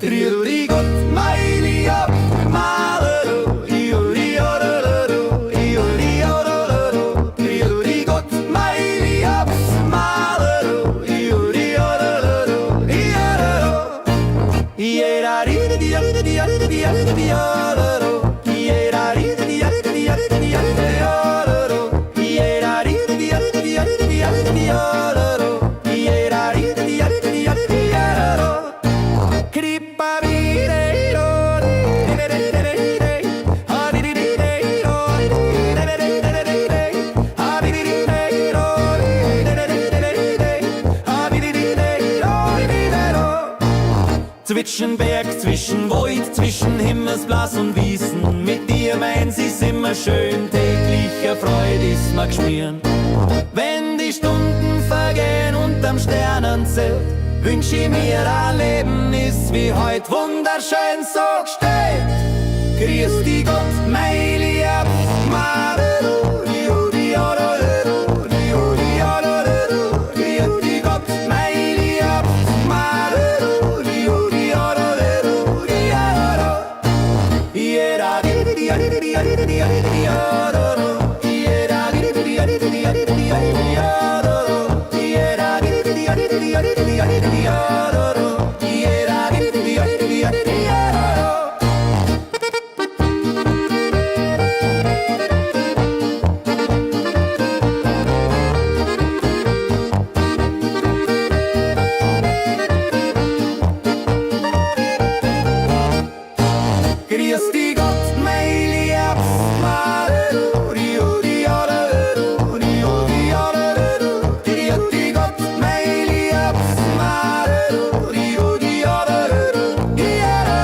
Rüdi Gott, meine ab, Malero, Iuri, Ororo, Iuri, Ororo, Rüdi Gott, meine ab, Malero, Iuri, Ororo, Ioro, Iera, Rüdi, Rüdi, Rüdi, Rüdi, Ororo, Iera, Rüdi, Rüdi, Rüdi, Rüdi, Ororo, Iera, Rüdi, Rüdi, Rüdi, Rüdi, Ororo, Iera, Rüdi, Rüdi, Rüdi, Ororo. Zwischen Berg, zwischen Wald, zwischen Himmelsblas und Wiesen, mit dir meins ist immer schön, tägliche Freude ist mir geschmieren. Wenn die Stunden vergehen unterm Sternenzelt, wünsch ich mir ein Leben ist wie heut wunderschön so gestellt. Grüß dich Gott, mein Lieb, Marero, Rudi, Ororo, Rudi, Ororo, grüß dich Gott, mein Lieb, Marero, Rudi, Ororo, Rudi, Ororo, Iera, Rudi, Rudi, Rudi, Rudi, Ororo, Iera, Rudi, Rudi, Rudi, Rudi, Ororo, Iera, Rudi, Rudi, Rudi, Rudi, Ororo, Iera, Rudi, Rudi, Rudi, Ororo. Grüß dich Gott, mein Lieb, Marero, Rudi, Ororo, Rudi, Ororo, grüß dich Gott, mein Lieb, Marero, Rudi, Ororo, Iera,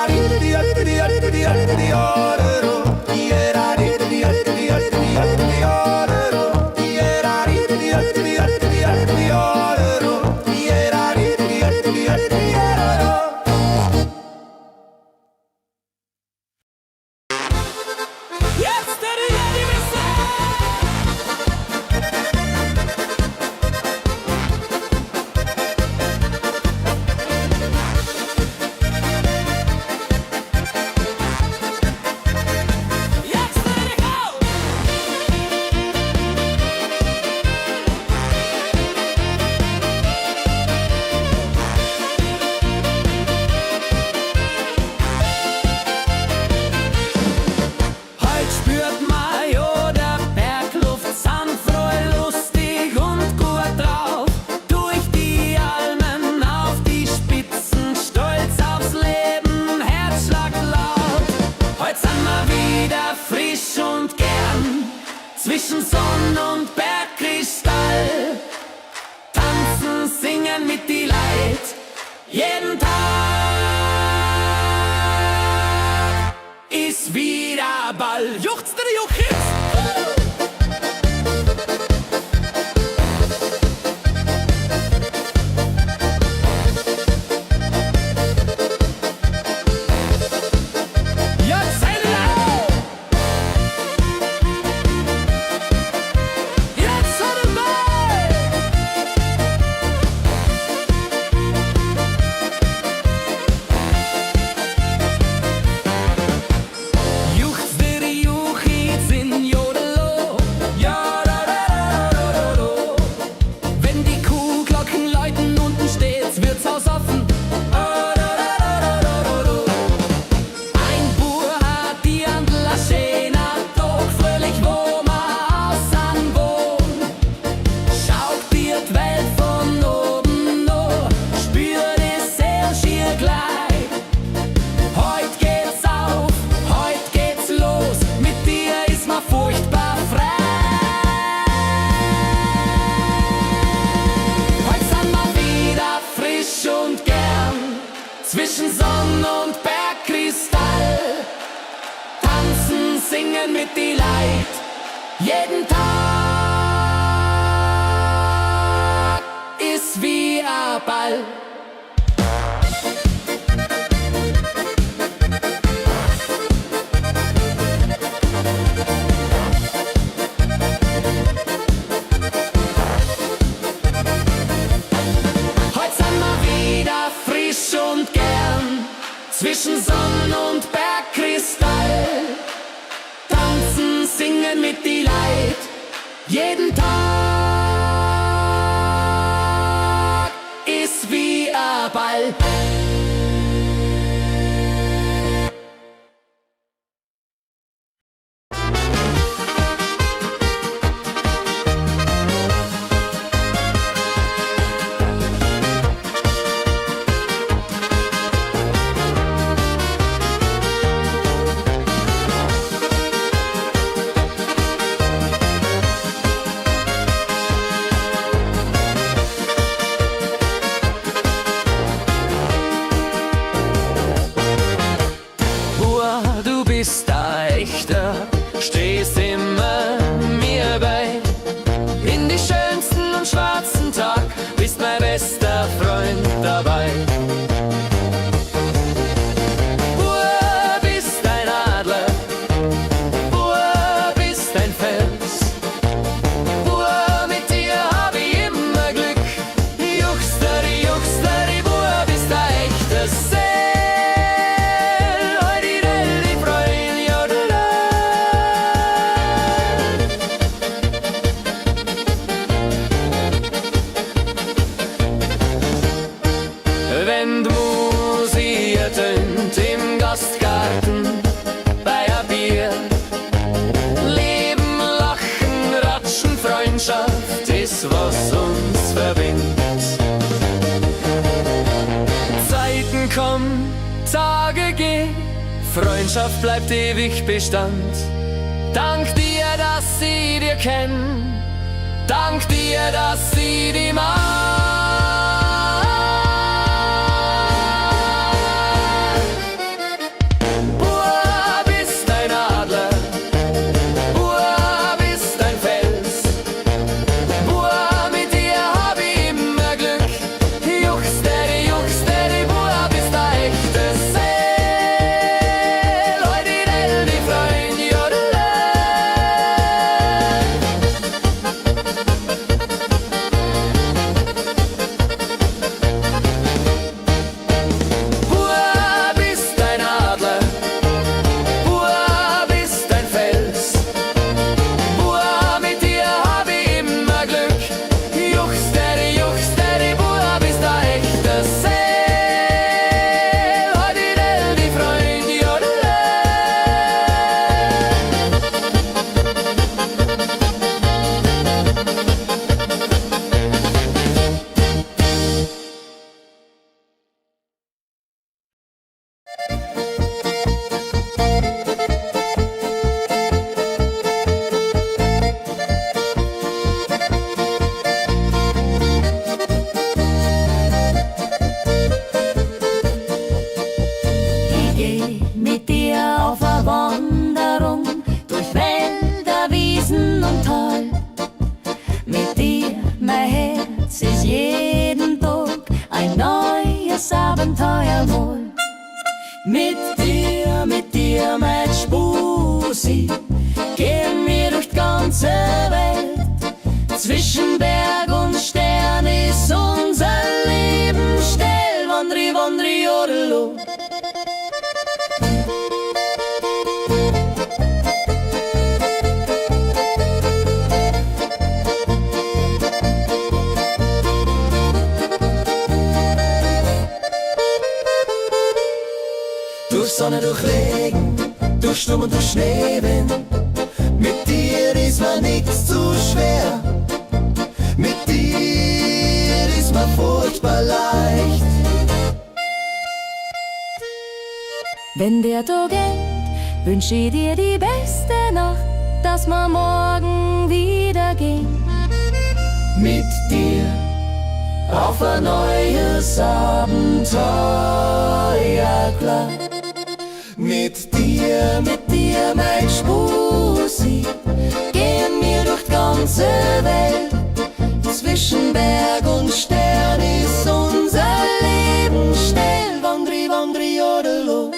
Rudi, Rudi, Rudi, Rudi, Ororo, Iera, Rudi, Rudi, Rudi, Rudi, Ororo, Iera, Rudi, Rudi, Rudi, Rudi, Ororo, Iera, Rudi, Rudi, Rudi, Ororo. Zwischen Sonn und Bergkristall tanzen, singen mit die Leid jeden Tag ist wieder Ball. Juchzt der Juchitz! Zwischen Sonn und Bergkristall tanzen, singen mit die Leid jeden Tag ist wie ein Ball. zwischen Sonn und Bergkristall. Tanzen, singen mit die Leid, jeden Tag ist wie ein Ball. Du bist ein Echter, stehst immer mir bei. In die schönsten und schwarzen Tag bist mein bester Freund dabei. Bur, bist ein Adler, Bur, bist ein Fels. Bur, mit dir hab ich immer Glück. Juchsteri, Bur, bist ein echter Seel. Wenn die Musik ertönt im Gastgarten bei ein Bier, Leben, Lachen, Ratschen, Freundschaft ist, was uns verbindet. Zeiten kommen, Tage gehen, Freundschaft bleibt ewig Bestand. Dank dir, dass ich dir kenn, dank dir, dass ich dich mag. Mit dir, mein Spusi, gehen wir durch die ganze Welt. Zwischen Berg und Stern ist unser Leben still. Wandri, wandri, jodelo. Durch Sonne, durch Regen, durch Sturm und durch Schneewind. Mit dir ist mir nichts zu schwer. Mit dir ist mir furchtbar leicht. Wenn der Tag endet, wünsch ich dir die beste Nacht, dass wir morgen wieder gehen. Mit dir auf ein neues Abenteuer, klar. Mit dir, mein Spusi, gehen wir durch die ganze Welt. Zwischen Berg und Stern ist unser Leben still. Wandri, wandri, jodelo.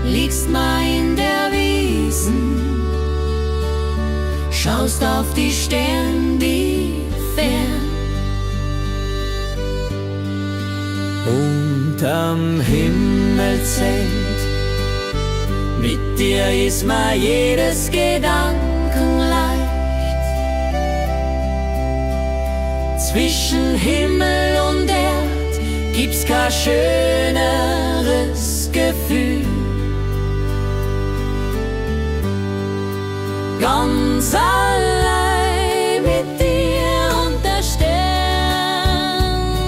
liegst mal in der Wiesen, schaust auf die Sterne, die fern. Unterm Himmelszelt, mit dir ist mir jedes Gedanken leicht. Zwischen Himmel und Erd gibt's kein schöneres Gefühl. Ganz allein mit dir und der Stern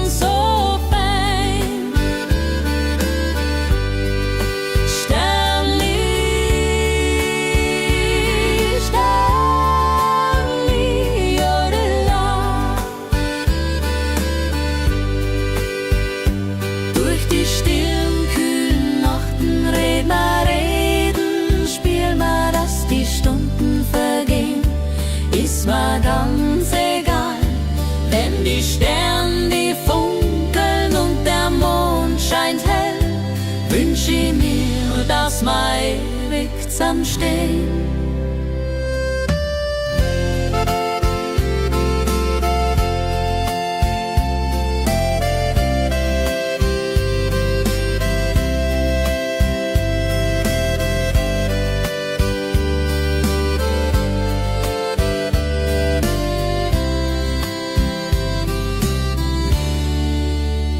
so fein. Sternli, Sternli, jodela. Durch die stillen, kühlen Nachten reden, spiel mal, dass die Stunden vergehen, ist mir ganz egal. Denn die Sterne, die funkeln und der Mond scheint hell, wünsch ich mir, dass wir ewig zusammenstehen.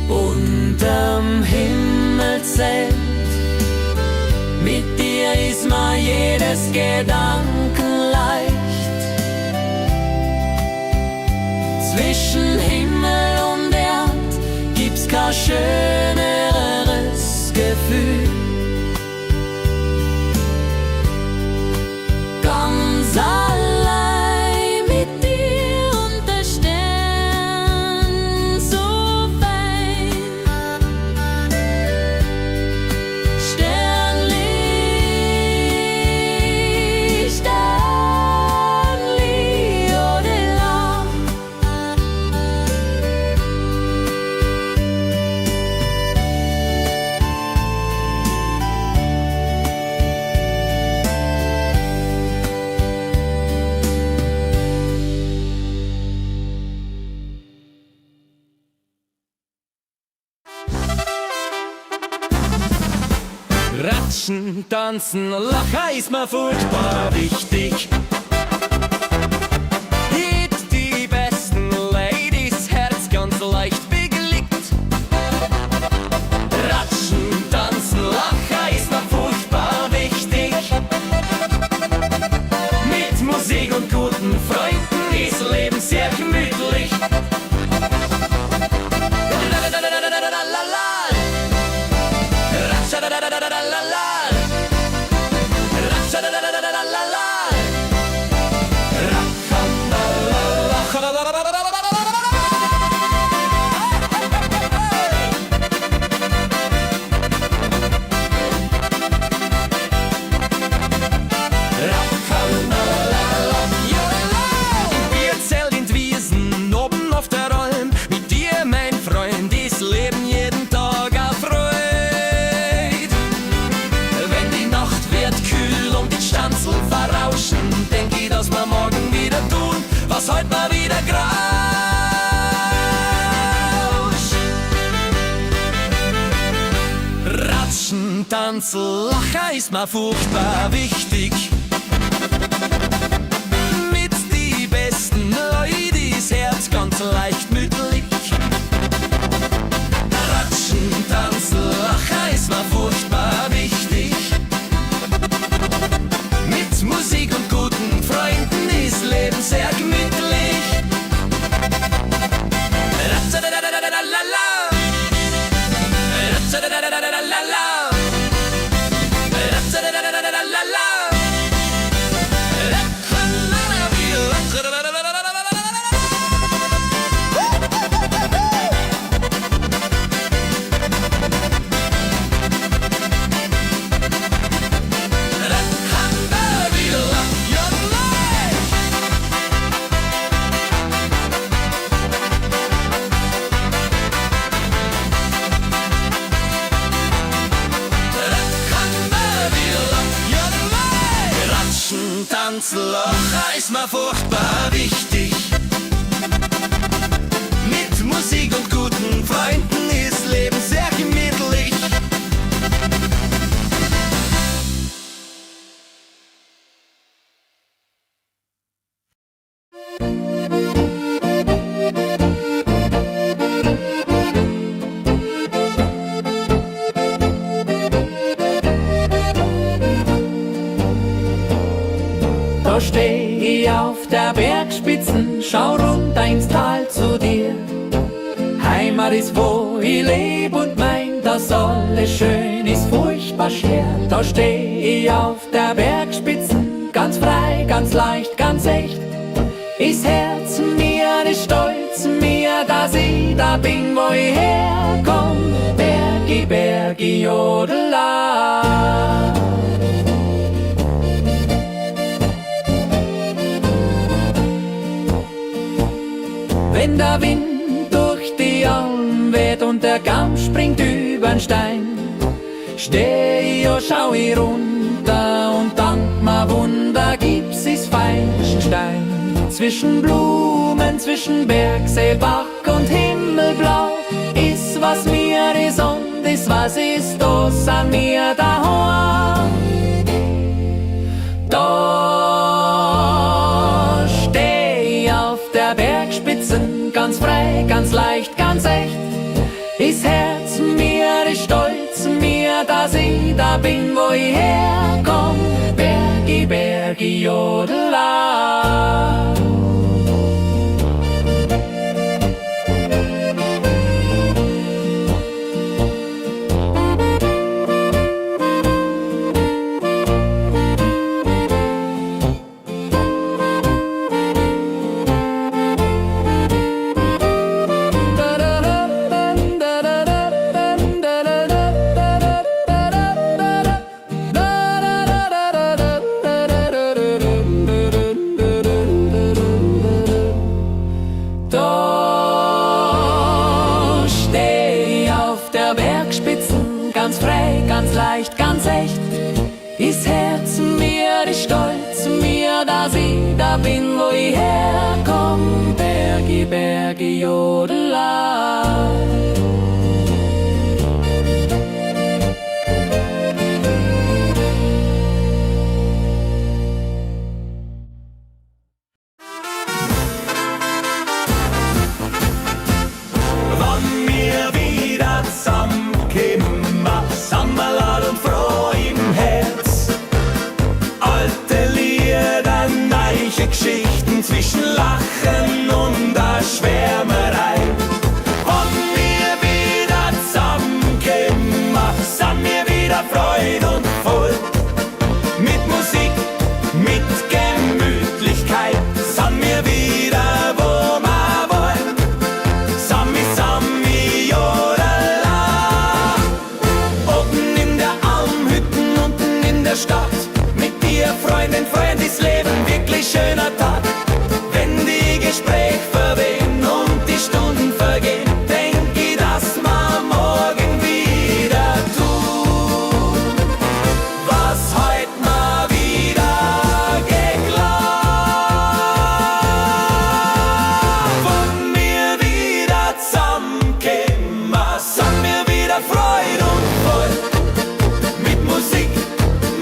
Unterm Himmelszelt, mit dir ist mir jedes Gedanken leicht. Zwischen Himmel und Erd gibt's kein schöneres Gefühl. Ganz allein mit dir und der Stern so fein. Sternli, Sternli, jodela. Ratschen, tanzen, lachen ist mir furchtbar wichtig. Hit die besten Ladies, Herz ganz leicht beglückt. Ratschen, tanzen, lachen ist mir furchtbar wichtig. Mit Musik und guten Freunden ist Leben sehr gemütlich. Was heute mal wieder grauscht. Ratschen, tanzen, lachen ist mir furchtbar wichtig. Mit die besten Leute ist Herz ganz leicht mütterlich. Ratschen, tanzen, lachen ist mir furchtbar wichtig. Mit Musik und guten Freunden ist Leben sehr gemütlich. tanzen, lachen ist mir furchtbar wichtig. Mit Musik und guten Freunden ist Leben sehr gemütlich. Da steh ich auf der Bergspitzen, schau runter ins Tal zu dir. Heimat ist, wo ich leb und mein, dass alles schön ist, furchtbar schwer. Da steh ich auf der Bergspitzen, ganz frei, ganz leicht, ganz echt. Ist Herz mir, ist Stolz mir, dass ich da bin, wo ich herkomm. Bergi, Bergi, Jodela. Wenn der Wind durch die Alm weht und der Kamm springt übern Stein, steh ich und schau ich runter und dank ma Wunder gibt's is feinsten Stein. Zwischen Blumen, zwischen Bergsee, Bach und Himmelblau ist was mir is und is was ist, da sind wir daheim. Da steh ich auf der Bergspitzen, ganz frei, ganz leicht, ganz echt. Ist Herz mir, ist Stolz mir, dass ich da bin, wo ich herkomm. Bergi, Bergi, Jodela. Ganz frei, ganz leicht, ganz echt. Ist Herz mir, ist Stolz mir, dass ich da bin, wo ich herkomm. Bergi, Bergi, Jodela. Wann wir wieder zusammenkommen, Sammerlad und froh im Herz. Alte Lieder, neue Geschichten zwischen Lachen und der Schwärmerei. Wann wir wieder zusammenkommen, sind wir wieder Freude und voll. Mit Musik, mit Gemütlichkeit, sind wir wieder, wo wir wollen. Sami, Sami, Jodela. Oben in der Almhütten, unten in der Stadt. Mit dir, Freundin, Freund, ist Leben wirklich schöner Tag. Wenn die Gespräche verwehen und die Stunden vergehen, denk ich, dass wir morgen wieder tun, was heut mal wieder geglaubt. Wenn wir wieder zusammenkommen, sind wir wieder Freude und voll. Mit Musik,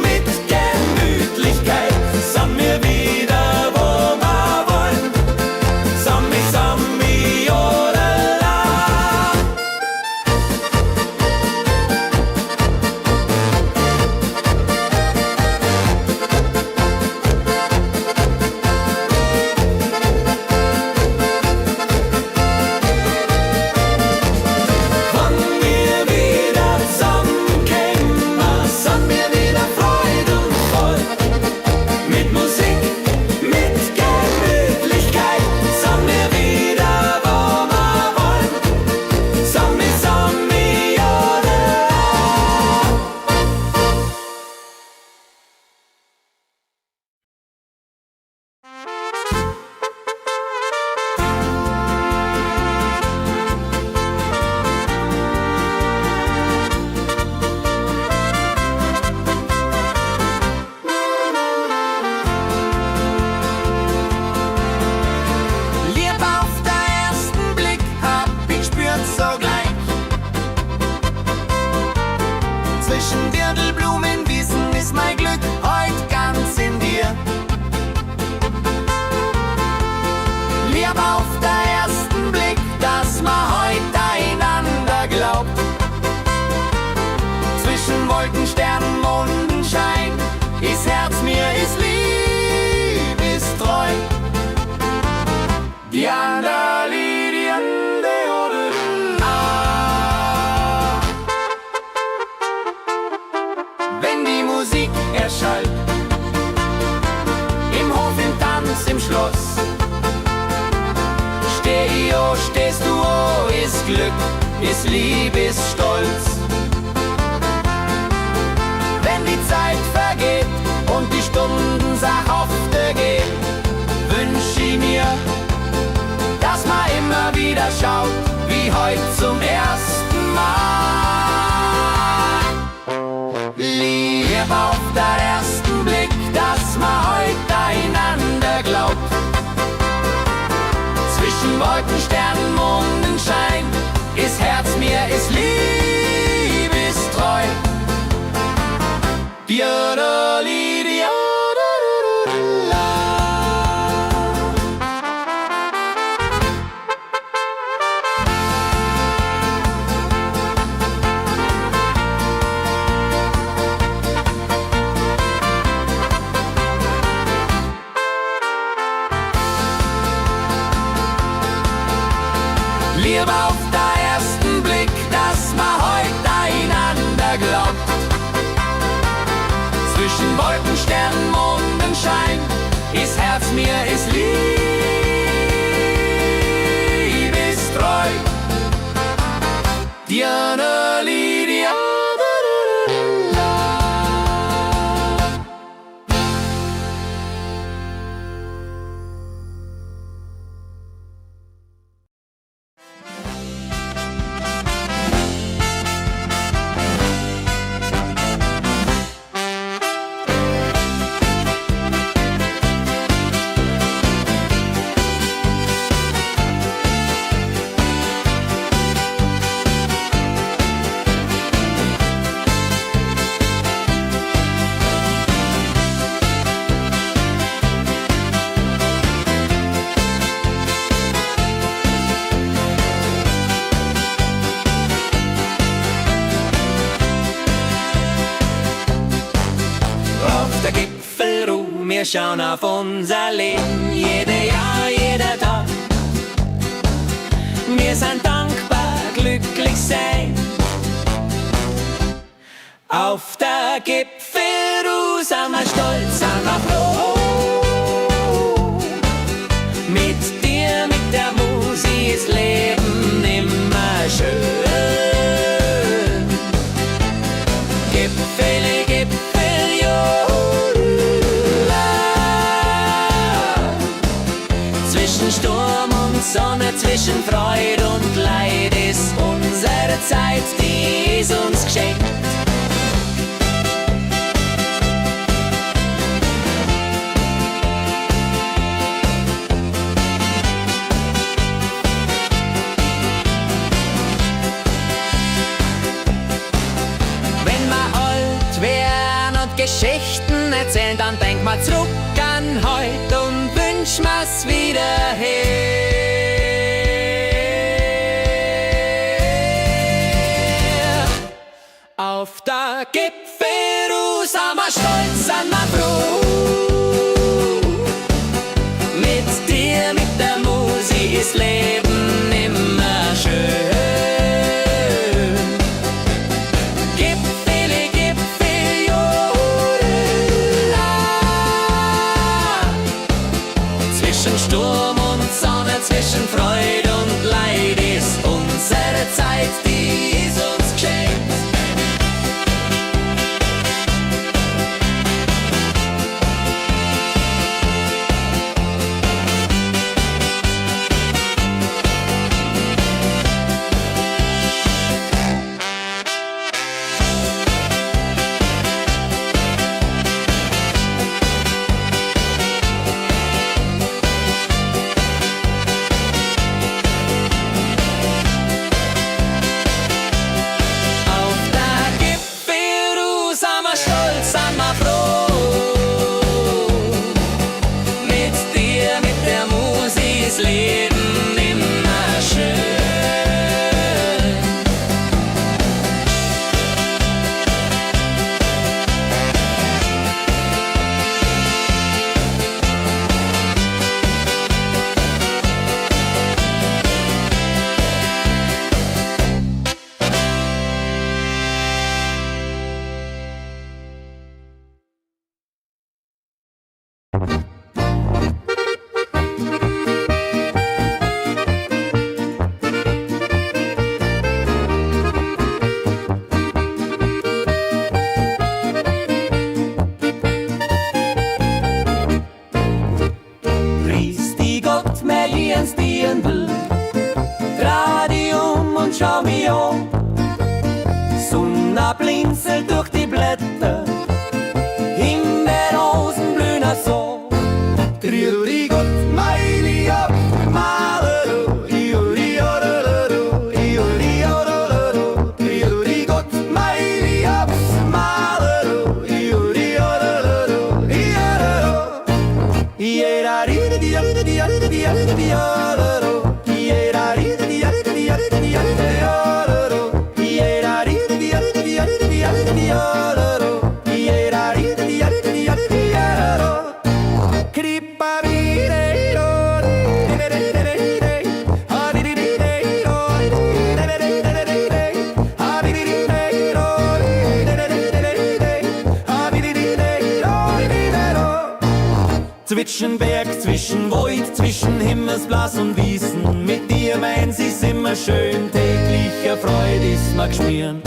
mit Gemütlichkeit, sind wir Glück, ist Lieb, ist Stolz. Wenn die Zeit vergeht und die Stunden sachhafte gehen, wünsch ich mir, dass man immer wieder schaut, wie heute zum ersten Mal. Lieb auf den ersten Blick, dass man heute einander glaubt. Zwischen Wolken, Sternen, Mondenschein ist Herz mir, ist Lieb, ist treu. Liebe auf den ersten Blick, dass man heute einander glaubt. Zwischen Wolken, Sternen, Mondenschein ist Herz mir, ist Lieb, ist treu. Diana Lydia. Der Gipfelruhe, wir schauen auf unser Leben, jede Jahr, jeder Tag. Wir sind dankbar, glücklich sein. Auf der Gipfelruhe sind wir stolz, sind wir froh. Mit dir, mit der Musik ist Leben immer schön. Gipfel, Gipfel, jo. Zwischen Sturm und Sonne, zwischen Freude und Leid ist unsere Zeit, die ist uns geschenkt. Wenn wir alt wären und Geschichten erzählen, dann denk mal zurück an heute und wünsch mir's wieder her. Auf der Gipfelruhe sind wir stolz, sind wir froh. Mit dir, mit der Musik ist Leben immer schön. Gipfel, Gipfel, jodela. Zwischen Sturm und Sonne, zwischen Freude und Leid ist unsere Zeit, die ist uns geschenkt. Zwischen Berg, zwischen Wald, zwischen Himmelsblas und Wiesen. Mit dir meins ist immer schön, tägliche Freude ist mir geschmieren.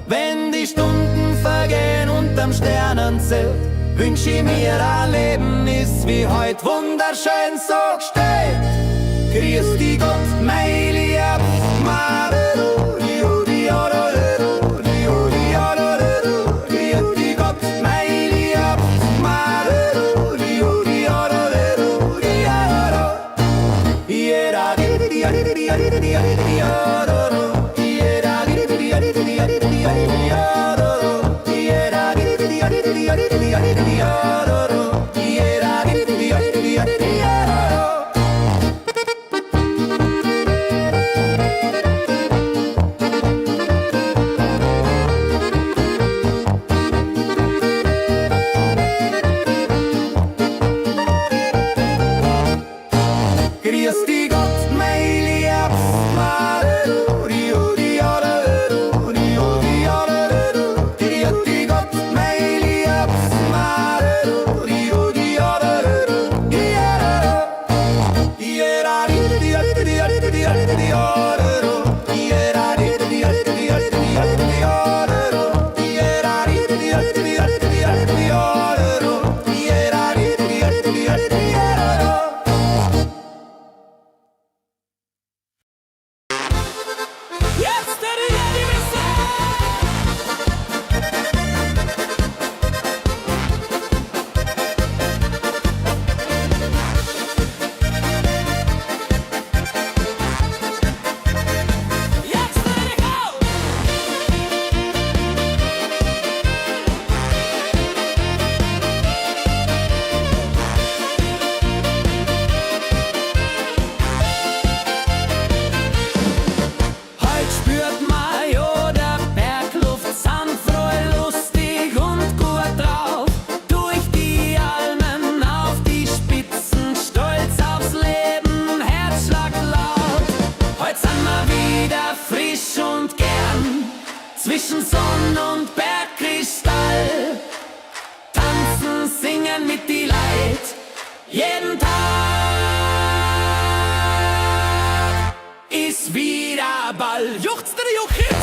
Wenn die Stunden vergehen unterm Sternenzelt, wünsch ich mir ein Leben ist wie heut wunderschön so gestellt. Grüß dich Gott, mein Lieb, zwischen Sonn und Bergkristall. Tanzen, singen mit die Leid, jeden Tag ist wieder Ball. Juchzt der Juchitz!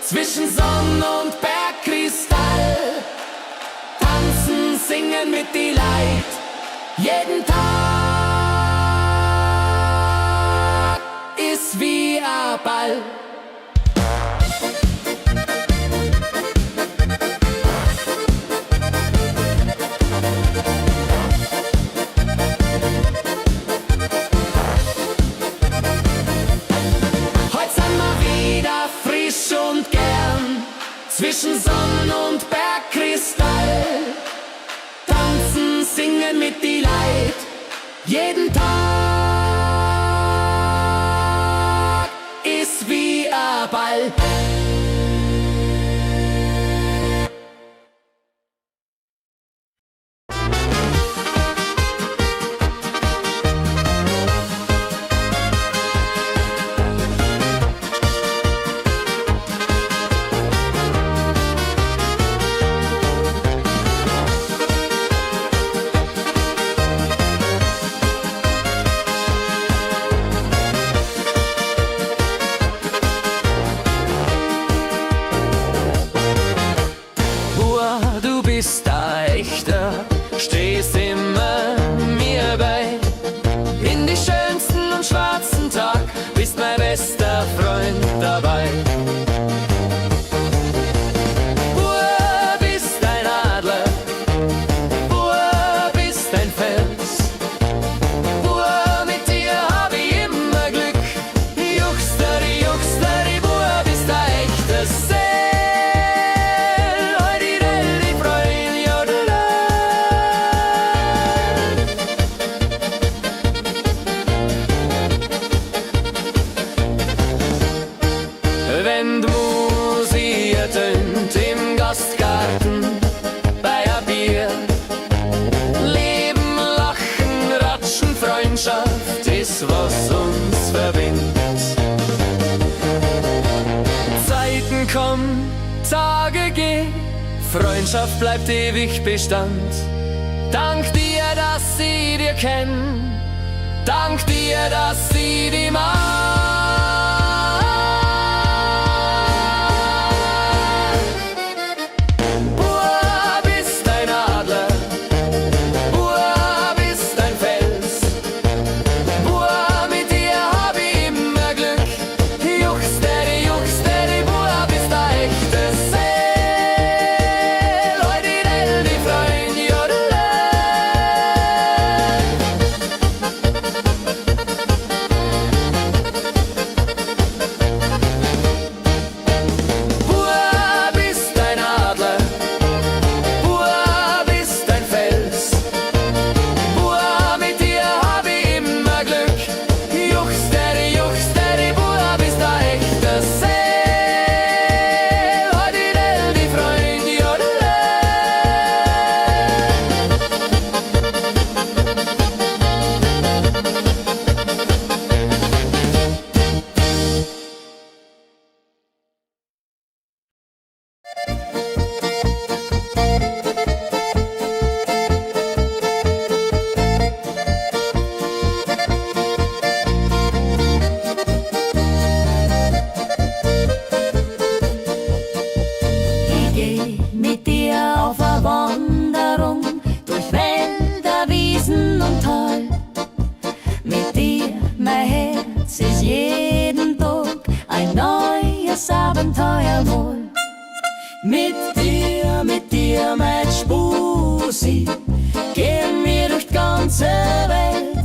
Zwischen Sonn und Bergkristall, tanzen, singen mit die Leid, jeden Tag ist wie ein Ball. Heute sind wir wieder frisch und gern, zwischen Sonn und Bergkristall, tanzen, singen mit die Leid, jeden Tag ist wie ein Ball. wenn die Musik ertönt im Gastgarten bei a Bier. Leben, Lachen, Ratschen, Freundschaft ist, was uns verbindet. Zeiten kommen, Tage gehen, Freundschaft bleibt ewig Bestand. Dank dir, dass sie dir kennen, dank dir, dass sie die mag. Bub ist ein Adler, Bub ist ein Fels, Bub, mit dir hab ich immer Glück. Juchsteady, Bub ist ein echtes Seel. Heute die Freund, jodele. Bub ist ein Adler, Bub ist ein Fels, Bub, mit dir hab ich immer Glück. Juchsteady, Bub ist ein echtes Seel. Heute die Freund, jodele. Ich geh mit dir auf a Wanderung durch Wälder, Wiesen und Tal. Mit dir, mein Herz, ist jeden Tag ein neues Abenteuer wohl. Mit dir, mein Spusi, gehen wir durch die ganze Welt.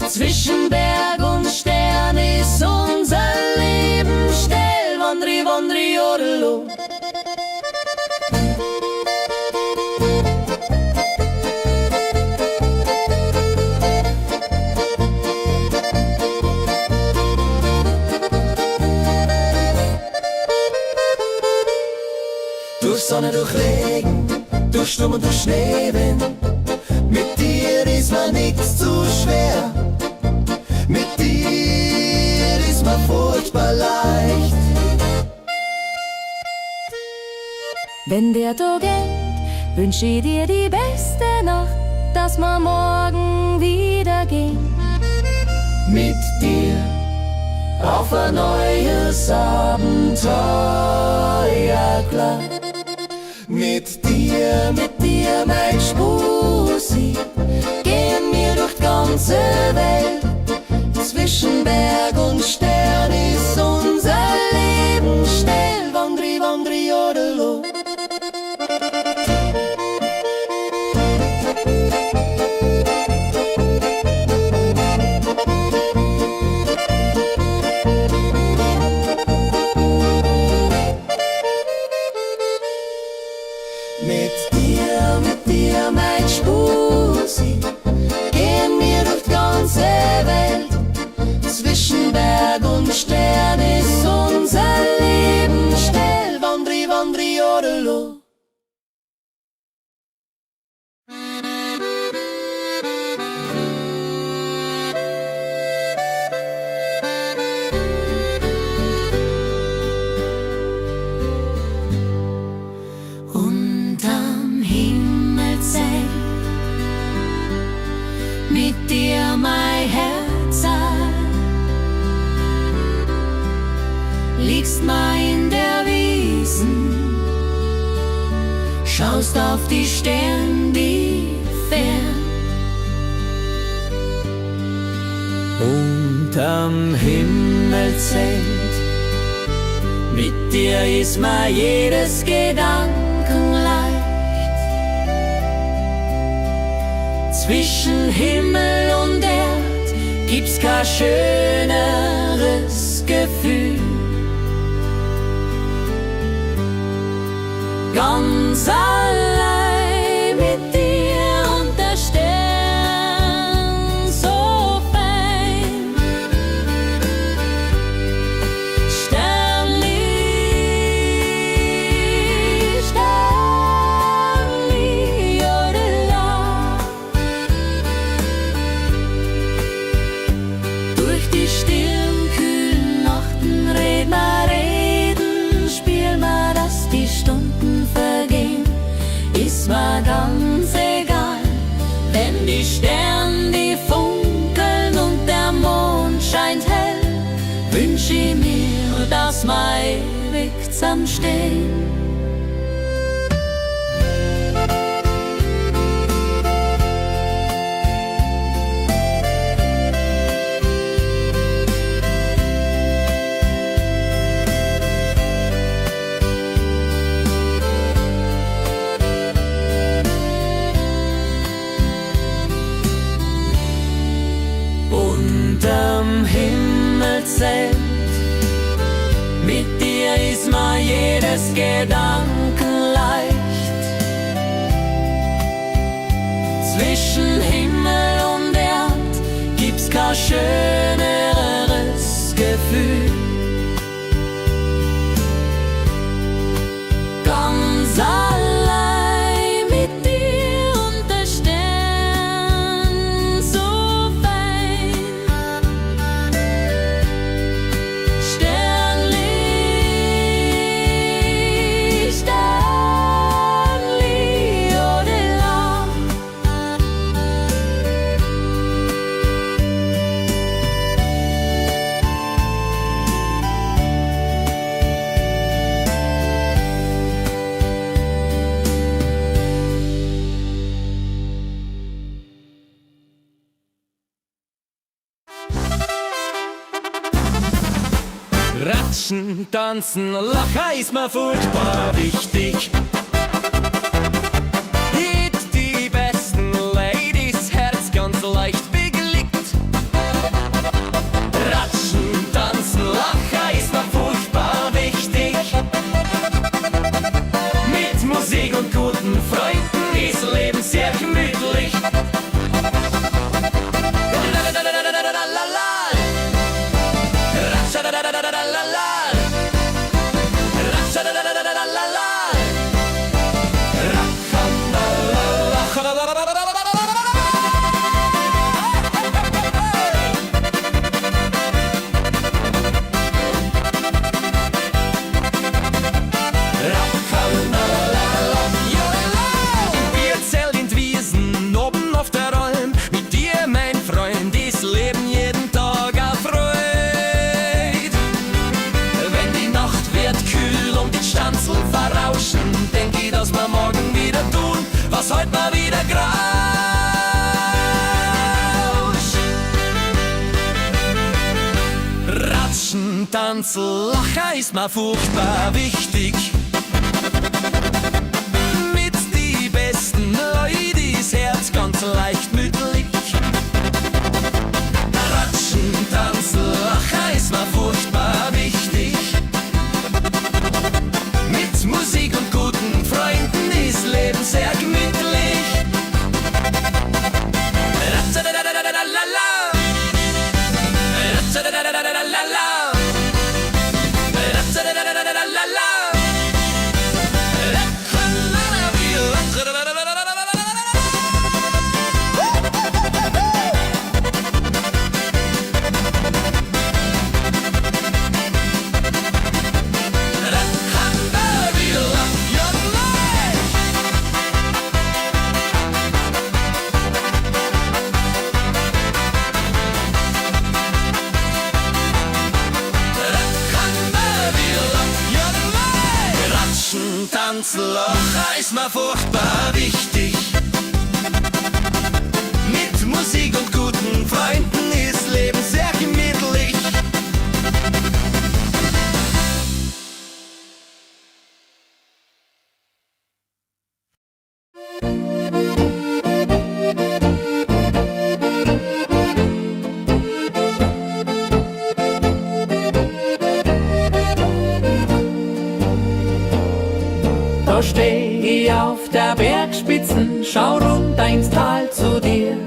Zwischen Berg und Stern ist unser Leben still. Wandri, wandri, jodelo. Durch Sonne, durch Regen, durch Sturm und durch Schneewind. Mit dir ist mir nichts zu schwer. Mit dir ist mir furchtbar leicht. Wenn der Tag endet, wünsch ich dir die beste Nacht, dass wir morgen wieder gehen. Mit dir auf ein neues Abenteuer, klar. Mit dir, Mein Spusi, gehen wir durch die ganze Welt. Zwischen Berg und Stern ist unser Leben still. Wandri, wandri, jodelo. Mit dir, mein Spusi, gehen wir durch die ganze Welt. Zwischen Berg und Stern ist unser Leben still. Wandri, wandri, jodelo. Unterm Himmelszelt, mit dir mein Herz, liegst mal in der Wiesen, schaust auf die Sterne, die fern. unterm Himmelszelt. Mit dir ist mir jedes Gedanken leicht. Zwischen Himmel und Erd gibt's kein schöneres Gefühl. Ganz allein mit dir und der Stern so fein. Sternlicht wünsch ich mir, dass wir ewig zusammenstehen. Unterm Himmelszelt, mit dir ist mir jedes Gedanken leicht. Zwischen Himmel und Erd gibt's kein schöneres Gefühl. Ganz allein mit dir und der Stern so fein. Sternli, Sternli, Odela. Ratschen, tanzen, lachen ist mir furchtbar wichtig. Hit die besten Ladies, Herz ganz leicht bewegt. Ratschen, tanzen, lachen ist mir furchtbar wichtig. Mit Musik und guten Freunden ist Leben sehr gemütlich. Denk ich, dass wir morgen wieder tun, was heute mal wieder grauscht. Ratschen, tanzen, lachen ist mir furchtbar wichtig. Mit die besten Leute ist Herz ganz leicht mütterlich. Ratschen, tanzen, lachen ist mir furchtbar wichtig. Mit Musik und guten Freunden ist Leben sehr gemütlich. Tanzen, lachen ist mir furchtbar wichtig. Mit Musik und guten Freunden ist Leben sehr gemütlich. Da steh ich auf der Bergspitzen, schau runter ins Tal zu dir.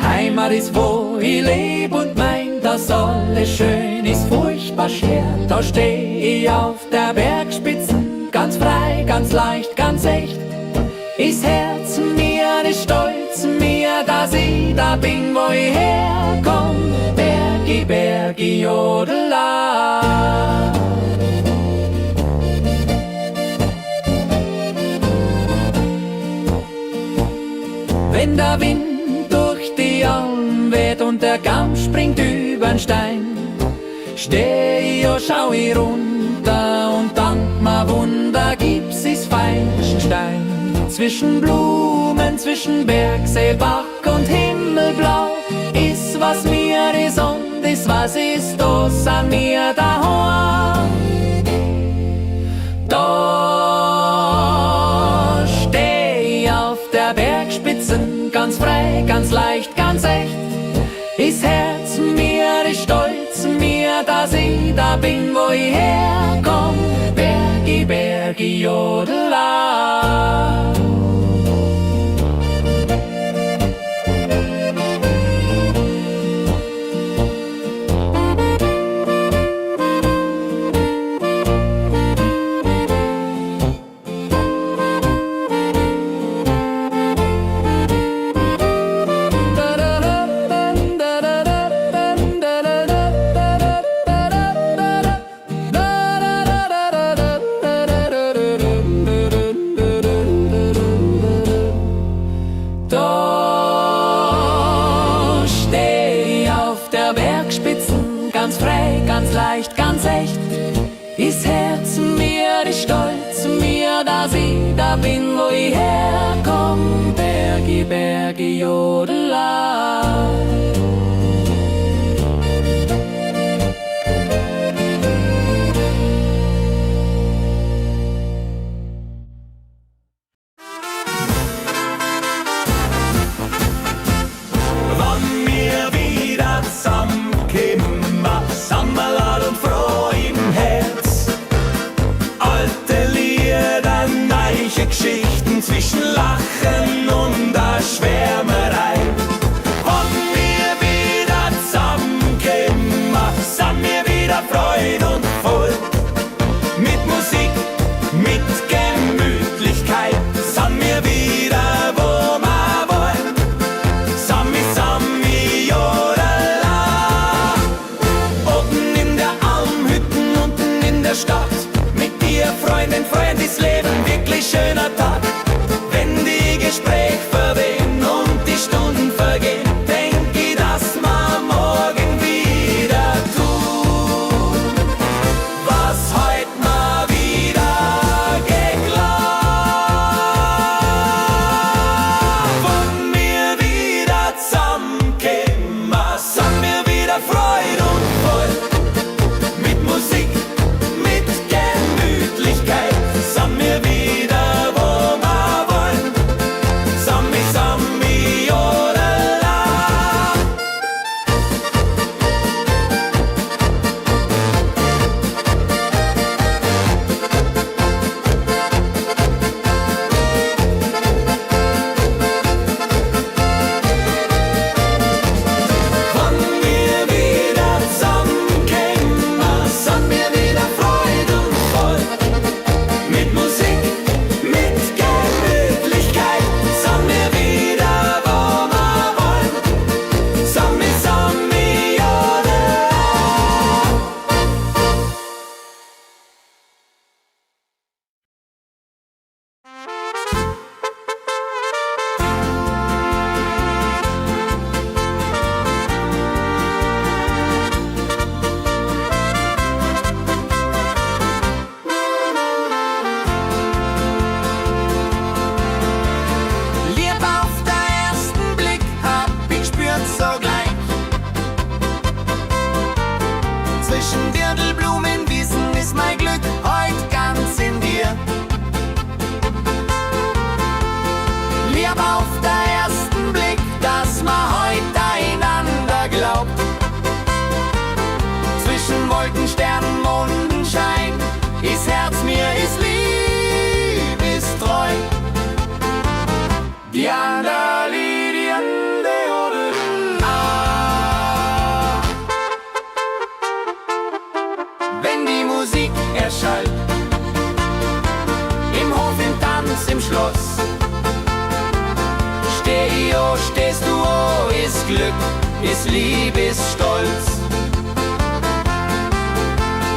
Heimat ist, wo ich leb und mein, dass alles schön ist, furchtbar schwer. Da steh ich auf der Bergspitzen, ganz frei, ganz leicht, ganz echt. Ist Herz mir, ist stolz mir, dass ich da bin, wo ich herkomm. Bergi, Bergi, Jodela. Wenn der Wind durch die Alm weht und der Kamm springt übern Stein, Steh ich, schau ich runter und dank ma Wunder gibt's is feinsten Stein. Zwischen Blumen, zwischen Bergsee, Bach und Himmelblau ist was mir is und is was ist, da sind mir daheim. Da steh ich auf der Bergspitzen, ganz frei, ganz leicht, ganz echt. Is Herz mir, is stolz mir, dass ich da bin, wo ich herkomm. Bergi, Bergi, Jodela. Ganz frei, ganz leicht, ganz echt. Ist Herz mir, ist stolz mir, dass ich da bin, wo ich herkomm. Bergi, Bergi, Jodela. Wann wir wieder zusammenkommen, Sammerlad und froh im Herz. Alte Lieder, neue Geschichten zwischen Lachen und der Schwärmerei. Wann wir wieder zusammenkommen, sind wir wieder Freude und voll. Mit Musik, mit Gemütlichkeit, sind wir wieder, wo wir wollen. Sami, Sami, Jodela. Oben in der Almhütten, unten in der Stadt. Mit dir, Freundin, Freund, ist Leben wirklich schöner Tag. Wenn die Gespräche verwehen und die Stunden vergehen, denk ich, dass wir morgen wieder tun, was heut mal wieder geglaubt. Wenn wir wieder zusammenkommen, sind wir wieder Freude und voll. Mit Musik, mit Gemütlichkeit, sind wir wieder, wo wir wollen. Sami, Sami, Jodela. Wann wir wieder zusammenkommen, sind wir wieder Freude und voll. Mit Musik, mit Gemütlichkeit, sind wir wieder, wo wir wollen. Sami, Sami, Jodela. Liebe auf den ersten Blick hab ich gespürt sogleich. Zwischen Dirndlblumenwiesen ist mein Glück heut ganz in dir. Liebe auf den ersten Blick, dass man heut einander glaubt. Zwischen Wolken, Sternen, Mondenschein ist Herz mir, ist lieb, ist treu. Die Andali, die Ande, ah. Wenn die Musik erschallt, im Hof, im Tanz, im Schloss, steh ich, oh, stehst du, oh, ist Glück, ist Lieb, ist Stolz.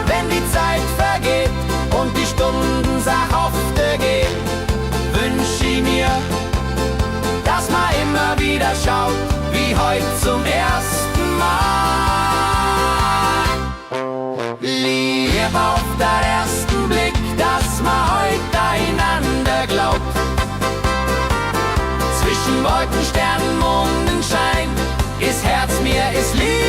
Wenn die Zeit vergeht und die Stunden sachhafte gehen, wünsch ich mir, dass man immer wieder schaut, wie heut zum ersten Mal. Lieb auf den ersten Blick, dass man heute einander glaubt. Zwischen Wolken, Sternen, Mondenschein ist Herz mir, ist liebestreu.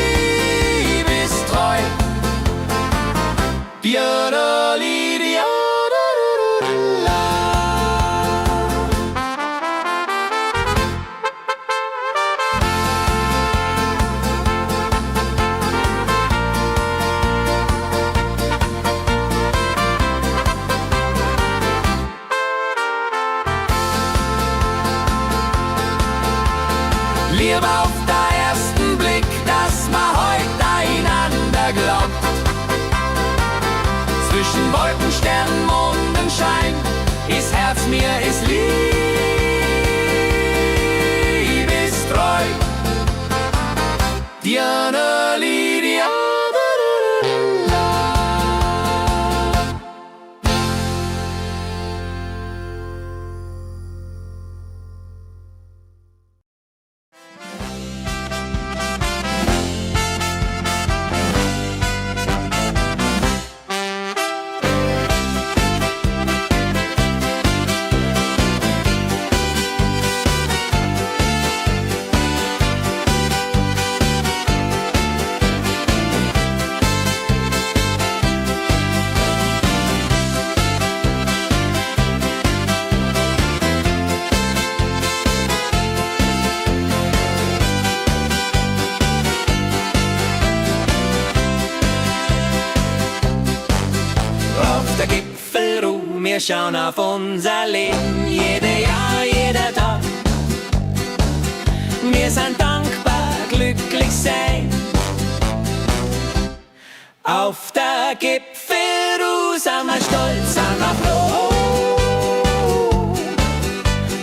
Liebe auf den ersten Blick, dass man heute einander glaubt. Zwischen Wolken, Sternen, Mondenschein ist Herz mir, ist liebestreu. Diana Lydia. Der Gipfelruhe, wir schauen auf unser Leben, jeder Jahr, jeder Tag. Wir sind dankbar, glücklich sein. Auf der Gipfelruhe sind wir stolz, sind wir froh.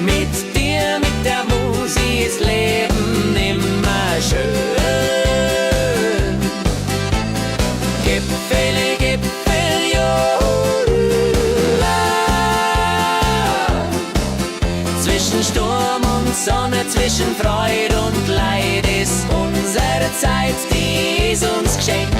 Mit dir, mit der Musik ist Leben immer schön. Gipfel, Gipfel, jo. Zwischen Sturm und Sonne, zwischen Freude und Leid ist unsere Zeit, die ist uns geschenkt.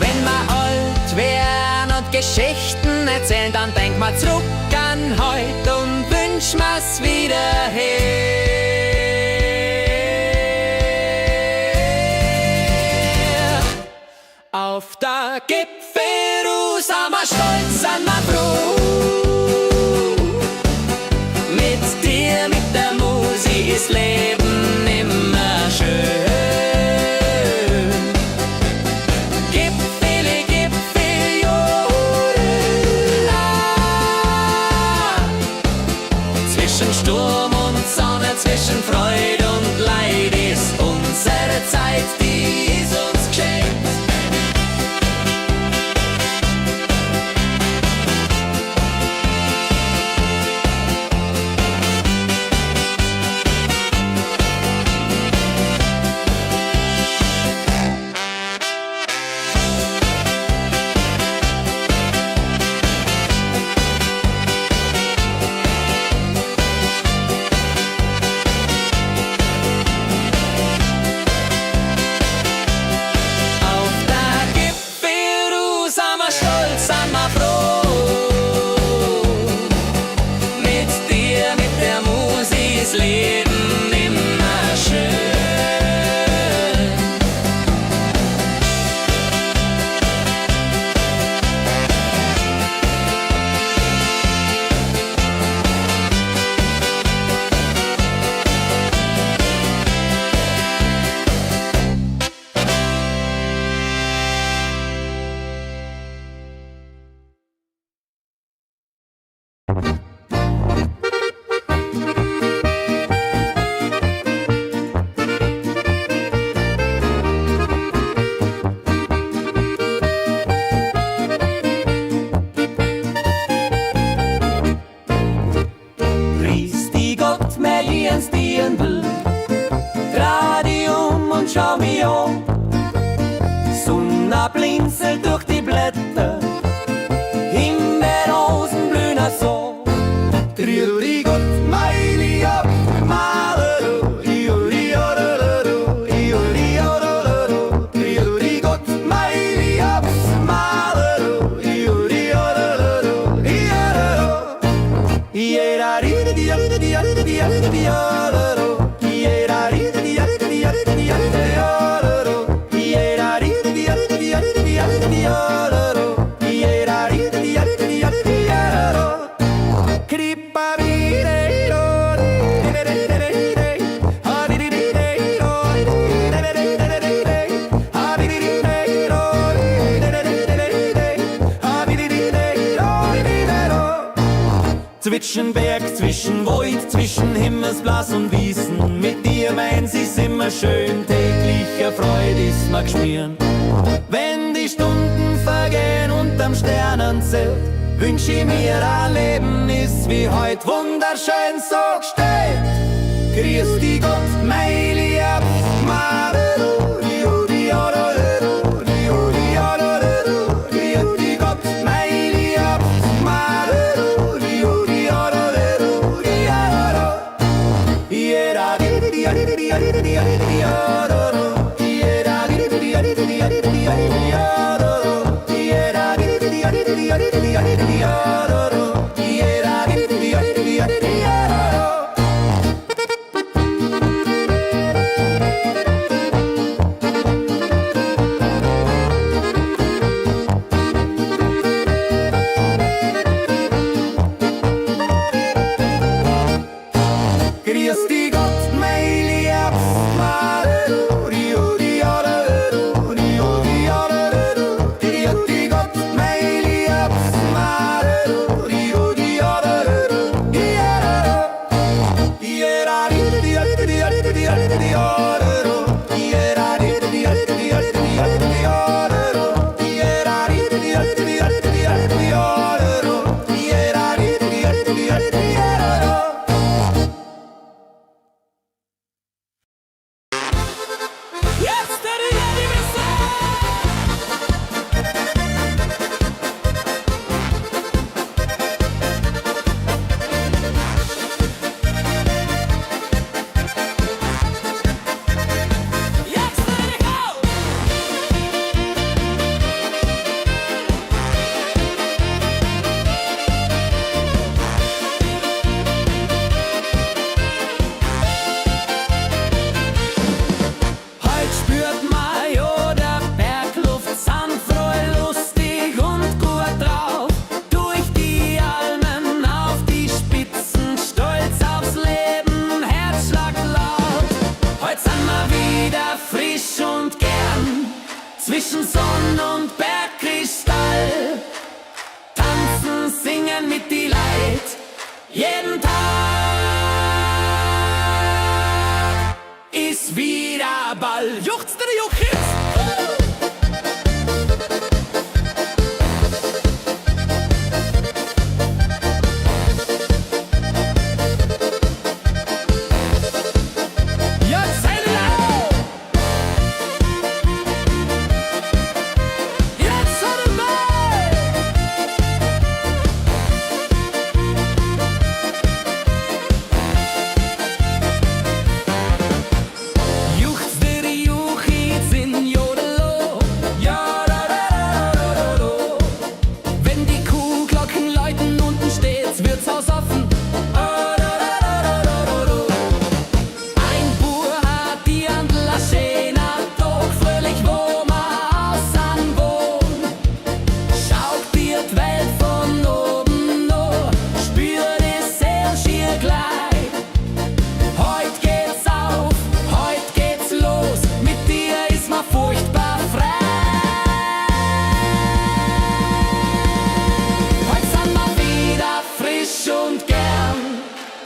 Wenn wir alt werden und Geschichten erzählen, dann denk mal zurück an heute und wünsch mir's wieder her. Auf der Gipfelruhe sind wir stolz, sind wir froh. Mit dir, mit der Musik ist Leben immer schön. Gipfel, Gipfel, jodela. Zwischen Sturm und Sonne, zwischen Freude und Leid ist unsere Zeit, die ist uns geschenkt. zwischen Berg, zwischen Wald, zwischen Himmelsblas und Wiesen. Mit dir meins ist immer schön, tägliche Freude ist mir geschmieren. Wenn die Stunden vergehen unterm Sternenzelt, wünsch ich mir ein Leben ist wie heut wunderschön so gestellt. Grüß dich Gott, mein Lieb, zwischen Sonn und Bergkristall. Tanzen, singen mit die Leid, jeden Tag ist wieder Ball. Juchzt der Juchitz!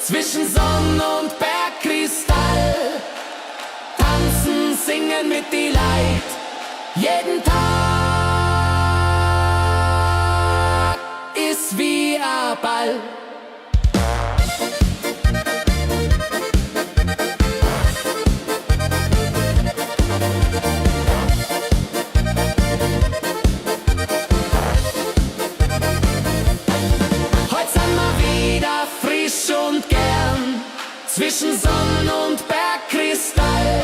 Zwischen Sonn und Bergkristall, tanzen, singen mit die Leid, jeden Tag ist wie ein Ball. Heute sind wir wieder frisch und gern, zwischen Sonn und Bergkristall,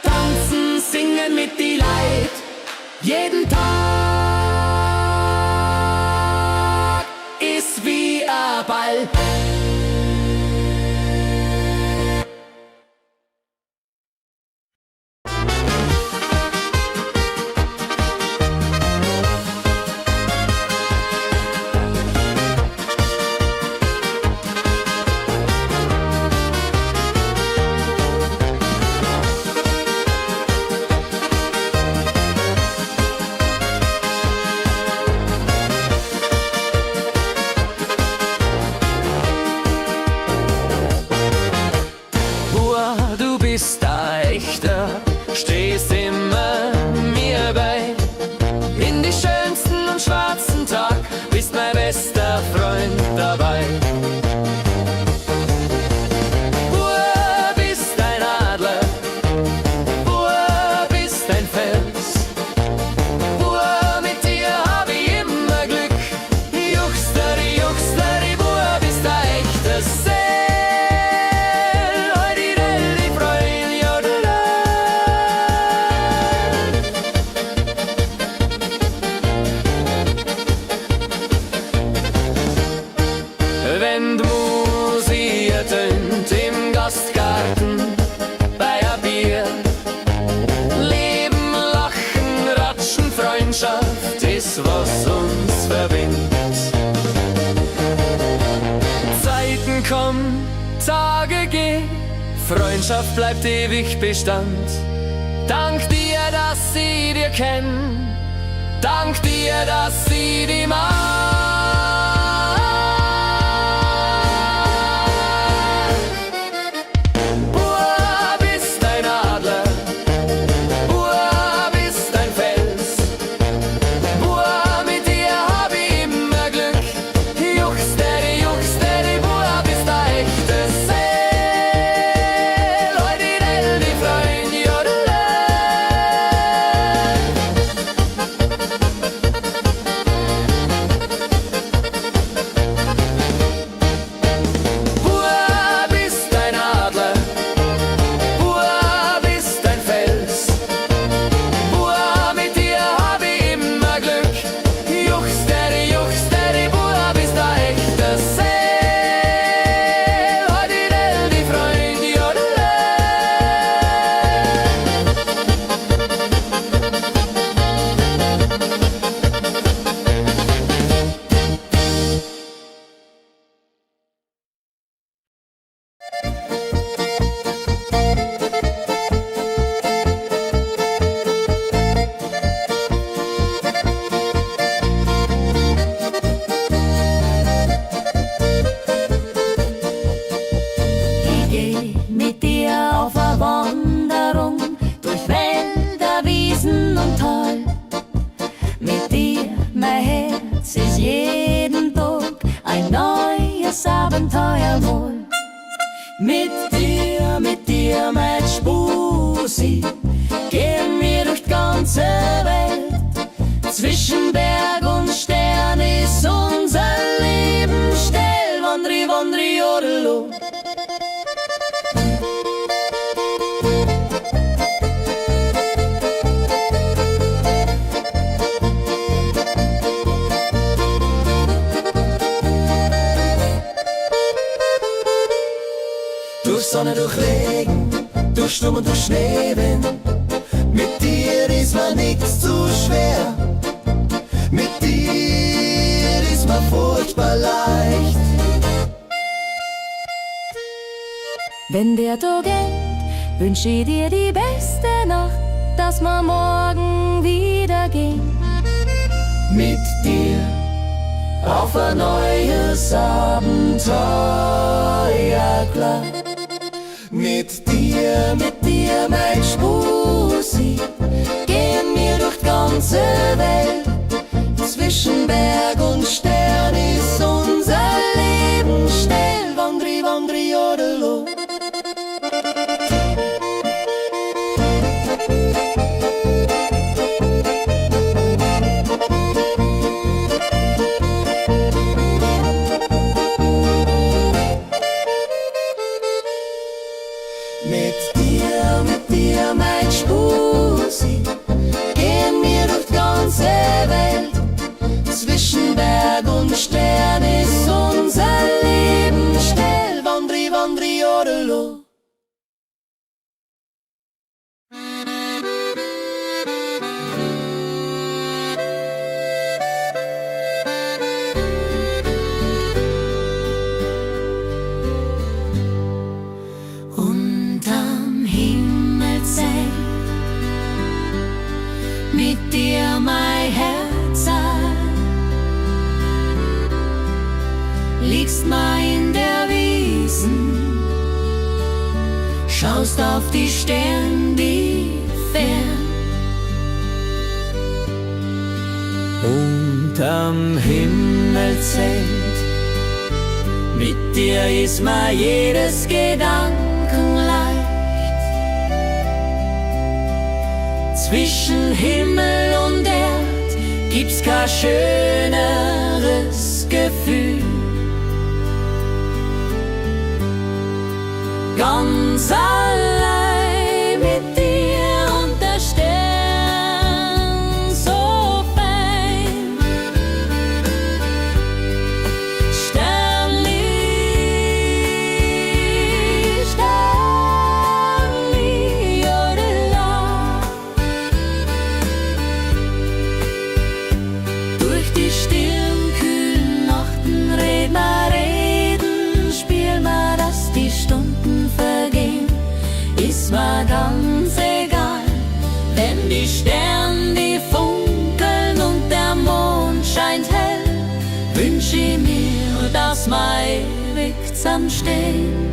tanzen, singen mit die Leid, jeden Tag ist wie ein Ball. Gemeinschaft ist, was uns verbindet. Zeiten kommen, Tage gehen, Freundschaft bleibt ewig Bestand. Dank dir, dass sie dir kennen, dank dir, dass sie die mag. Bub ist ein Adler, Bub ist ein Fels, Bub, mit dir hab ich immer Glück. Juchsteady, Bub ist ein echtes Seel. Heute die Freund, jodele. Bub ist ein Adler, Bub ist ein Fels, Bub, mit dir hab ich immer Glück. Juchsteady, Bub ist ein echtes Seel. Heute die Freund, jodele. Ich geh mit dir auf eine Wanderung durch Wälder, Wiesen und Tal. Mit dir, mein Herz, ist jeden Tag ein neues Abenteuer wohl. Mit dir, mein Spusi, gehen wir durch die ganze Welt. Zwischen Berg und Stern ist unser Leben still. Wandri, wandri, jodelo. Durch Sonne, durch Regen, durch Sturm und durch Schneewind. Mit dir ist mir nichts zu schwer. Mit dir ist mir furchtbar leicht. Wenn der Tag endet, wünsch ich dir die beste Nacht, dass wir morgen wieder gehen. Mit dir auf ein neues Abenteuer, klar. Mit dir, Mein Spusi, gehen wir durch die ganze Welt. Zwischen Berg und Stern ist unser Leben still. Wandri, wandri, jodelo. Mit dir, mein Spusi, gehen wir durch die ganze Welt. Zwischen Berg und Stern ist unser Leben still. Wandri, wandri, jodelo. Unterm Himmelszelt, mit dir mein Herz, liegst mal in der Wiesen, schaust auf die Sterne, die fern. unterm Himmelszelt. Mit dir ist mir jedes Gedanken leicht. Zwischen Himmel und Erd gibt's kein schöneres Gefühl. Ganz allein mit dir und der Stern so fein. Sternli, Sternli, jodela. mir ganz egal, denn die Sterne, die funkeln und der Mond scheint hell, wünsch ich mir, dass wir ewig zusammenstehen.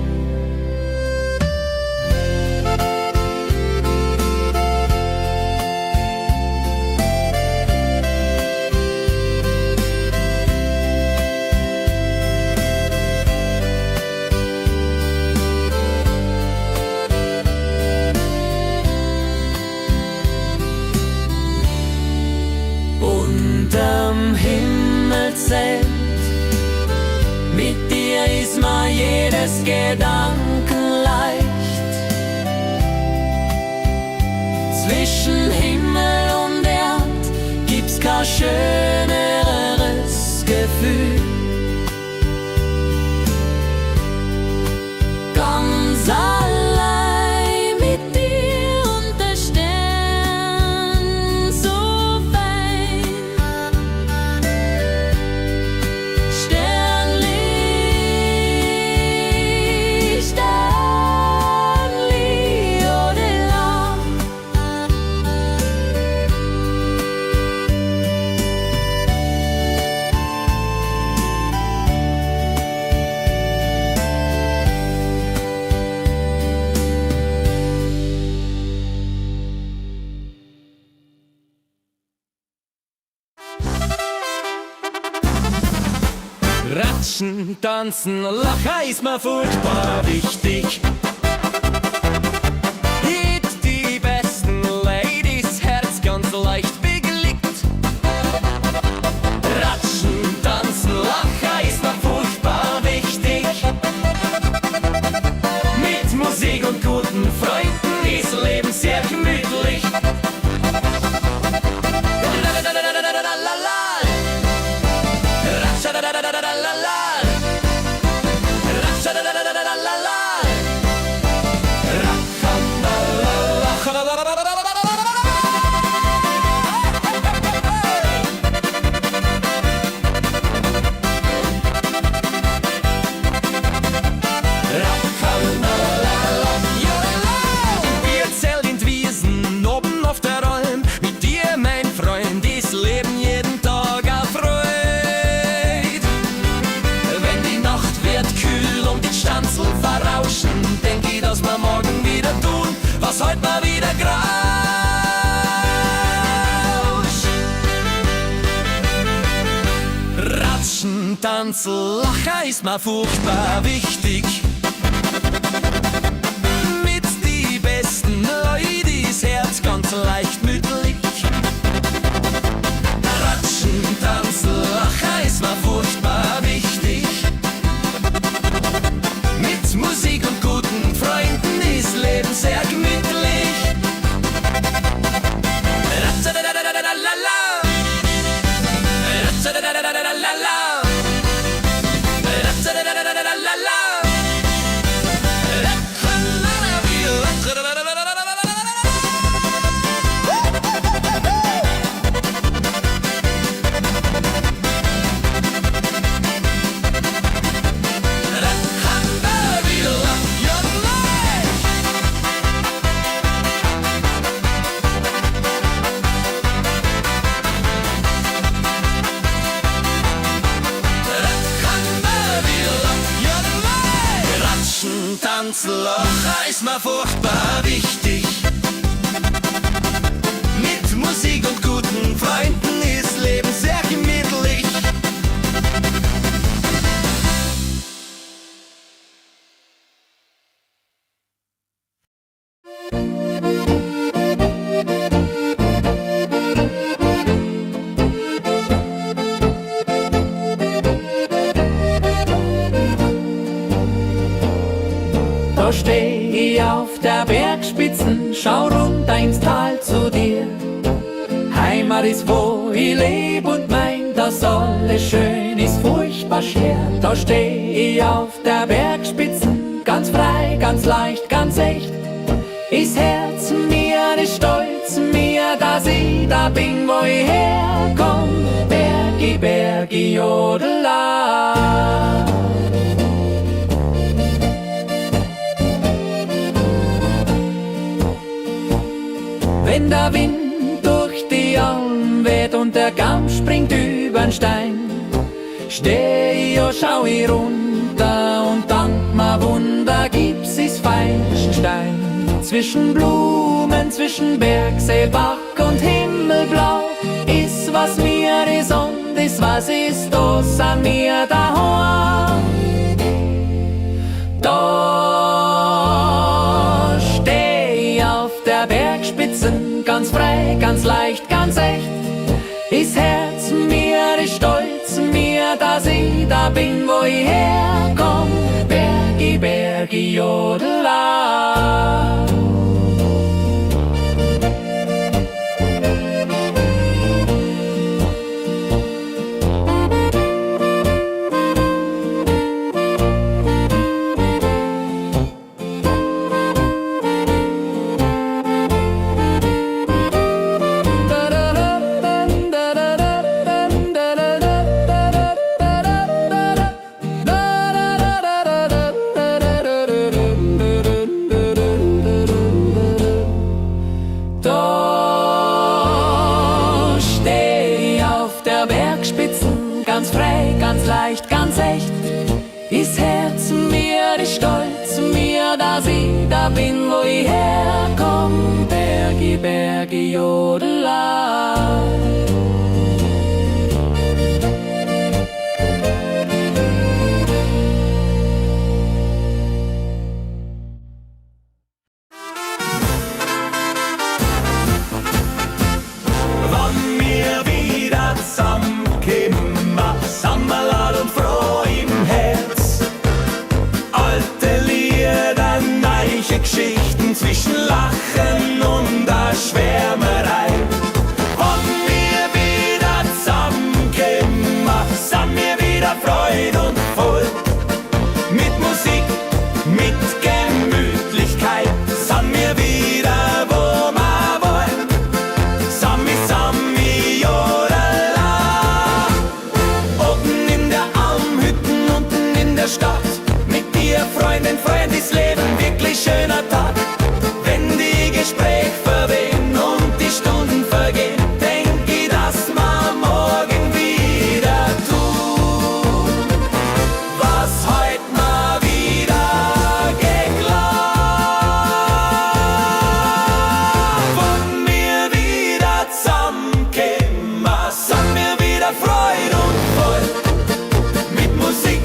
Unterm Himmelszelt, mit dir ist mir jedes Gedanken leicht. Zwischen Himmel und Erd gibt's kein schöneres Gefühl. Ganz allein mit dir und der Stern so fein. Sternli, Sternli, odela. Ratschen, tanzen, lachen ist mir furchtbar wichtig. Hit die besten Ladies, Herz ganz leicht beglückt. Ratschen, tanzen, lachen ist mir furchtbar wichtig. Mit Musik und guten Freunden ist Leben sehr gemütlich. Wir zählen in Wiesen oben auf der Alm. Mit dir, mein Freund, ist Leben jeden Tag erfreut. Wenn die Nacht wird kühl und die Stanzel verrauschen, denk ich, dass wir morgen wieder tun, was heute mal wieder grauscht. Ratschen, tanzen, lachen ist mir furchtbar wichtig. Mit die besten Leute ist Herz ganz leicht mütterlich. Ratschen, tanzen, lachen ist mir furchtbar wichtig. Mit Musik und guten Freunden ist Leben sehr gemütlich. Ratschadadadadadala. Ratschadadadadadala. Ratschadadadadadala. Ratschen, lachen ist mir furchtbar wichtig. Mit Musik und guten Freunden ist Leben sehr gemütlich. Da steh ich auf der Bergspitzen, schau runter ins Tal zu dir. Heimat ist, wo ich leb und mein, dass alles schön ist, furchtbar schwer. Da steh ich auf der Bergspitzen, ganz frei, ganz leicht, ganz echt. Ist Herz mir, ist stolz mir, dass ich da bin, wo ich herkomm. Bergi, Bergi, jodela. wenn der Wind durch die Alm weht und der Kamm springt übern Stein, steh ich und schau ich runter und dank ma Wunder gibt's is Feigenstein. Zwischen Blumen, zwischen Bergsee, Bach und Himmelblau ist was mir is und is was ist das an mir daheim. Da steh ich auf der Bergspitzen, ganz frei, ganz leicht, ganz echt. Is Herz mir, is stolz mir, dass ich da bin, wo ich herkomm. Bergi, Bergi, Jodela. Ganz frei, ganz leicht, ganz echt. Ist Herz mir, ist stolz mir, dass ich da bin, wo ich herkomm. Bergi, Bergi, Jodela. Wann wir wieder zusammenkommen, Sammerlad und froh im Herz. Alte Lieder, neue Geschichten zwischen Lachen und der Schwärmerei. Wann wir wieder zusammenkommen, sind wir wieder Freude und voll. Mit Musik, mit Gemütlichkeit, sind wir wieder, wo wir wollen. Sami, Sami, Jodela. Oben in der Almhütten, unten in der Stadt. Mit dir, Freundin, Freund, ist Leben wirklich schöner Tag. Wenn die Gespräche verwehen und die Stunden vergehen, denk ich, dass wir morgen wieder tun, was heut mal wieder geklappt. Wenn wir wieder zusammenkommen, sind wir wieder Freude und voll. Mit Musik,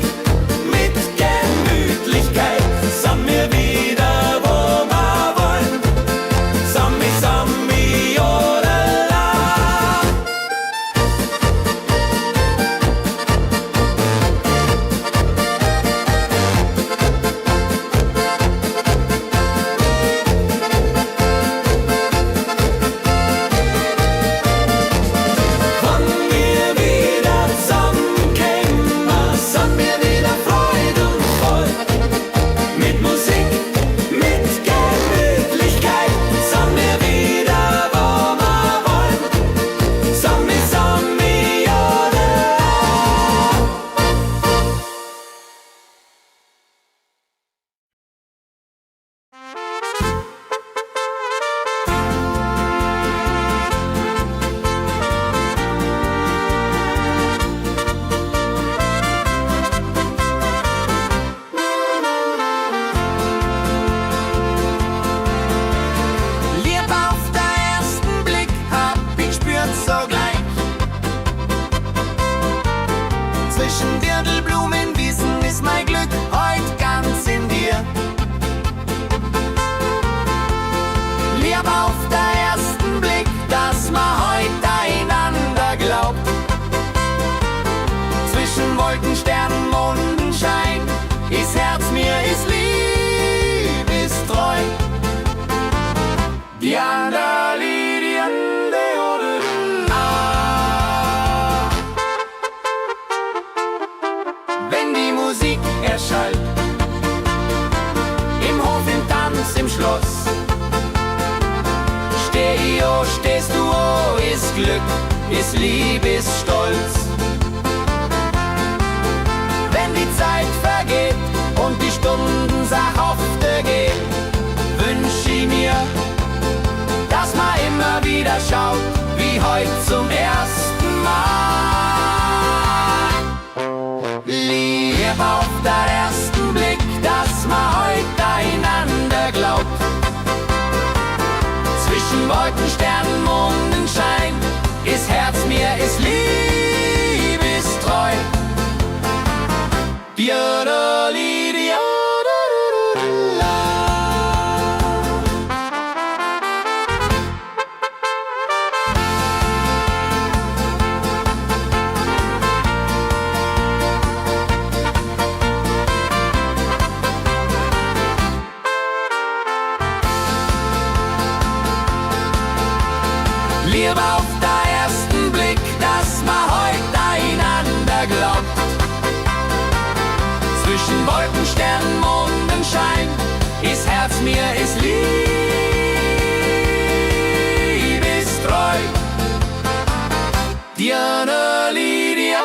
mit Gemütlichkeit, sind wir wieder, wo wir wollen. Sami, Sami, Jodela. Wann wir wieder zusammenkommen, sind wir wieder Freude und voll. Mit Musik, mit Gemütlichkeit, sind wir wieder, wo wir wollen. Sami, Sami, Jodela. Liebe auf den ersten Blick hab ich spürt sogleich. Zwischen Dirndlblumenwiesen ist mein Glück heut ganz in dir. Liebe auf den ersten Blick, dass man heut einander glaubt. Zwischen Wolken, Sternen, Mondenschein ist Herz mir, ist lieb, ist treu. Die Andali, die Ande, ah. Wenn die Musik erschallt, im Hof, im Tanz, im Schloss, steh ich, oh, stehst du, oh, ist Glück, ist Lieb, ist Stolz. Wenn die Zeit vergeht und die Stunden sachhafte gehen, wünsch ich mir, dass man immer Lieb auf den ersten Blick, dass man heute einander glaubt. Zwischen Wolken, Sternen, Mondenschein ist Herz mir, ist liebestreu. Lieb auf den ersten Blick, dass man heute einander glaubt. Zwischen Wolken, Sternen, Mondenschein ist Herz mir, ist liebestreu. Diana Lydia.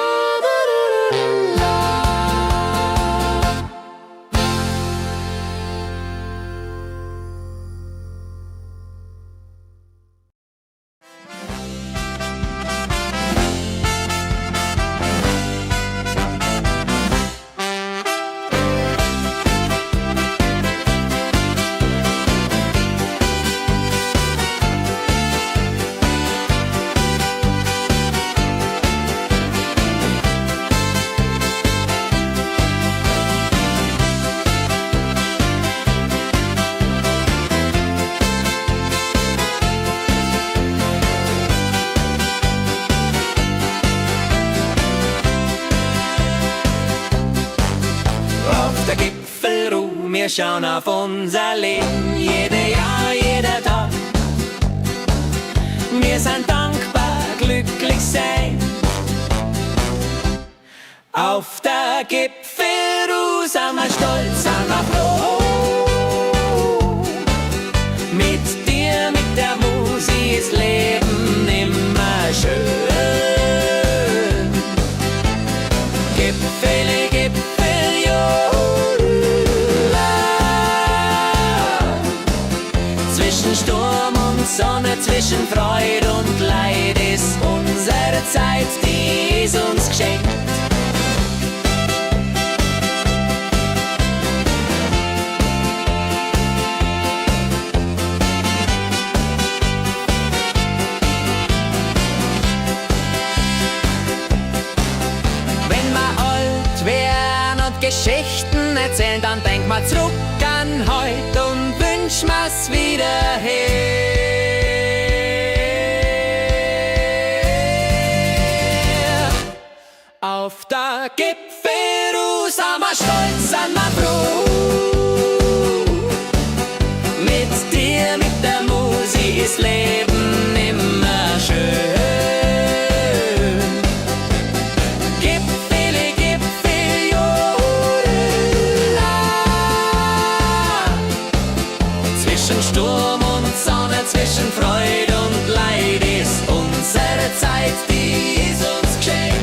Der Gipfelruhe, wir schauen auf unser Leben, jede Jahr, jeder Tag. Wir sind dankbar, glücklich sein. Auf der Gipfelruhe sind wir stolz, sind wir froh. Mit dir, mit der Musik ist Leben immer schön. Gipfel, Gipfel, jo. Zwischen Sturm und Sonne, zwischen Freude und Leid ist unsere Zeit, die ist uns geschenkt. Wenn wir alt werden und Geschichten erzählen, dann denk mal zurück an heute und wünsch mir's wieder her. Auf der Gipfelruhe sind wir stolz, sind wir froh. Mit dir, mit der Musik ist Leben immer schön. Gipfel, Gipfel, jodela. Zwischen Sturm und Sonne, zwischen Freude und Leid ist unsere Zeit, die ist uns geschenkt.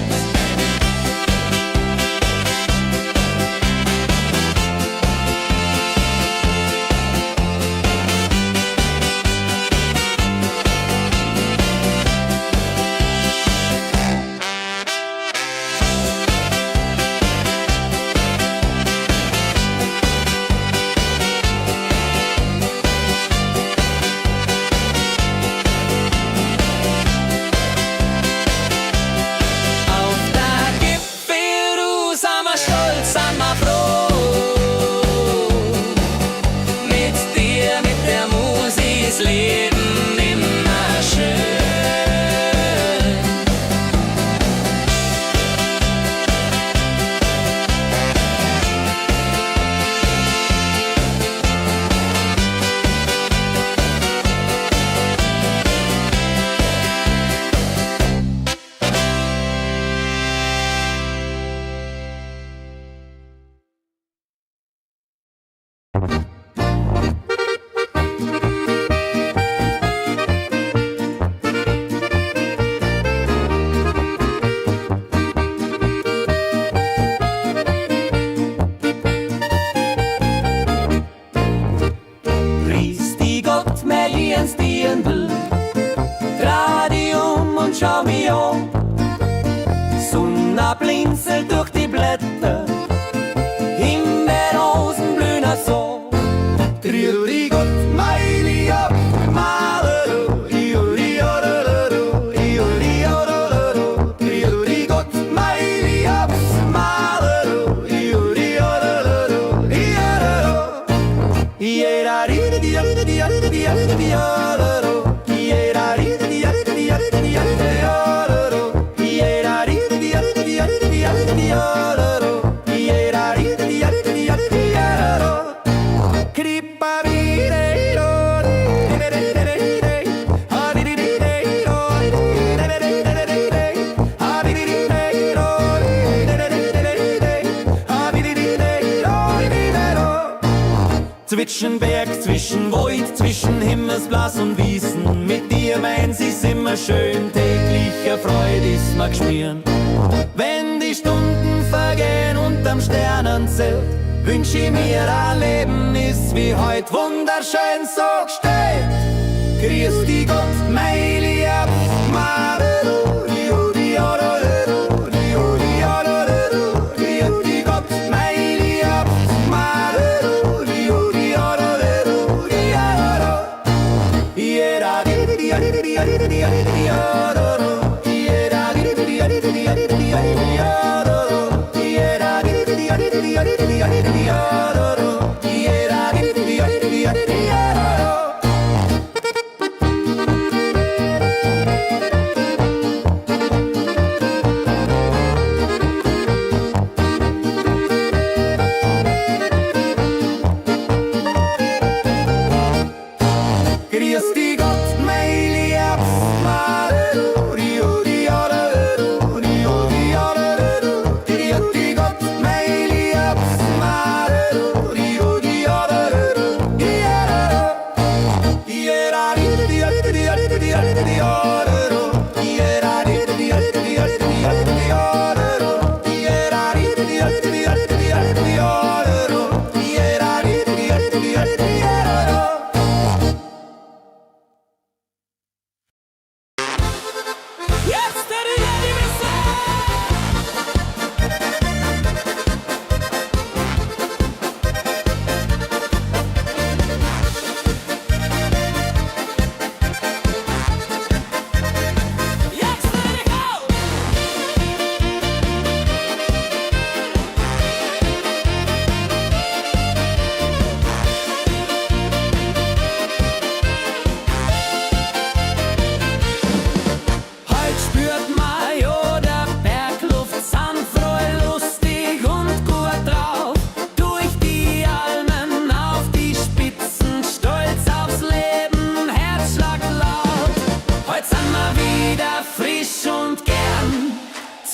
schau mich an. Sonne blinzelt durch die Blätter, zwischen Berg, zwischen Wald, zwischen Himmelsblas und Wiesen. Mit dir meins ist immer schön, tägliche Freude ist mir geschmieren. Wenn die Stunden vergehen unterm Sternenzelt, wünsch ich mir ein Leben ist wie heut wunderschön so gestellt. Grüß dich Gott, mein Lieb,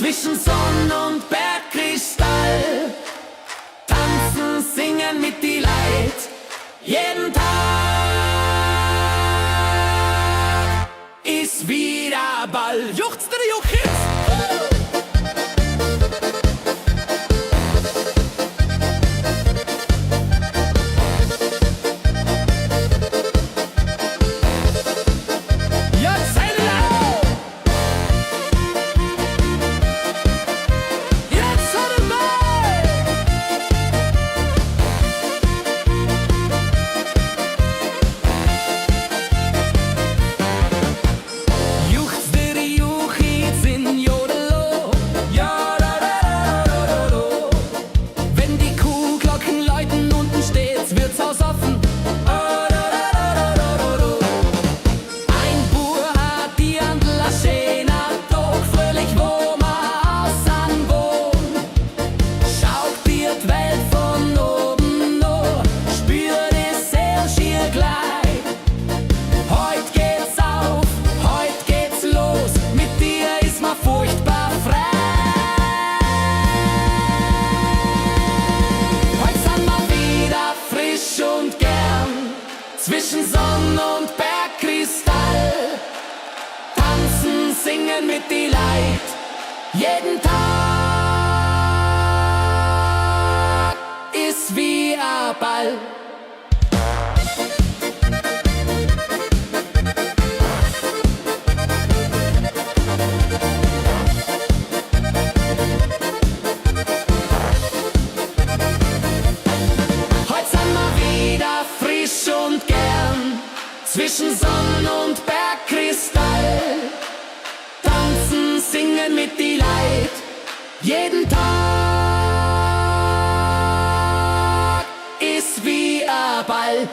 zwischen Sonn und Bergkristall, tanzen, singen mit die Leid, jeden Tag ist wieder Ball. Juchzt der Juchitz! Zwischen Sonn und Bergkristall, tanzen, singen mit die Leid, jeden Tag ist wie ein Ball. Zwischen Sonn und Bergkristall, tanzen, singen mit die Leid, jeden Tag ist wie ein Ball.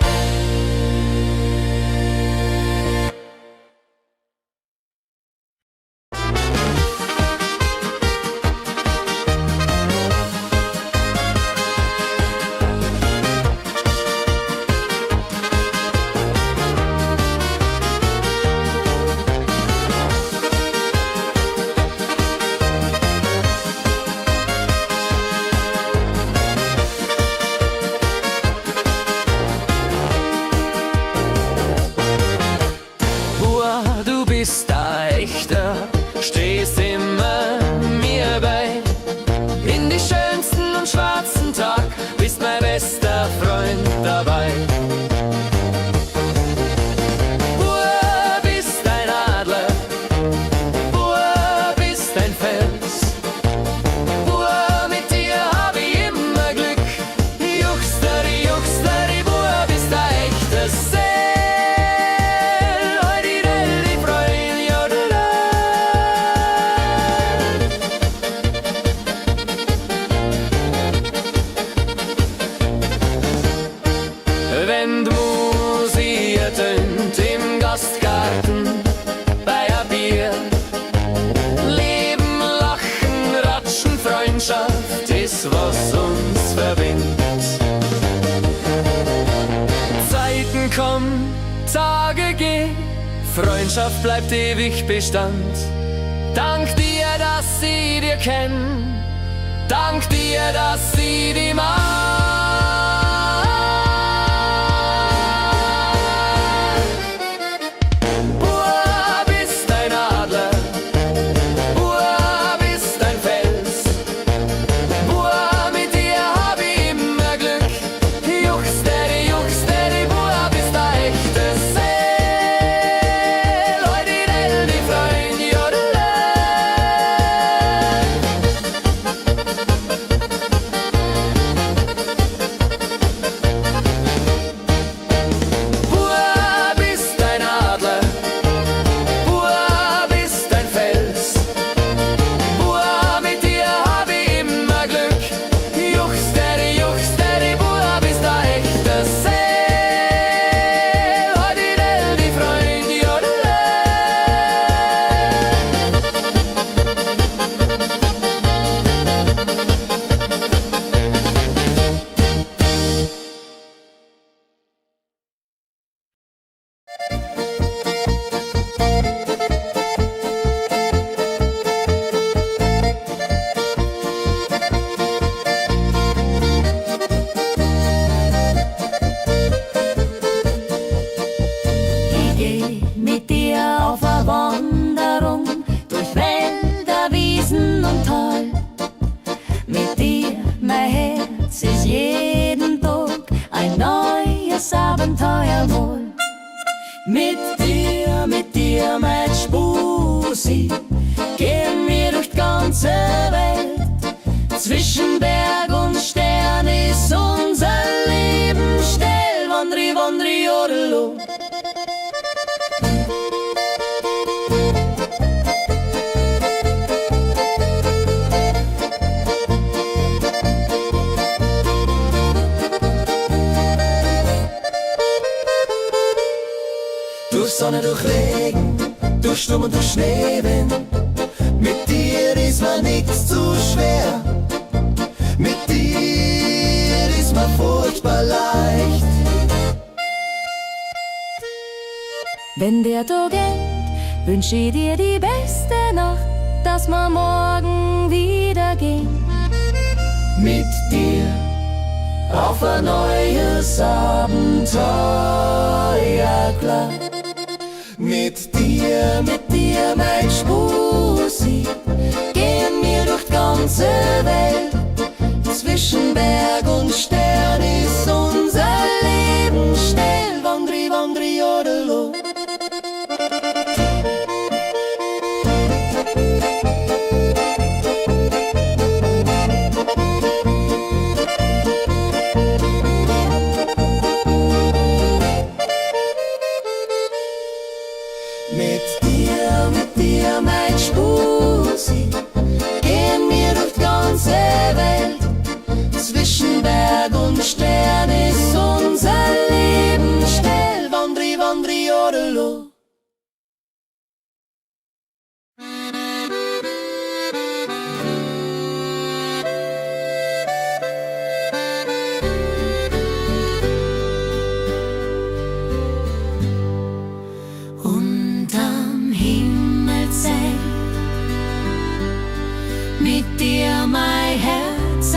Freundschaft ist, was uns verbindet. Zeiten kommen, Tage gehen, Freundschaft bleibt ewig Bestand. Dank dir, dass sie dir kennen, dank dir, dass sie die mag. Bub ist ein Adler, Bub ist ein Fels, Bub, mit dir hab ich immer Glück. Juchsteady, Bub ist ein echtes Seel. Heute die Freund, jodele. Bub ist ein Adler, Bub ist ein Fels, Bub, mit dir hab ich immer Glück. Juchsteady, Bub ist ein echtes Seel. Heute die Freund, jodele. Ich geh mit dir auf eine Wanderung durch Wälder, Wiesen und Tal. Mit dir, mein Herz, ist jeden Tag ein neues Abenteuer wohl. Mit dir, mein Spusi, gehen wir durch die ganze Welt. Zwischen Berg und Stern ist unser Leben still. Wandri, wandri, jodelo. Durch Sonne, durch Regen, durch Sturm und durch Schneewind. Mit dir ist mir nichts zu schwer. Mit dir ist mir furchtbar leicht. Wenn der Tag endet, wünsch ich dir die beste Nacht, dass wir morgen wieder gehen. Mit dir auf ein neues Abenteuer, klar. Mit dir, Mein Spusi, gehen wir durch die ganze Welt. Zwischen Berg und Stern ist unser Leben still. Wandri, wandri, jodelo. Mit dir, mein Spusi, gehen wir durch die ganze Welt. Zwischen Berg und Stern ist unser Leben still. Wandri, wandri, jodelo. Unterm Himmelszelt, mit dir mein Herz,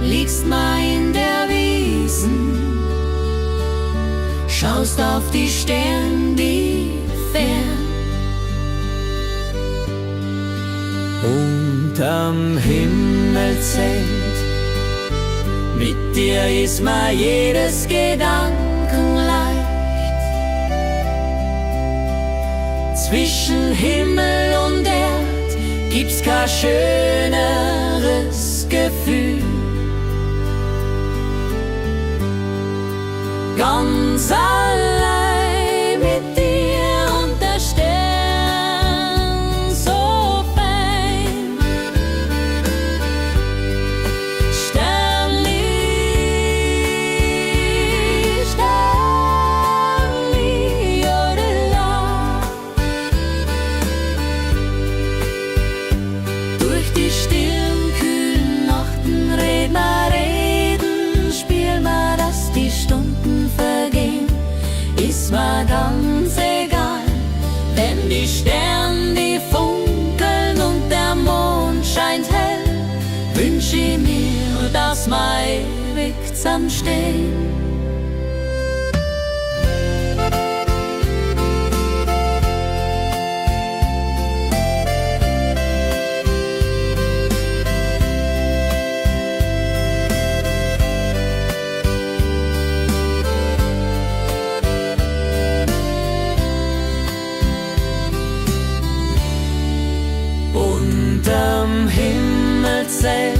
liegst mal in der Wiesen, schaust auf die Sterne, die fern. unterm Himmelszelt. Mit dir ist mir jedes Gedanken leicht. Zwischen Himmel und Erd gibt's kein schöneres Gefühl. Ganz allein mit dir und der Stern so fein. Sternli, Sternli, jodela. einsam stehen. Unterm Himmelszelt,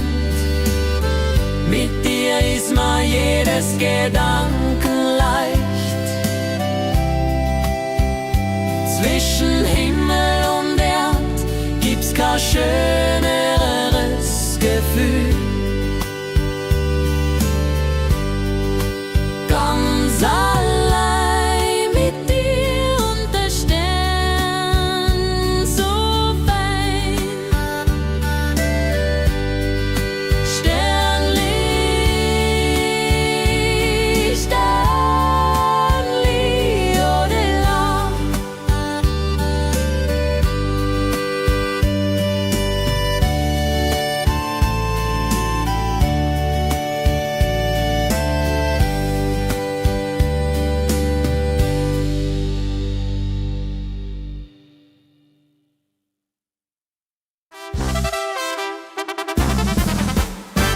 mit dir ist mir jedes Gedanken leicht. Zwischen Himmel und Erd gibt's kein schöneres Gefühl. Ganz allein mit dir und der Stern so fein. Sternli, Sternli, odela.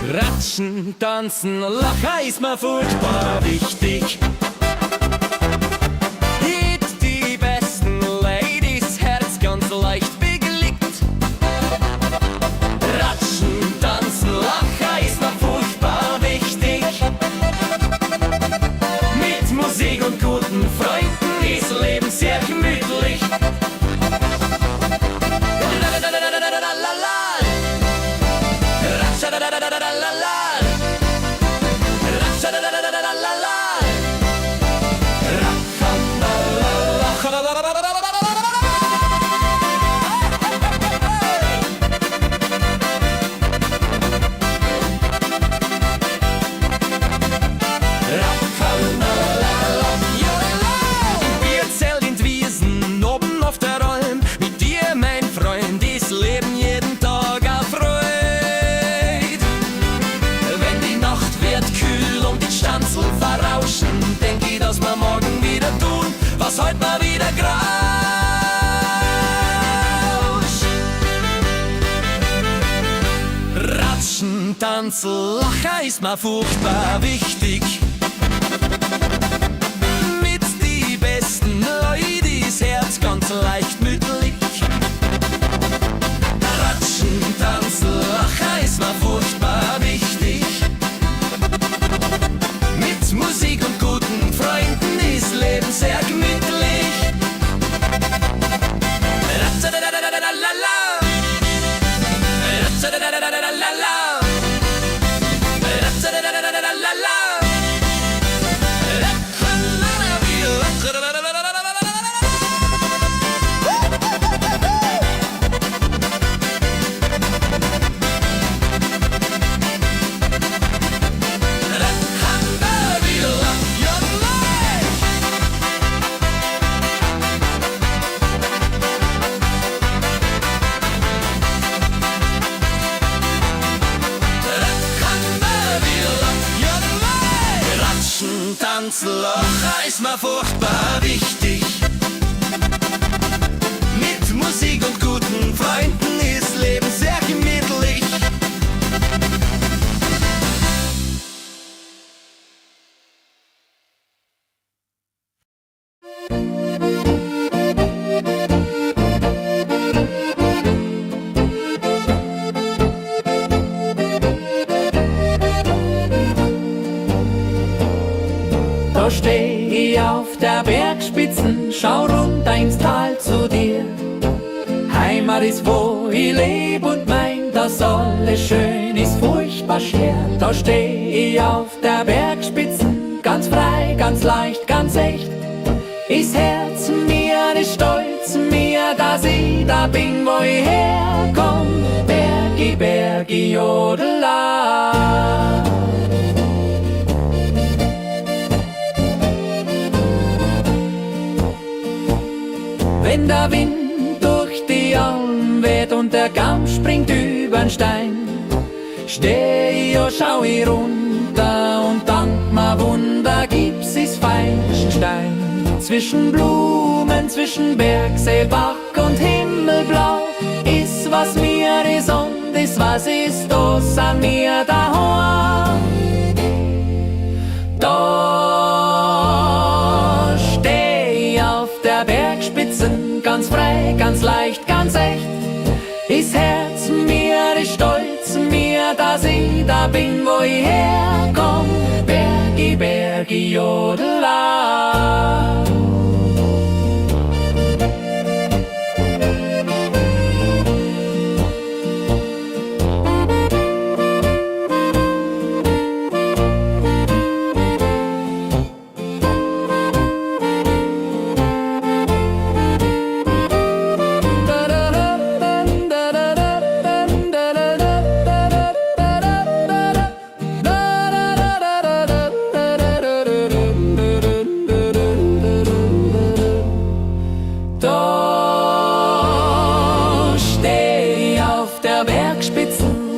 Ratschen, tanzen, lachen ist mir furchtbar wichtig. Hit die besten Ladies, Herz ganz leicht bewegt. Ratschen, tanzen, lachen ist mir furchtbar wichtig. Mit Musik und guten Freunden ist Leben sehr gemütlich. Denk ich, dass wir morgen wieder tun, was heute mal wieder grauscht. Ratschen, tanzen, lachen ist mir furchtbar wichtig. Mit die besten Leute ist Herz ganz leicht mütterlich. Ratschen, tanzen, lachen ist mir furchtbar wichtig. Mit Musik und guten Freunden ist Leben sehr gemütlich. Tanzloch ist mir furchtbar wichtig. Mit Musik und guten Freunden ist Leben sehr gemütlich. Da steh ich auf der Bergspitzen, schau runter ins Tal zu dir. Heimat ist, wo ich leb und mein, dass alles schön ist, furchtbar schwer. Da steh ich auf der Bergspitzen, ganz frei, ganz leicht, ganz echt. Ist Herz mir, ist stolz mir, dass ich da bin, wo ich herkomm. Bergi, Bergi, jodela. Wenn der Wind durch die Alm weht und der Kamm springt übern Stein, Steh ich, schau ich runter und dank ma Wunder gibt's is Feilenstein. Zwischen Blumen, zwischen Bergsee, Bach und Himmelblau ist was mir is und is was ist das an mir daheim. Da steh ich auf der Bergspitzen, ganz frei, ganz leicht, ganz echt. Is Herz mir, is stolz mir, dass ich da bin, wo ich herkomm. Bergi, Bergi, Jodela.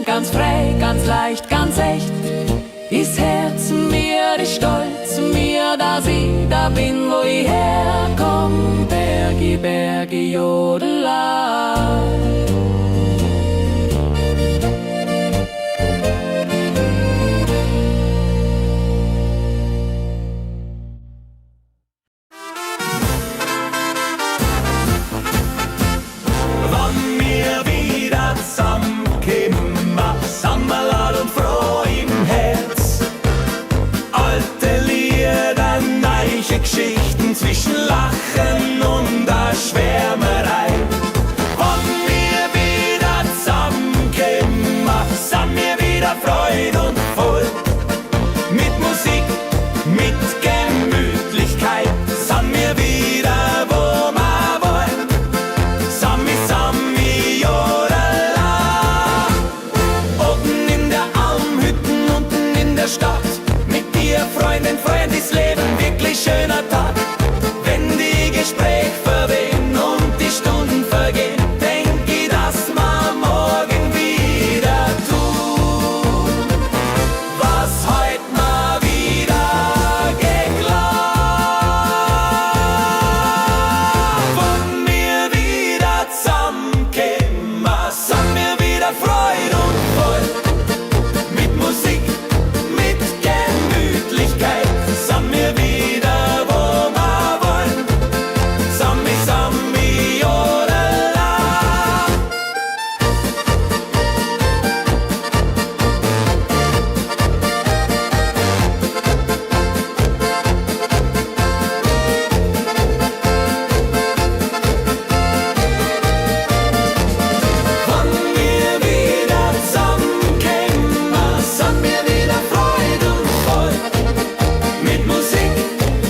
Ganz frei, ganz leicht, ganz echt. Ist Herz mir, ist stolz mir, dass ich da bin, wo ich herkomm. Bergi, Bergi, Jodela. Wann wir wieder zusammenkommen, Sammerlad und froh im Herz. Alte Lieder, neue Geschichten zwischen Lachen und der Schwärmerei. Wann wir wieder zusammenkommen, sind wir wieder Freude und voll. Mit Musik, mit Gemütlichkeit, sind wir wieder, wo wir wollen. Sami, Sami, Jodela. Oben in der Almhütten, unten in der Stadt. Mit dir, Freundin, Freund, ist Leben wirklich schöner Tag. Wenn die Gespräche verwehen und die Stunden vergehen, denk ich, dass wir morgen wieder tun, was heut mal wieder geglaubt. Wenn wir wieder zusammenkommen, sind wir wieder Freude und voll. Mit Musik, mit Gemütlichkeit, sind wir wieder, wo wir wollen. Sami, Sami, Jodela. Wann wir wieder zusammenkommen, sind wir wieder Freude und voll. Mit Musik,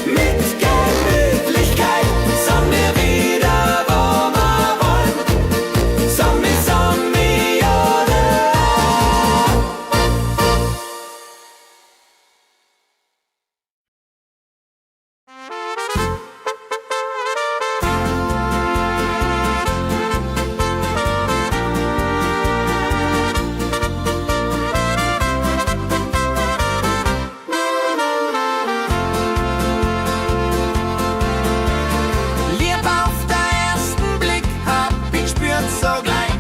mit Gemütlichkeit, sind wir wieder, wo wir wollen. Sami, Sami, Jodela. Liebe auf den ersten Blick hab ich gespürt sogleich.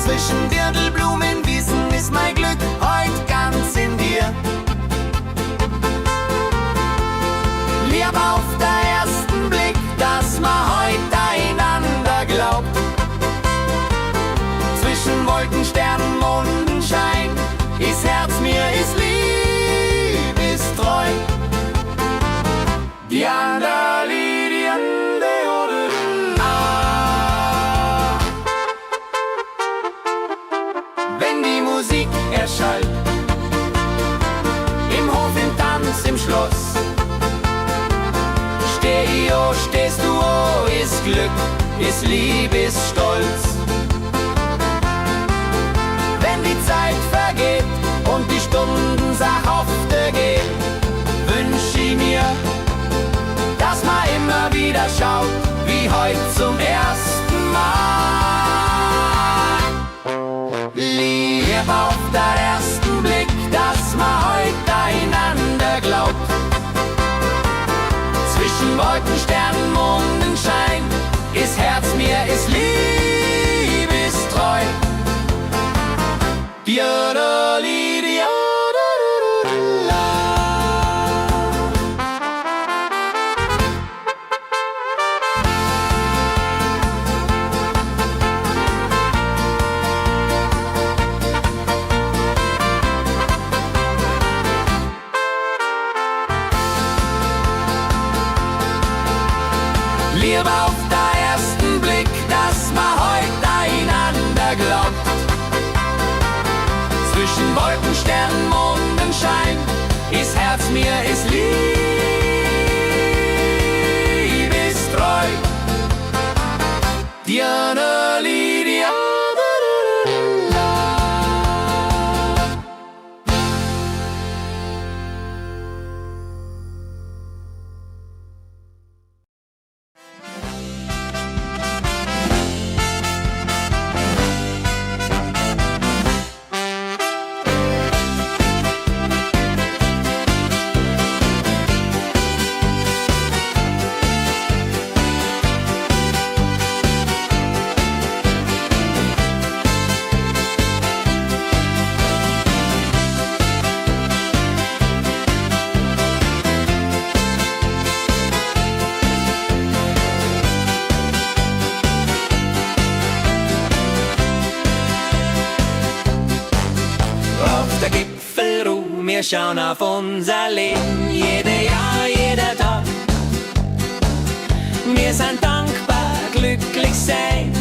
Zwischen Dirndlblumenwiesen ist mein Glück heut ganz in dir. Liebe auf den ersten Blick, dass man heut einander glaubt. Zwischen Wolken, Sternen, Mondenschein ist Herz mir, ist lieb, ist treu. Die Andali, die Ande, ah. Wenn die Musik erschallt, im Hof, im Tanz, im Schloss, steh ich, oh, stehst du, oh, ist Glück, ist Lieb, ist Stolz. Wenn die Zeit vergeht und die Stunden sachhafte gehen, wünsch ich mir, dass man immer wieder schaut, wie heut zum ersten Mal. mir ist liebestreu. Diadali, diadala. Liebe auf den ersten Blick, dass man heute einander glaubt. Zwischen Wolken, Sternen, Mondenschein ist Herz mir ist liebestreu. Diana, Lydia. Der Gipfelruhe, wir schauen auf unser Leben, jede Jahr, jeder Tag. Wir sind dankbar, glücklich sein.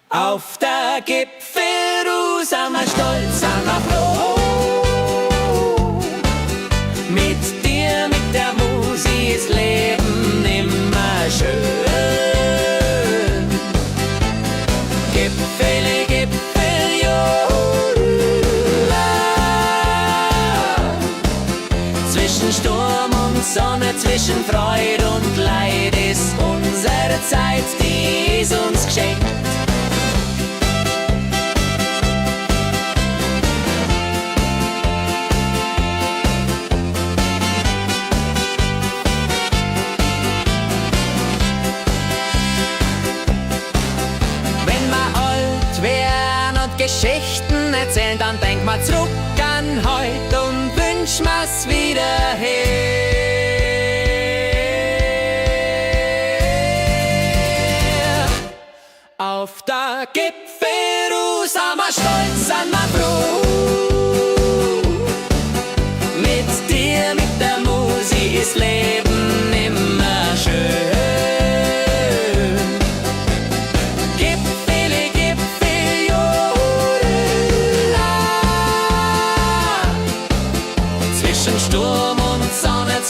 Auf der Gipfelruhe sind wir stolz, sind wir froh. Mit dir, mit der Musik ist Leben immer schön. Gipfele, Gipfel, jo. Zwischen Sturm und Sonne, zwischen Freude und Leid ist unsere Zeit, die ist uns geschenkt. Wenn wir alt wären und Geschichten erzählen, dann denk mal zurück an heute und wünsch mir's wieder her. Auf der Gipfelruhe sind wir stolz, sind wir froh. Mit dir, mit der Musik ist Leben immer schön. Gipfele, Gipfel, jodela. Zwischen Sturm und Sonne,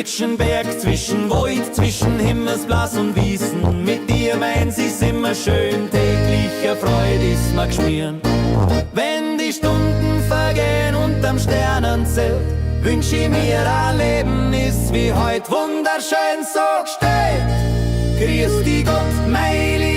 Zwischen Berg, zwischen Wald, zwischen Himmelsblas und Wiesen. Mit dir meins ist immer schön, tägliche Freude ist mir geschmieren. Wenn die Stunden vergehen unterm Sternenzelt, wünsch ich mir ein Leben ist wie heut wunderschön so gestellt. Grüß dich Gott, mein Lieb,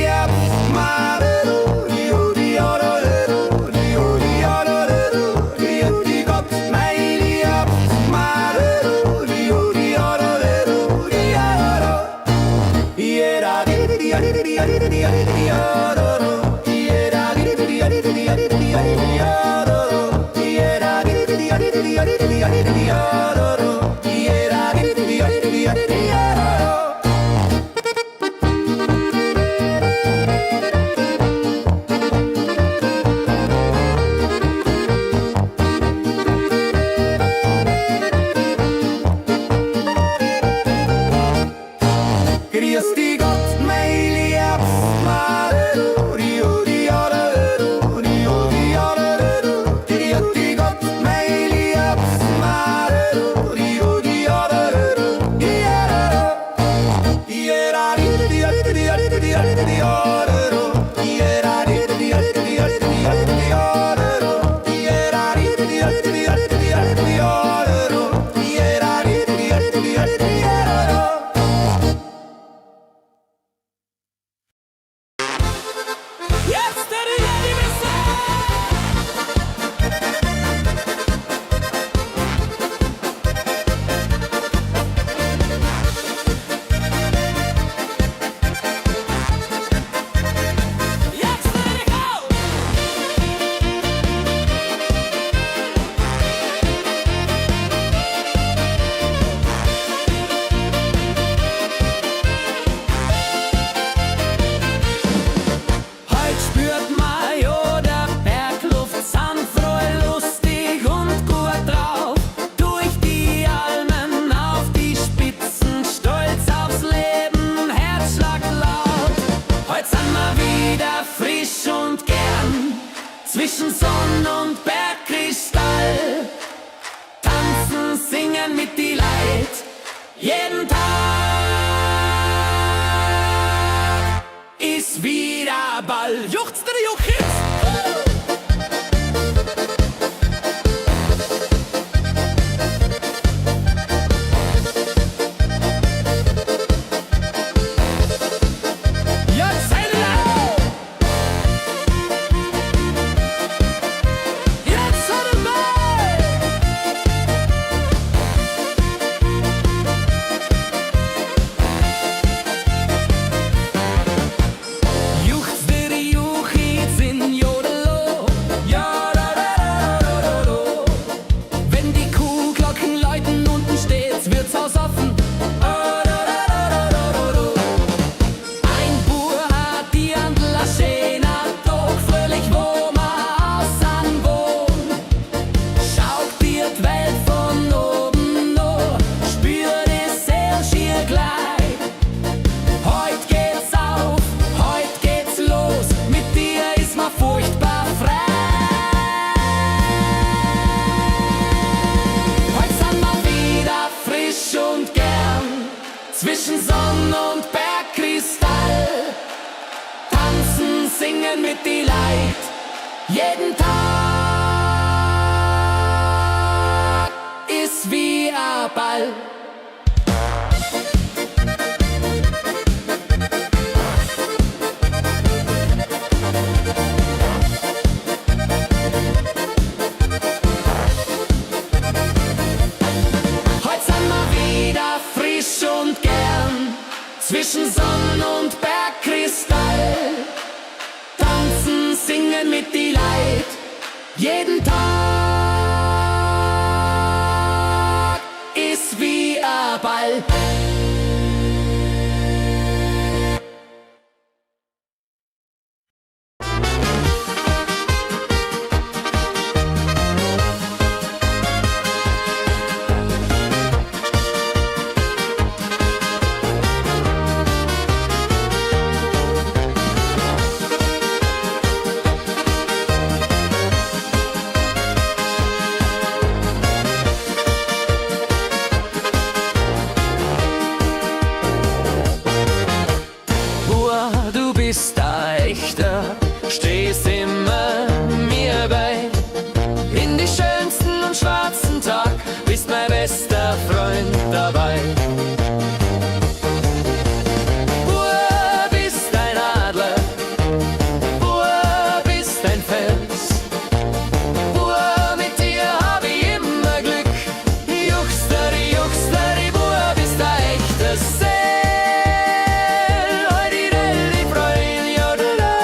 zwischen Sonn und Bergkristall, tanzen, singen mit die Leid, jeden Tag ist wieder Ball. Juchzt der Juchitz! Zwischen Sonn und Bergkristall, tanzen, singen mit die Leid, jeden Tag ist wie ein Ball. Zwischen Sonn und Bergkristall, tanzen, singen mit die Leid, jeden Tag ist wie ein Ball. dabei. Bub ist ein Adler, Bub ist ein Fels. Bub, mit dir hab ich immer Glück. Juchsteri, juchsteri, Bub ist ein echtes Seel. Hoi, die Welt, die Freund, jodela.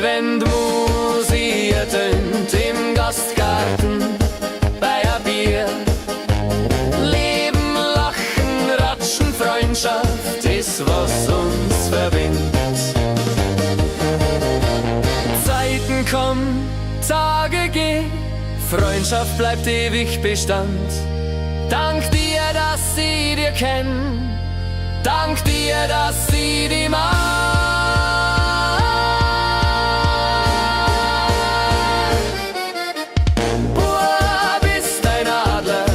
Wenn die Musik ertönt im Gastgarten bei a Bier, Leben, Lachen, Ratschen, Freundschaft ist, was uns verbindet. Zeiten kommen, Tage gehen, Freundschaft bleibt ewig Bestand. Dank dir, dass sie dir kennen, dank dir, dass sie die mag. Bub ist ein Adler,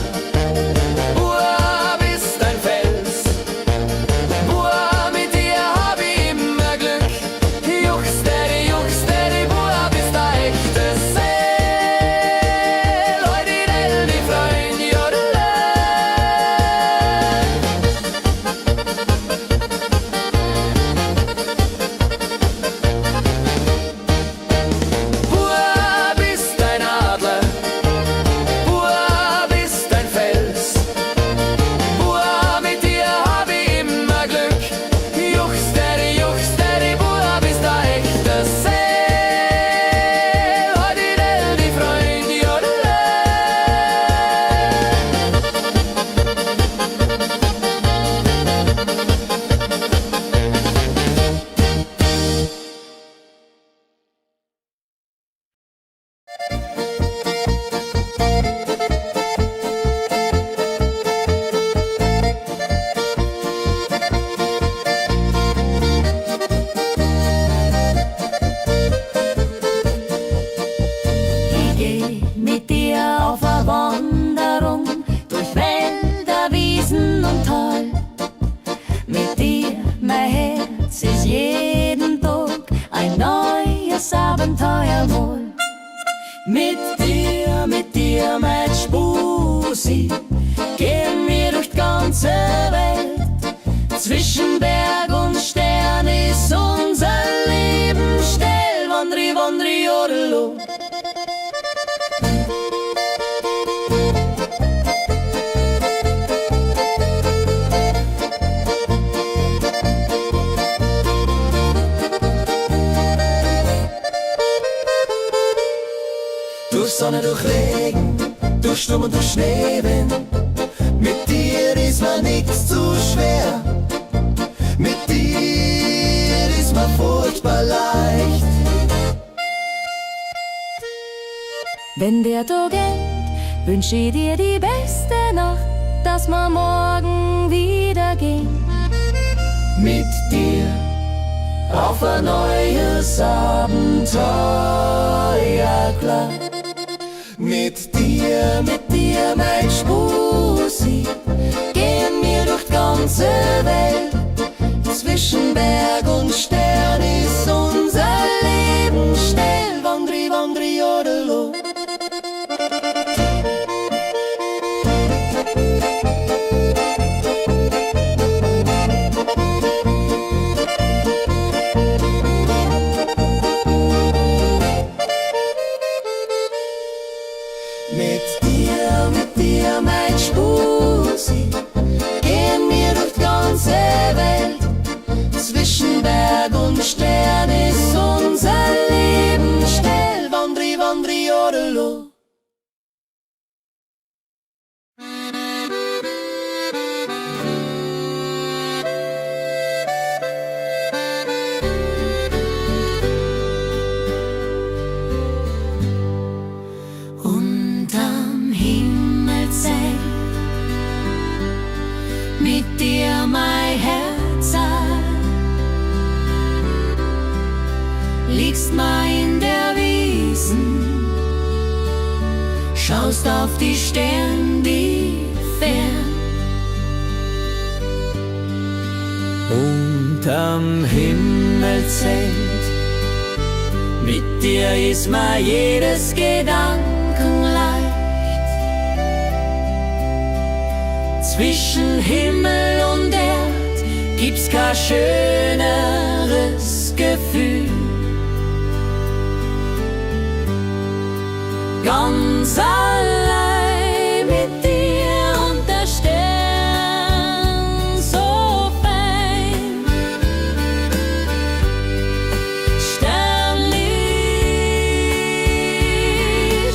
Bub ist ein Fels. Bub, mit dir hab ich immer Glück. Juchsteri, juchsteri, Bub ist ein echtes Seel. Hoi, die Welt, die Freund, jodela. Bub ist ein Adler, Bub ist ein Fels. Bub, mit dir hab ich immer Glück. Juchsteri, juchsteri, Bub ist ein echtes Seel. Hoi, die Welt, die Freund, jodela. Ich geh mit dir auf a Wanderung durch Wälder, Wiesen und Tal. Mit dir, mein Herz, ist jeden Tag ein neues Abenteuer wohl. Mit dir, mein Spusi, gehen wir durch die ganze Welt. Zwischen Berg und Stern ist unser Leben still. Wandri, wandri, jodelo. Durch Sonne, durch Regen, durch Sturm und durch Schneewind. Mit dir ist mir nichts zu schwer. Mit dir ist mir furchtbar leicht. Wenn der Tag endet, wünsch ich dir die beste Nacht, dass wir morgen wieder gehen. Mit dir auf ein neues Abenteuer, klar. Mit dir, Mein Spusi, gehen wir durch die ganze Welt. Zwischen Berg und Stern ist unser Leben still. Wandri, wandri, jodelo. Mit dir, mein Spusi, gehen wir durch die ganze Welt. Zwischen Berg und Stern ist unser Leben still. Wandri, wandri, jodelo. Unterm Himmelszelt, mit dir mein Herz, liegst mal in der Wiesen, schaust auf die Sterne, die fern. Unterm Himmelszelt, Mit dir ist mir jedes Gedanken leicht. Zwischen Himmel und Erd gibt's kein schöneres Gefühl. Ganz allein mit dir und der Stern so fein. Sternli,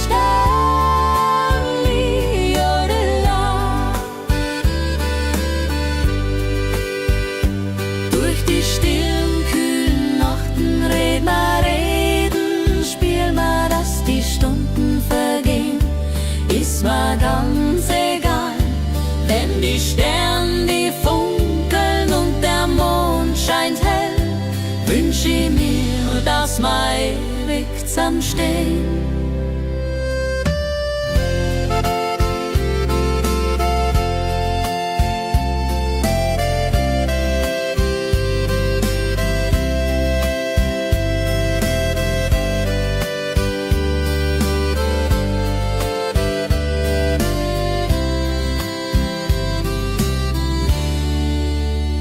Sternli, jodela. Durch die stillen, kühlen Nachten reden, spiel mal, dass die Stunden vergehen, ist mir ganz egal, denn die Sterne, die funkeln und der Mond scheint hell, wünsch ich mir, dass wir ewig zusammenstehen.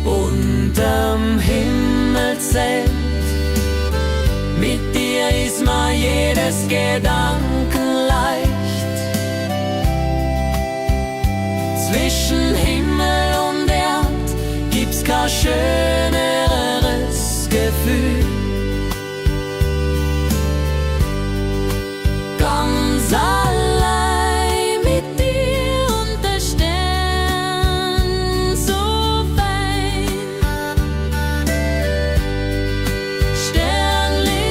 Unterm Himmelszelt, mit dir ist mir jedes Gedanken leicht. Zwischen Himmel und Erd gibt's kein schöneres Gefühl. Ganz allein mit dir und der Stern so fein. Sternli,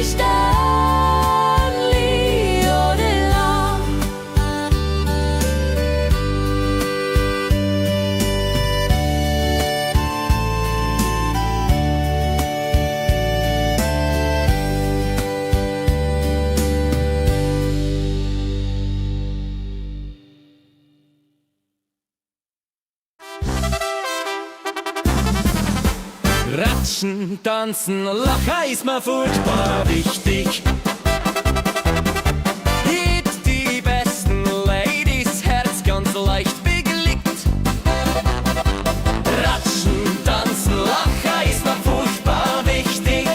Sternli, jodela. Ratschen, tanzen, lachen ist mir furchtbar wichtig. Mit die besten Ladies, Herz ganz leicht beglückt. Ratschen, tanzen, lachen ist mir furchtbar wichtig.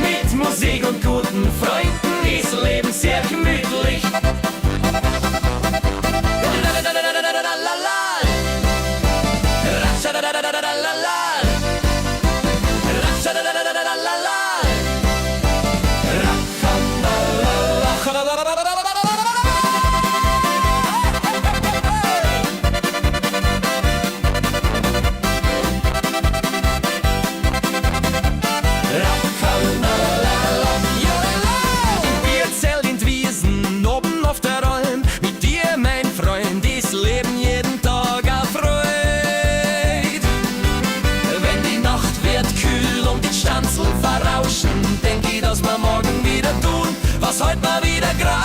Mit Musik und guten Freunden ist Leben sehr gemütlich. Wir zählen in Wiesen, oben auf der Alm. Mit dir, mein Freund, ist Leben jeden Tag erfreut. Wenn die Nacht wird kühl und die Stanzel verrauschen, denk ich, dass wir morgen wieder tun, was heute mal wieder grauscht.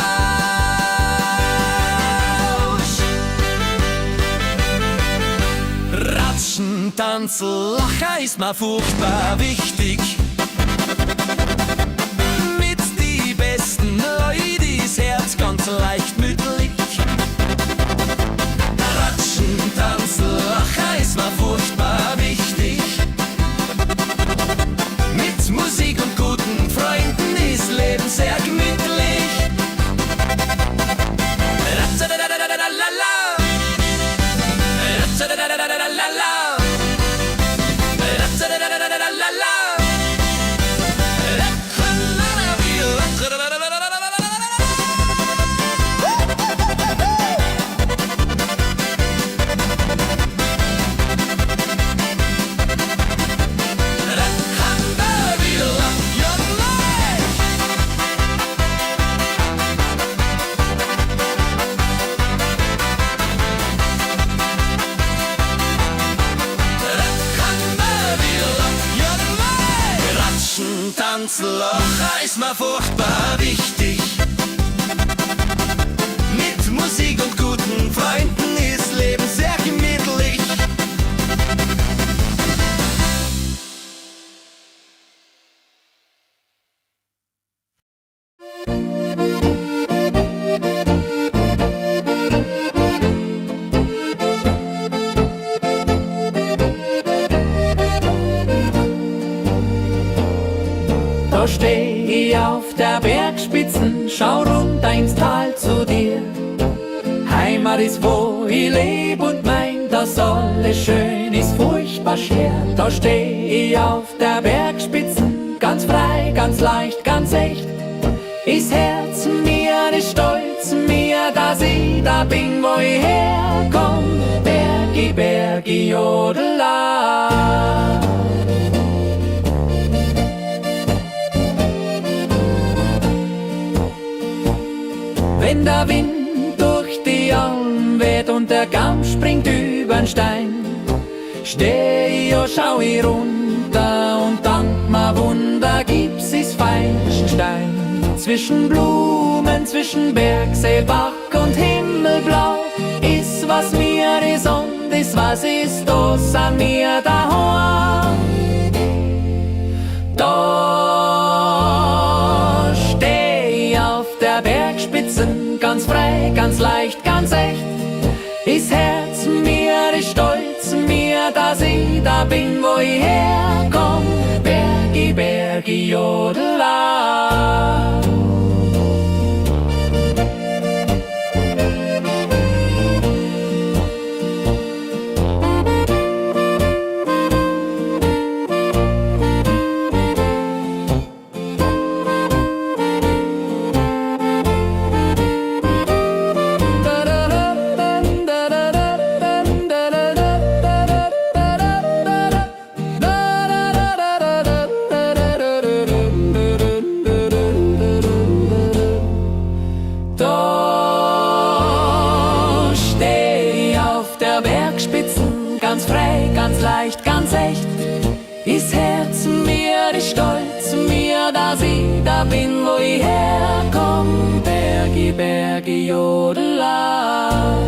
Ratschen, tanzen, lachen ist mir furchtbar wichtig. Mit die besten Leute ist Herz ganz leicht mütterlich. Ratschen, tanzen, lachen ist mir furchtbar wichtig. Mit Musik und guten Freunden ist Leben sehr gemütlich. Ratschadadadadadadala. Ratschadadadadadadala. Ratschadadadadadadala. Tanzloch ist mir furchtbar wichtig. Mit Musik und guten Freunden ist Leben sehr gemütlich. Bergspitzen, schau runter ins Tal zu dir. Heimat ist, wo ich leb und mein, dass alles schön ist, furchtbar schwer. Da steh ich auf der Bergspitzen, ganz frei, ganz leicht, ganz echt. Ist Herz mir, ist Stolz mir, dass ich da bin, wo ich herkomm. Bergi, Bergi, Jodela. Wenn der Wind durch die Alm weht und der Kamm springt übern Stein, steh ich und schau ich runter und dank ma Wunder gibt's is feinsten Stein. Zwischen Blumen, zwischen Bergsee, Bach und Himmelblau ist was mir is und is was ist das an mir daheim. Da steh ich auf der Bergspitzen, ganz frei, ganz leicht, ganz echt. Ist Herz mir, ist Stolz mir, dass ich da bin, wo ich herkomm. Bergi, Bergi, Jodela. Ganz frei, ganz leicht, ganz echt. Ist Herz mir, ist Stolz mir, dass ich da bin, wo ich herkomm. Bergi, Bergi, Jodela.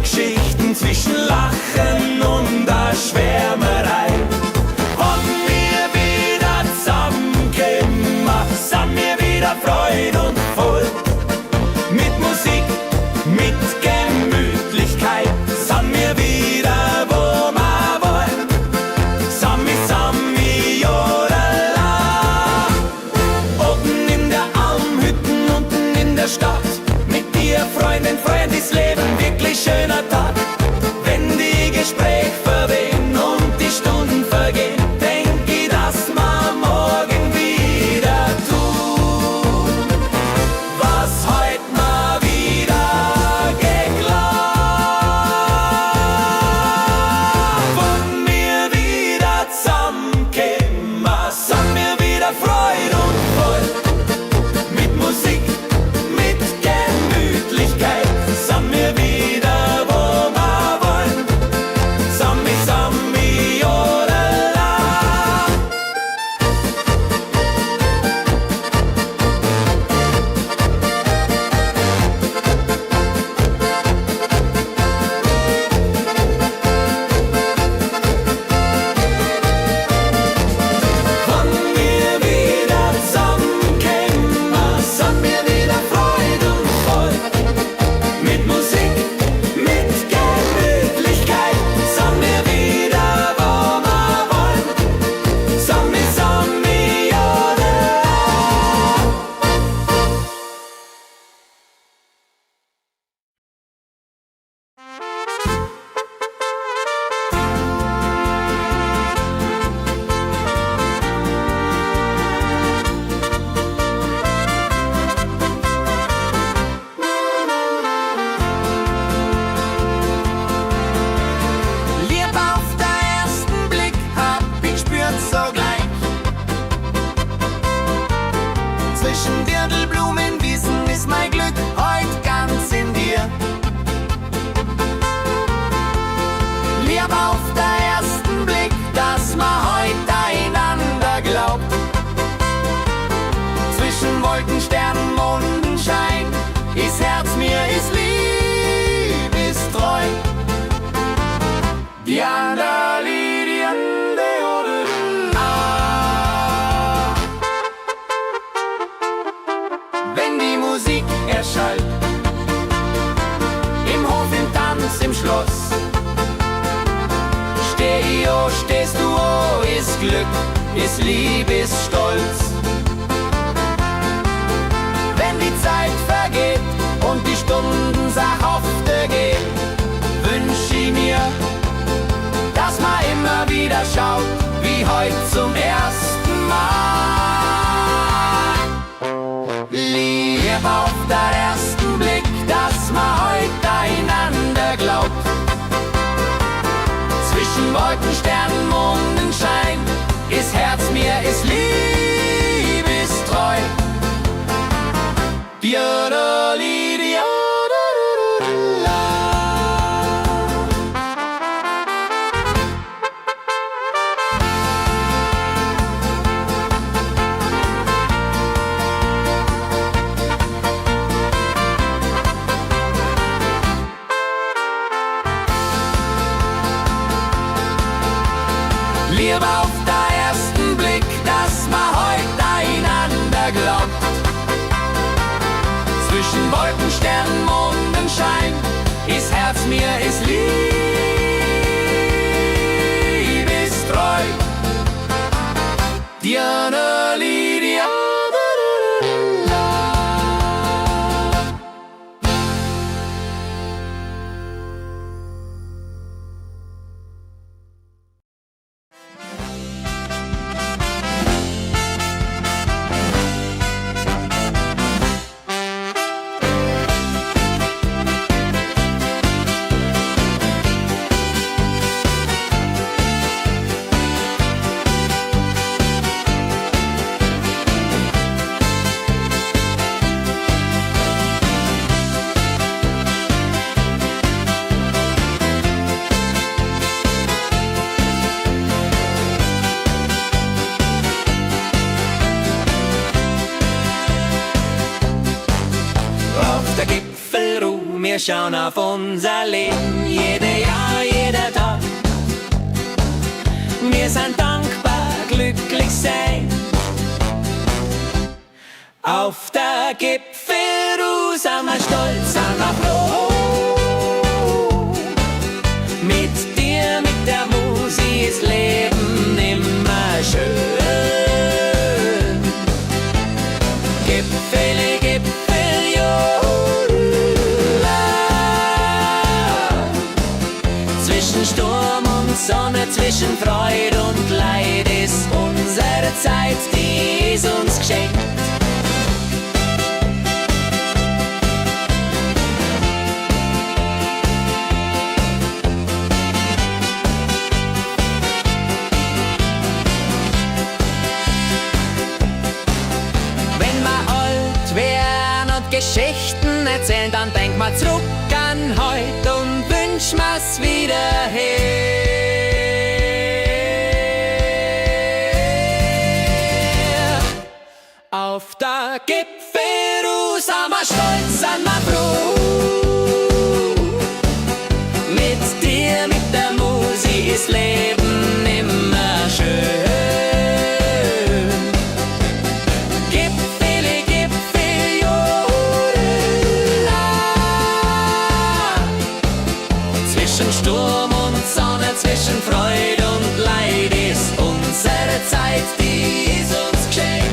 Geschichten zwischen Lachen und der Schwärmerei. Wenn wir wieder zusammenkommen, sind wir wieder Freude und voll. Mit Musik, mit Gemütlichkeit, sind wir wieder, wo wir wollen. Sami, Sami, Jodela. Oben in der Almhütten, unten in der Stadt. Mit dir, Freundin, Freund, ist Leben wirklich schöner Tag. Wenn die Gespräche verwehen und die Stunden vergehen, denk ich, dass wir morgen wieder tun, was heut mal wieder geglaubt. Wenn wir wieder zusammenkommen, sind wir wieder Freude und voll. Mit Musik, mit Gemütlichkeit, sind wir wieder, wo wir wollen. Sami, Sami, Jodela. Wenn wir wieder zusammenkommen, sind wir wieder Freude und voll. Mit Musik, mit Gemütlichkeit, sind wir wieder, wo wir wollen. Sami, Sami, Jodela. Liebe auf den ersten Blick hab ich gespürt sogleich. Zwischen Dirndlblumenwiesen ist mein Glück heut ganz in dir. Liebe auf den ersten Blick, dass man heut einander glaubt. Zwischen Wolken, Sternen, Mondenschein ist Herz mir, ist Lieb, ist treu. wo stehst du, wo ist Glück, ist Lieb, ist Stolz. Wenn die Zeit vergeht und die Stunden sachhafte gehen, wünsch ich mir, dass man immer wieder schaut, wie heute zum ersten Mal. Lieb auf den ersten Blick, dass man heute einander glaubt. Zwischen Wolken, Sternen, Mondenschein ist Herz mir, ist Lieb, ist treu. Liebe auf den ersten Blick, dass man heute einander glaubt. Zwischen Wolken, Sternen, Mondenschein ist Herz mir, ist Lieb, ist treu. Diana Lydia. Der Gipfelruhe, wir schauen auf unser Leben, jeder Jahr, jeder Tag. Wir sind dankbar, glücklich sein. Auf der Gipfelruhe sind wir stolz, sind wir froh. Mit dir, mit der Musik ist Leben immer schön. Gipfel, Gipfel, jo. Zwischen Sturm und Sonne, zwischen Freude und Leid ist unsere Zeit, die ist uns geschenkt. Wenn wir alt wären und Geschichten erzählen, dann denk mal zurück an heute und wünsch mir's wieder her. Auf der Gipfelruhe sind wir stolz, sind wir froh. Mit dir, mit der Musik ist Leben immer schön. Gipfel, Gipfel, jodela. Zwischen Sturm und Sonne, zwischen Freude und Leid ist unsere Zeit, die ist uns geschenkt.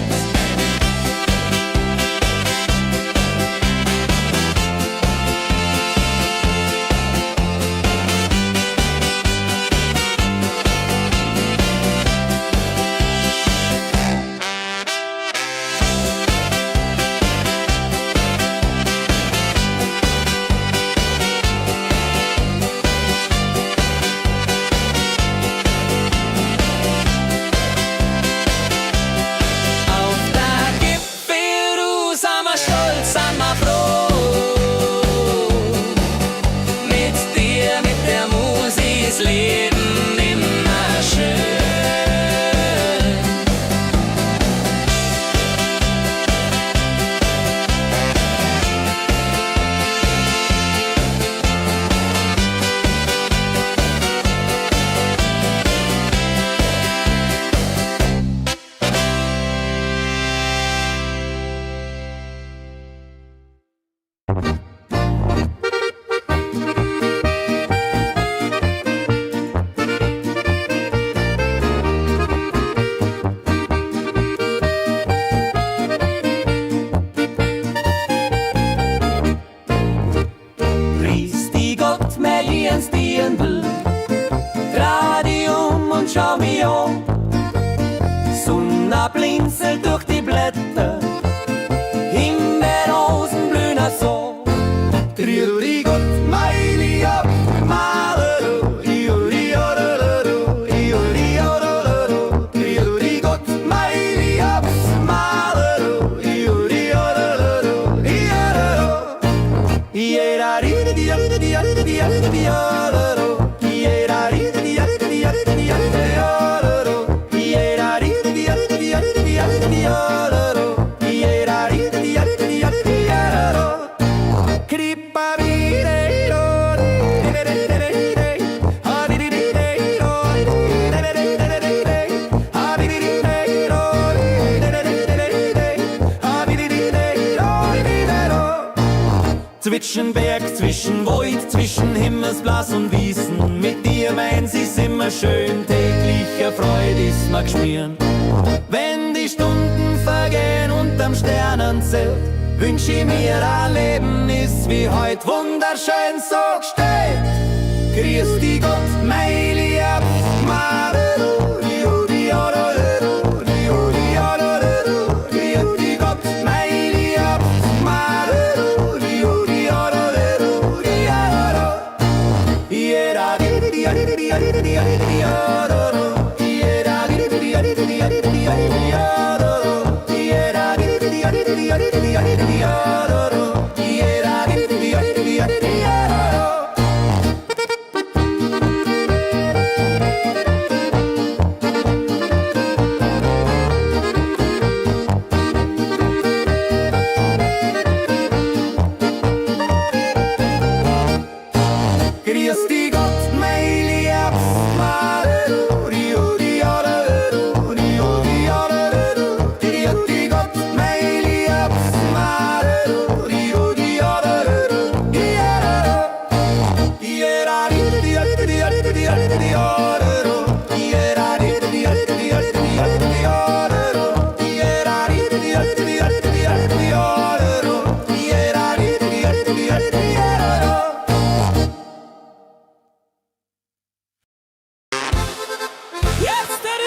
mich an. Sonne blinzelt durch die Blätter, Himbeerrosen blühen so. Triri Gott, mein Lieb, Malero, Iuri, Ororo, Iuri, Ororo, Triri Gott, mein Lieb, Malero, Iuri, Ororo, Iororo. Iera, Ridi, Di, Di, Di, Di, Di, Di, Ororo. Iera, Ridi, Di, Di, Di, Di, Di, Ororo. Iera, Ridi, Di, Di, Di, Di, Di, Ororo. Iera, Ridi, Di, Di, Di, Di, Ororo. Kripa vire ro de de de de de ha di di de ro de de de de de ha di di de ro de de de de ha di di de ro de ro. Zwischen Berg, zwischen Wald, zwischen Himmelsblas und Wiesen, mit dir meins ist immer schön, tägliche Freude ist mir geschmieren. Wenn die Stunden vergehen unterm Sternenzelt, wünsch ich mir ein Leben ist wie heut wunderschön so gestellt. Grüß dich Gott, mein Lieb, Marero, Iuri, Ororo, Iuri, Ororo. Grüß dich Gott, mein Lieb, Marero, Iuri, Ororo, Iororo. Iera, di di di di di di di di Ororo. Iera, di di di di di di di di Ororo. Iera, di di di di di di di Ororo. Iera, di di di di di di Ororo. Grüß dich Gott, mein Lieb, Marero, Iuri, Ororo, Iuri, Ororo. Grüß dich Gott, mein Lieb, Marero, Iuri, Ororo, Iororo. Iera, di di di di di di Ororo. Iera, di di di di di Ororo. Iera, di di di di di Ororo. Iera, di di di di Ororo. Jetzt der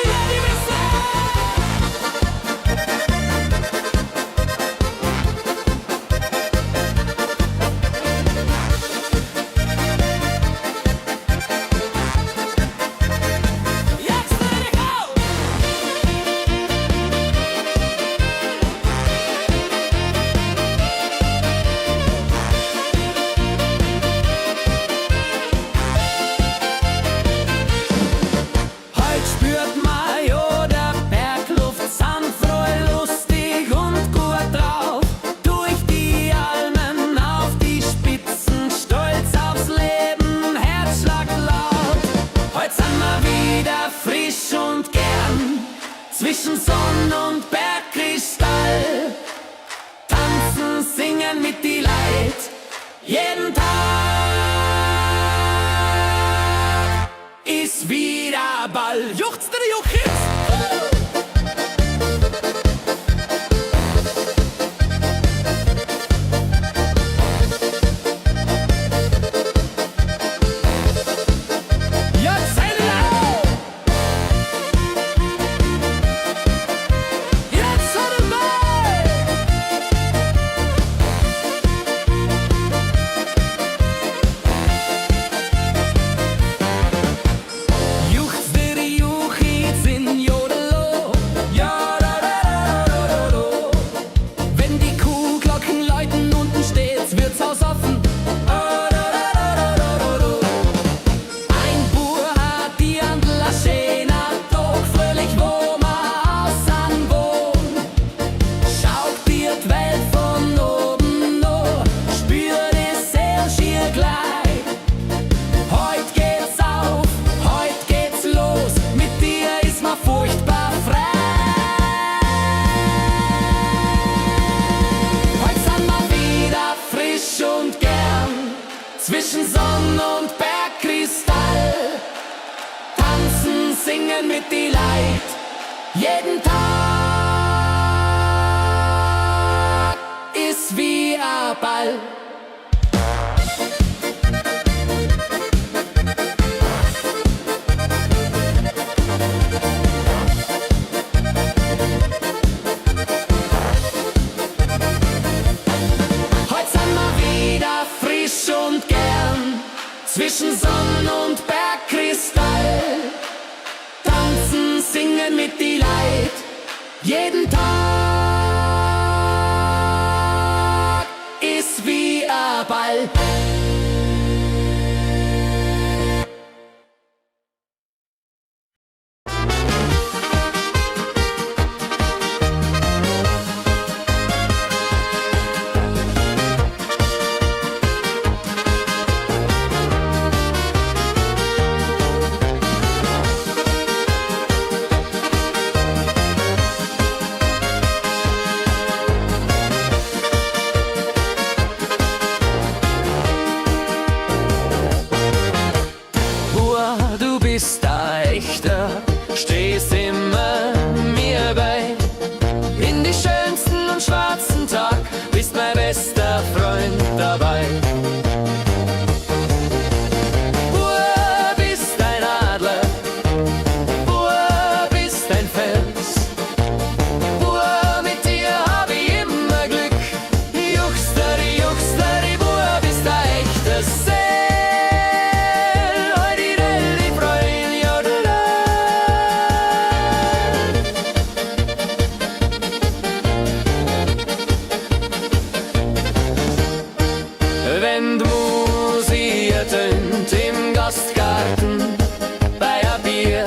Heut spürt man ja der Bergluft sanfroh, lustig und gut drauf. Durch die Almen auf die Spitzen, stolz aufs Leben, Herzschlag laut. Heut sind wir wieder frisch und gern, zwischen Sonn und Bergkristall. Tanzen, singen mit die Leid, jeden Tag ist wieder Ball. Juchzt der Juchitz! Jetzt seid ihr laut! Jetzt seid ihr bei! Juchzt der Juchitz in Jodelo, ja da da da da da. Wenn die Kuhglocken läuten, unten steht's Wirtshaus offen. Ah, da, da, da, da, da, da. Ein Bur hat die Handel a schöner Tag, fröhlich wo ma aussen wohn. Schaut dir die Welt von oben no, spür die Seele schier gleich. Heut geht's auf, heut geht's los, mit dir ist ma furchtbar frei. Heut sind wir wieder frisch und gern, zwischen Sonn und Bergkristall. Tanzen, singen mit die Leid, jeden Tag ist wie ein Ball. gern mit die Leid, jeden Tag ist wie ein Ball. Du bist ein echter, stehst immer mir bei. In die schönsten und schwarzen Tag bist mein bester Freund dabei. Bur, bist ein Adler, Bur, bist ein Fels. Bur, mit dir hab ich immer Glück. Juchsteri, Bur, bist ein echter Seel. Wenn die Musik ertönt im Gastgarten bei ein Bier,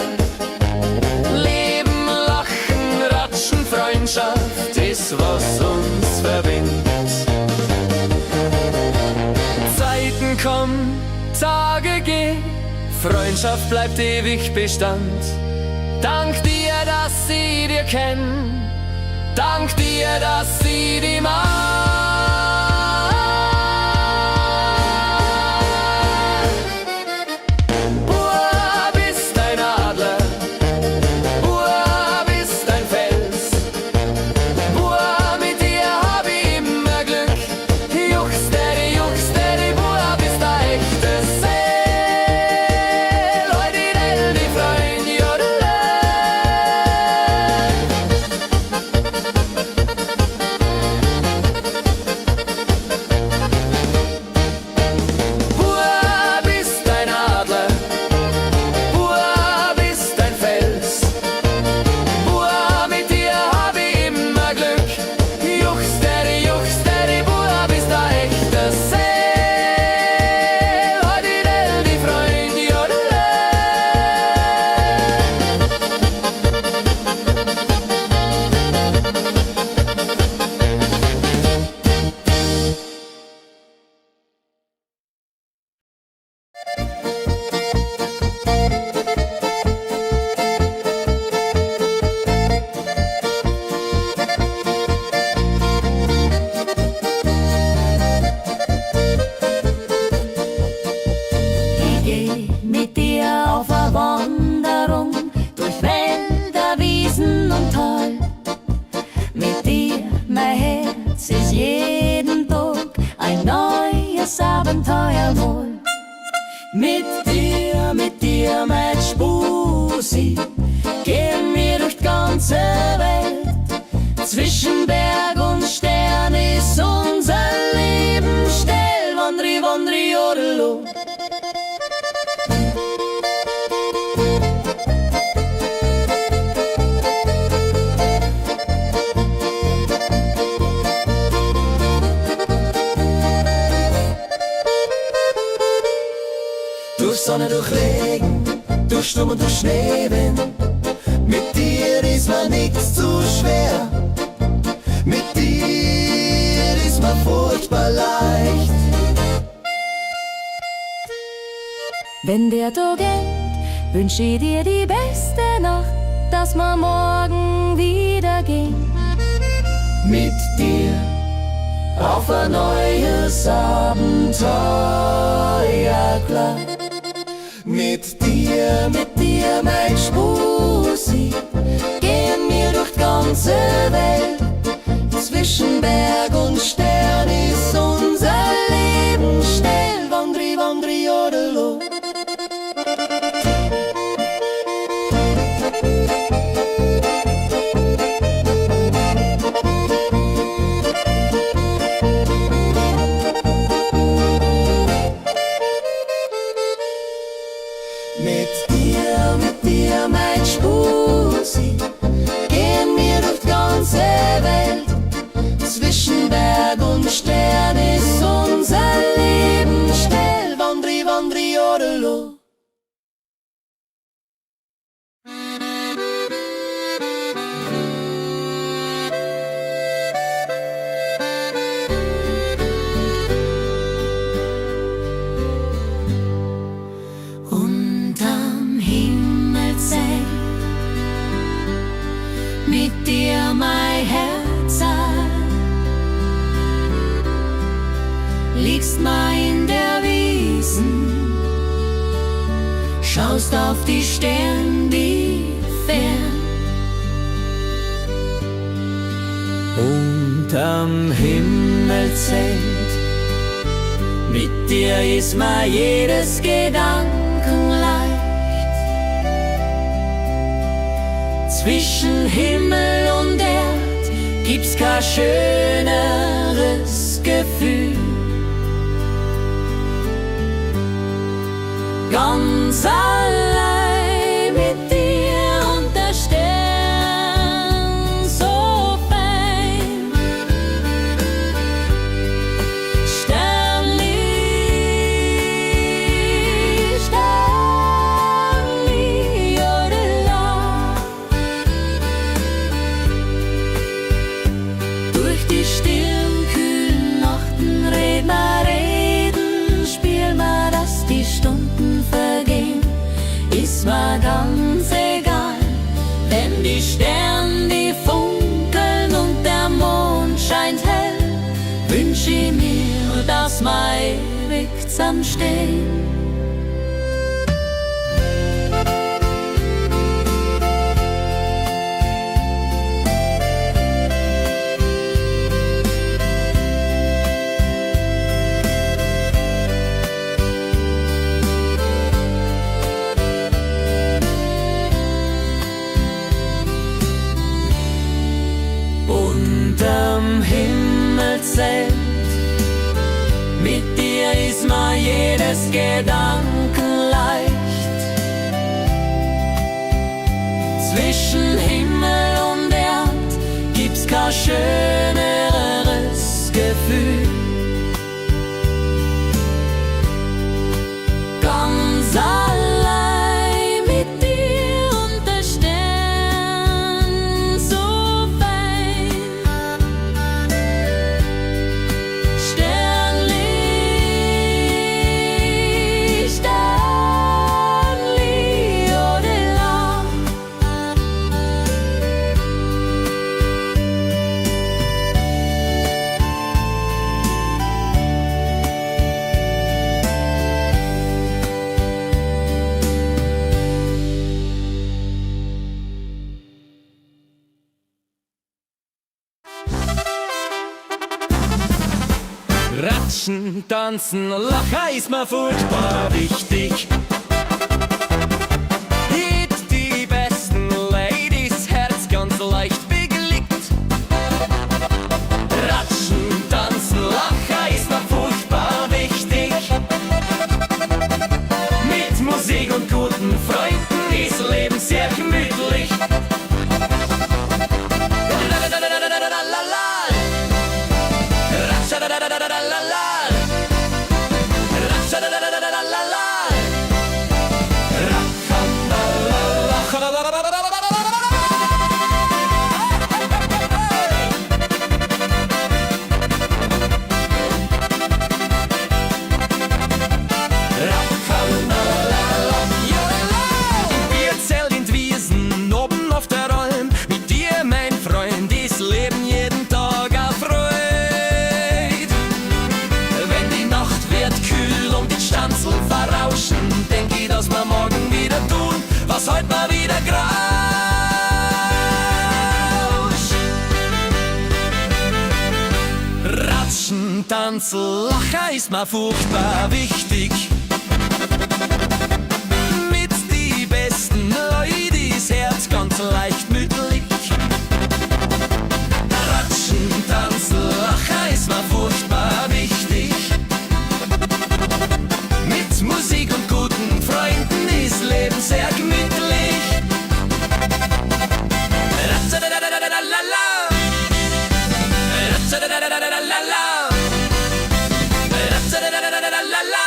Leben, Lachen, Ratschen, Freundschaft ist, was uns verbindet. Zeiten kommen, Tage gehen, Freundschaft bleibt ewig Bestand. Dank dir, dass ich dir kenn, dank dir, dass ich dich mag. Abenteuer wohl. Mit dir, mein Spusi, gehen wir durch die ganze Welt. Zwischen Berg und Stern ist unser Leben still. Wandri, wandri, jodelo. Durch Sonne, durch Regen, durch Sturm und durch Schneewind. Mit dir ist mir nichts zu schwer. Mit dir ist mir furchtbar leicht. Wenn der Tag endet, wünsch ich dir die beste Nacht, dass wir morgen wieder gehen. Mit dir auf ein neues Abenteuer, klar. Mit dir, mein Spusi, gehen wir durch die ganze Welt. Zwischen Berg und Stern ist unser Leben still. Wandri, wandri, jodelo. Mit dir, mein mit dir mein Herz an. Liegst mal in der Wiesen, schaust auf die Sterne, die fern. Unterm Himmelszelt, mit dir ist mir jedes Gedanken leicht. Zwischen Himmel und Erd gibt's kein schöneres Gefühl. Ganz allein mit dir und der Stern so fein. Sternli, Sternli, jodela. Durch die stillen, kühlen Nachten reden, spiel mal, dass die Stunden vergehen. Ist mir ganz egal, wenn die Sterne, die funkeln und der Mond scheint hell, wünsch ich mir, dass wir ewig zusammenstehen. Unterm Himmelszelt, mit dir ist mir jedes Gedanken leicht. Zwischen Himmel und Erd gibt's kein schöneres Gefühl. Ganz allein mit dir und der Stern so fein. Sternli, Sternli, jodela. Ratschen, tanzen, lachen ist mir furchtbar wichtig. Hit die besten Ladies, Herz ganz leicht beglückt. Ratschen, tanzen, lachen ist mir furchtbar wichtig. Mit Musik und guten Freunden ist Leben sehr gemütlich. Wir zählen in Wiesen oben auf der Alm. Mit dir, mein Freund, ist Leben jeden Tag erfreut. Wenn die Nacht wird kühl und die Stanzeln verrauschen, denk ich, dass wir morgen wieder tun, was heute mal wieder grauscht. Ratschen, tanzen, lachen ist mir furchtbar wichtig. Mit die besten Leute ist Herz ganz leicht mütterlich. Ratschen, tanzen, lachen ist mir furchtbar wichtig. Mit Musik und guten Freunden ist Leben sehr gemütlich. Ratschadadadadadadala. Ratschadadadadadadala. Ratschadadadadadadala.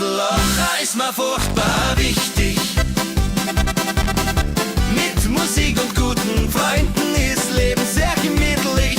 Lachen ist mir furchtbar wichtig. Mit Musik und guten Freunden ist Leben sehr gemütlich.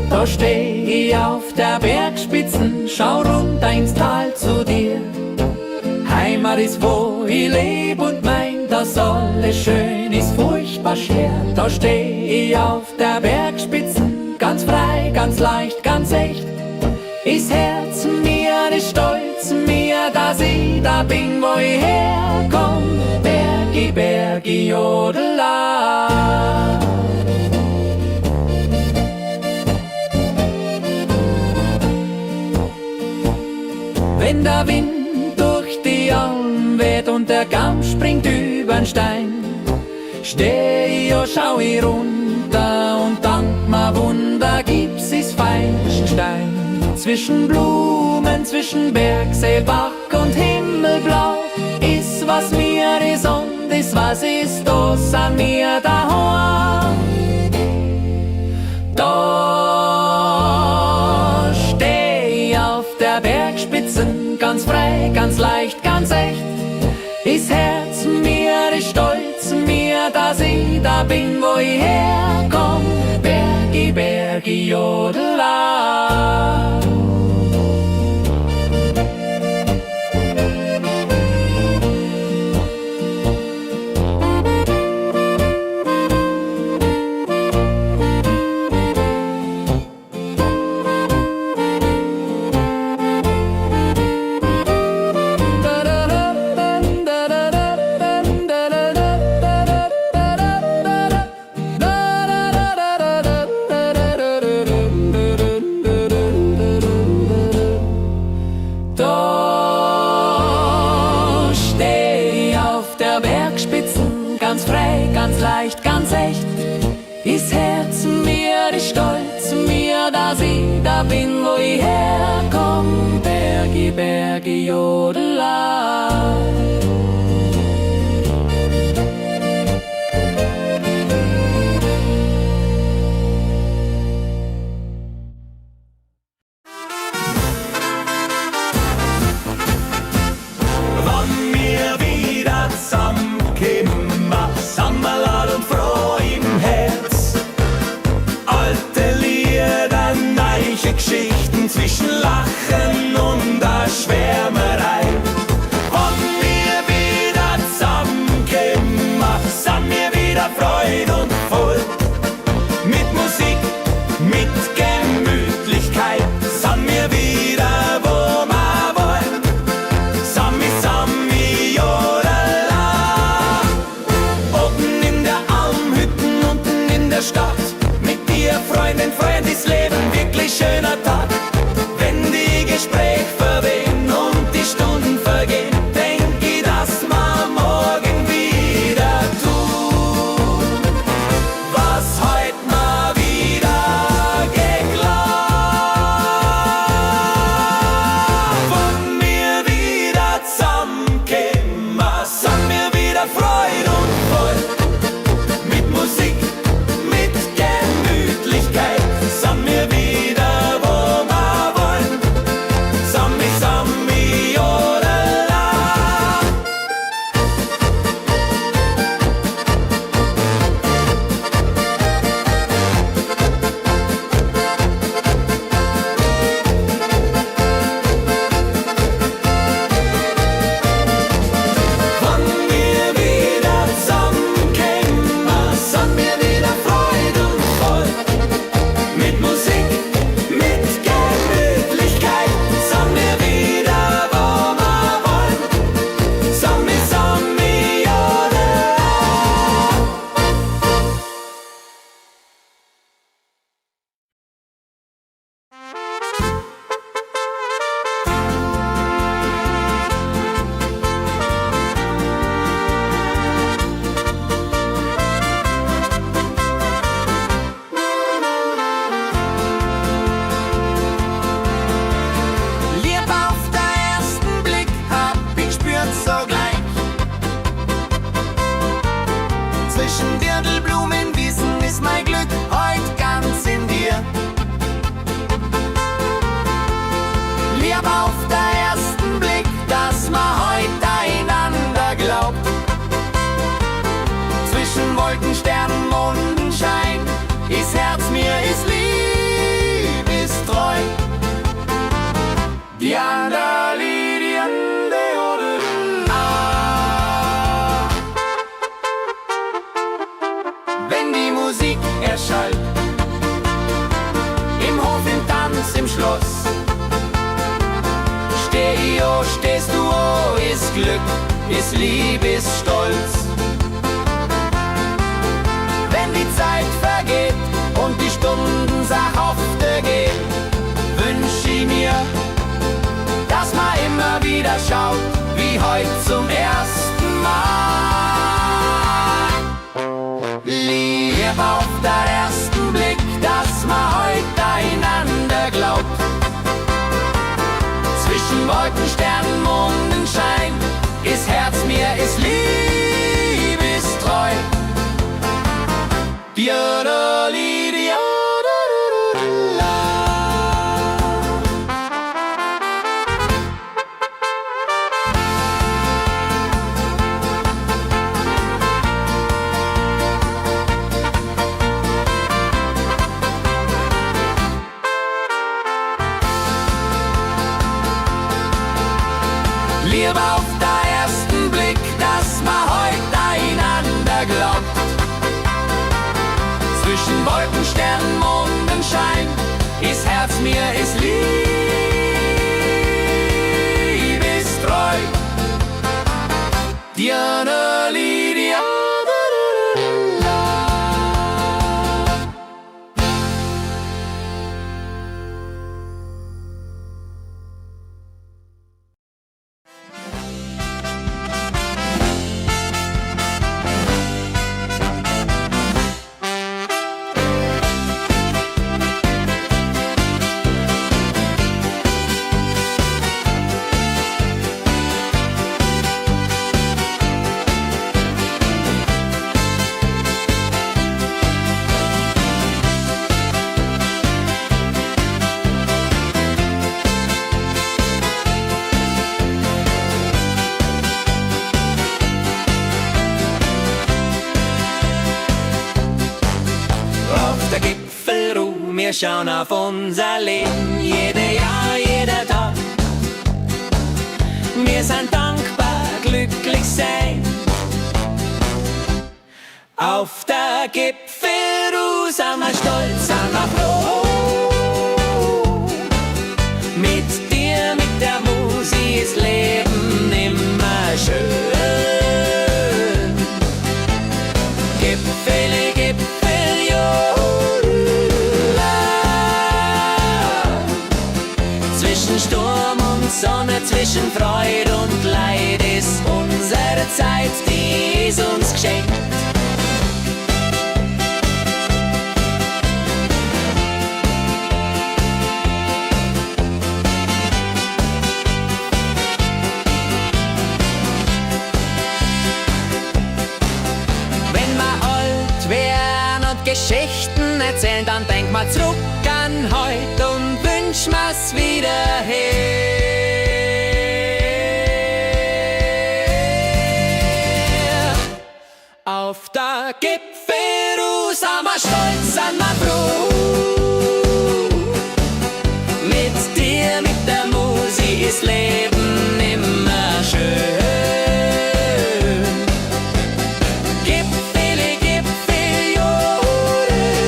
Da steh ich auf der Bergspitzen, schau runter ins Tal zu dir. Heimat ist, wo ich leb und mein, dass alles schön ist, furchtbar schwer. Da steh ich auf der Bergspitzen, ganz frei, ganz leicht, ganz echt. Ist Herz mir, ist Stolz mir, dass ich da bin, wo ich herkomm. Bergi, Bergi, Jodela. Wenn der Wind durch die Alm weht und der Gamm springt übern Stein, steh ich und schau ich runter und dank mir Wunder gibt's is feinsten Stein. Zwischen Blumen, zwischen Bergsee, Bach und Himmelblau ist was mir is und is was ist das an mir daheim. Da steh ich auf der Bergspitzen, ganz frei, ganz leicht, ganz echt. Ist Herz mir, ist Stolz mir, dass ich da bin, wo ich herkomm. Bergi, Bergi, Jodela. Ganz frei, ganz leicht, ganz echt. Ist Herz mir, ist Stolz mir, dass ich da bin, wo ich herkomm. Bergi, Bergi, Jodela. Wann wir wieder zusammenkommen, Sammerlad und froh im Herz. Alte Lieder, neue Geschichten zwischen Lachen und der Schwärmerei. stehst du an, ist Glück, ist Lieb, ist Stolz. Wenn die Zeit vergeht und die Stunden sachhafte gehen, wünsch ich mir, dass man immer wieder schaut, wie heute zum ersten Mal. Lieb auf den ersten Blick, dass man heute einander glaubt. Zwischen Wolken, Sternen, Mondenschein ist Herz mir, ist Lieb, ist treu. Diodoli, diodolala. Liebe auf den ersten Blick, dass man heute einander glaubt. Zwischen Wolken, Sternen, Mondenschein ist Herz mir, ist Lieb, ist treu. Diodoli, diodolala. Wir schauen auf unser Leben, jede Jahr, jeder Tag. Wir sind dankbar, glücklich sein. Auf der Gipfelruhe sind wir stolz, sind wir froh. Mit dir, mit der Musik ist Leben immer schön. Gipfele, Gipfel, jo. Zwischen Sturm und Sonne, zwischen Freude und Leid ist unsere Zeit, die ist uns geschenkt. Wenn wir alt wären und Geschichten erzählen, dann denk mal zurück an heute und wünsch mir's wieder her. Auf der Gipfelruhe sind wir stolz, sind wir froh. Mit dir, mit der Musik ist Leben immer schön. Gipfele, Gipfel, jodela.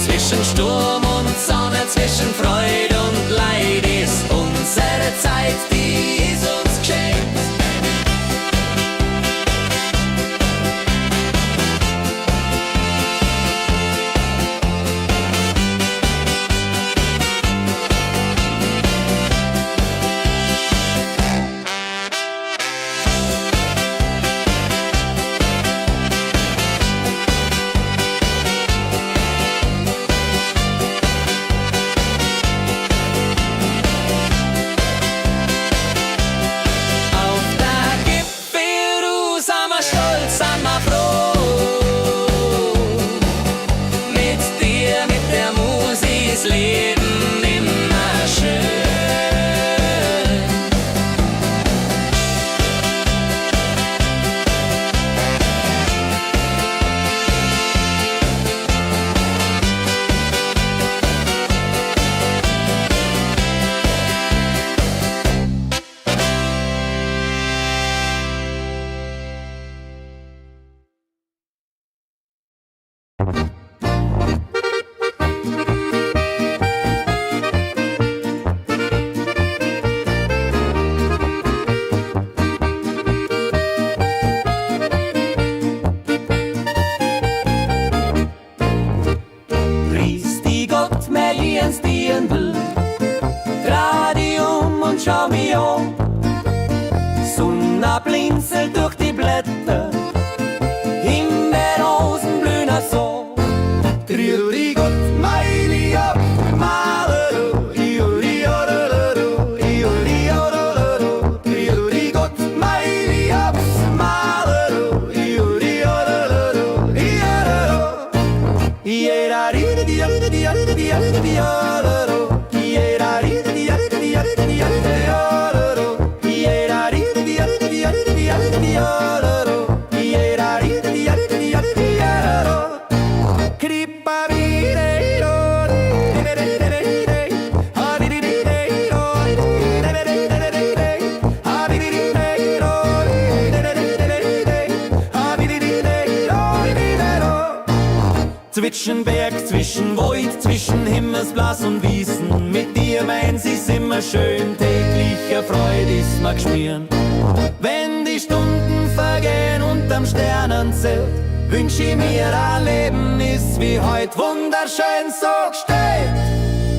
Zwischen Sturm und Sonne, zwischen Freude und Leid ist unsere Zeit, die ist uns geschenkt. und schau mich an. Sonne blinzelt durch die Blätter, Himbeerrosen blühen so. Triri Gott, mein Lieb, Malero, Ioli, Ororo, Ioli, Ororo, Triri Gott, mein Lieb, Malero, Ioli, Ororo, Iororo. Iera, ride, di, ride, di, ride, di, ride, di, Ororo. Iera, ride, di, ride, di, ride, di, ride, di, Ororo. Iera, ride, di, ride, di, ride, di, ride, di, Ororo. Iera, ride, di, ride, di, ride, di, Ororo. Kripa, vire, ro, re, re, re, re, re. Ha, di, di, di, re, ro, re, re, re, re, re, re. Ha, di, di, di, re, ro, re, re, re, re, re, re. Ha, di, di, di, re, ro, re, re, ro. Zwischen Berg, zwischen Wald, zwischen Himmelsblas und Wiesen. Mit dir meins ist immer schön, tägliche Freude ist mir geschmieren. Wenn die Stunden vergehen unterm Sternenzelt, wünsch ich mir ein Leben ist wie heut wunderschön so gestellt.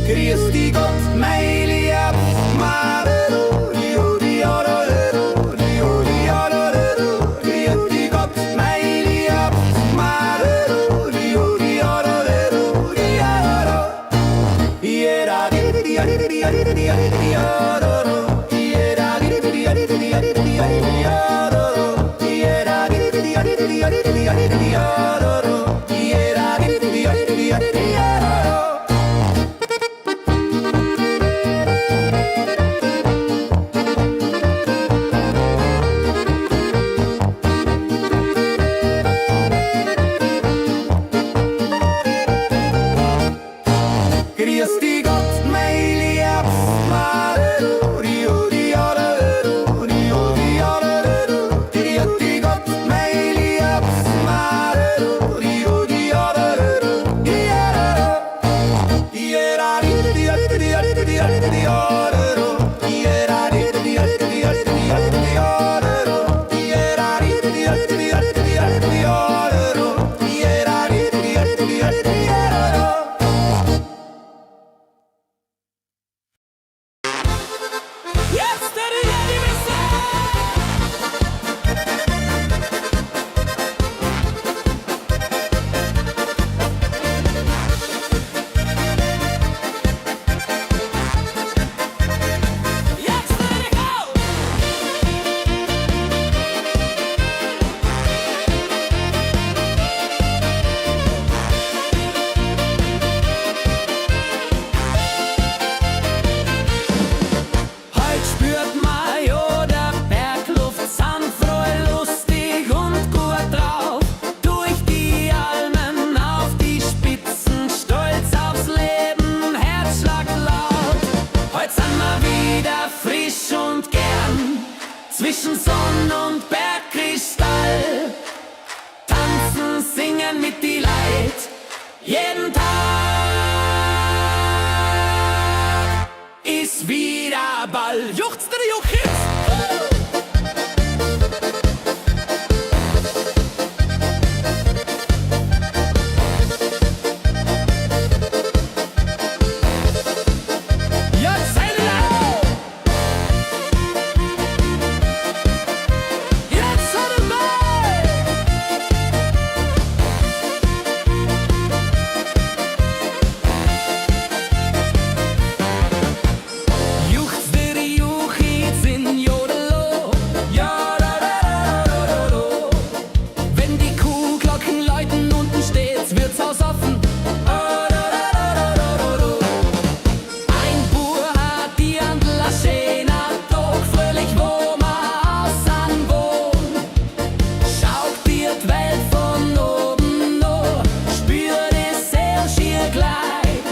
Grüß dich Gott, mein Lieb, Marero, Iudi, Ororo, Iudi, Ororo. Grüß dich Gott, mein Lieb, Marero, Iudi, Ororo, Iororo. Iera, di, di, di, di, di, di, di, di, di, Ororo. Iera, di, di, di, di, di, di, di, di, di, Ororo. Iera, di, di, di, di, di, di, di, di, di, Ororo. Iera, di, di, di, di, di, di, di, Ororo. Grüß dich Gott, mein Lieb, Marero, Iudi, Ororo, Iudi, Ororo. Grüß dich Gott, mein Lieb, Marero, Iudi, Ororo, Iororo. Iera, di, di, di, di, di, di, di, Ororo. Iera, di, di, di, di, di, di, di, Ororo. Iera, di, di, di, di, di, di, Ororo. Iera, di, di, di, di, di, Ororo. Heut spürt man ja der Bergluft sanfroh, lustig und gut drauf. Durch die Almen auf die Spitzen, stolz aufs Leben, Herzschlag laut. Heut sind wir wieder frisch und gern, zwischen Sonn und Bergkristall. Tanzen, singen mit die Leid, jeden Tag ist wieder Ball. Juchzt der Juchitz! Jetzt seid ihr da! Jetzt seid ihr da! Juchzt der Juchitz in Jodelo, ja da da da da da. Wenn die Kuhglocken läuten, unten steht's Wirtshaus offen. Ah, da, da, da, da, da, da. Ein Bur hat die Handel a schöner Tag, fröhlich wo ma aussen wohn. Schaut dir die Welt von oben no, spür die Seele schier gleich.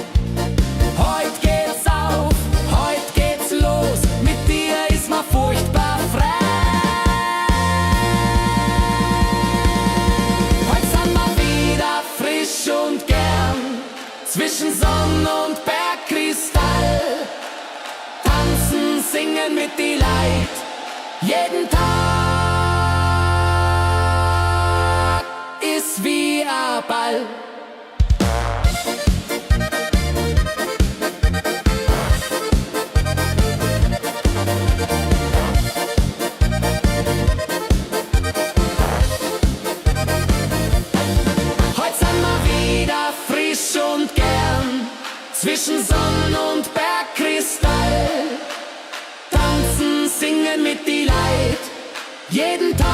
Heut geht's auf, heut geht's los, mit dir ist ma furchtbar frei. Heut sind wir wieder frisch und gern, zwischen Sonn und Bergkristall. Tanzen, singen mit die Leid, jeden Tag ist wie ein Ball. Jeden Tag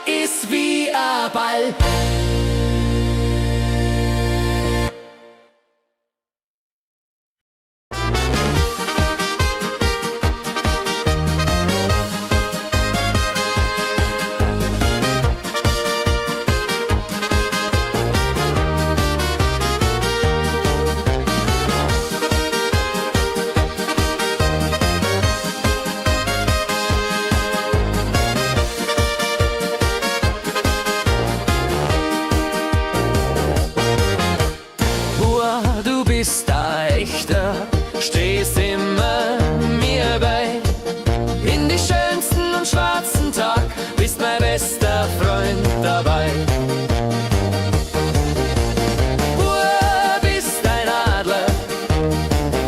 ist wie ein Ball. Du bist ein echter, stehst immer mir bei. In die schönsten und schwarzen Tag bist mein bester Freund dabei. Bub, bist ein Adler,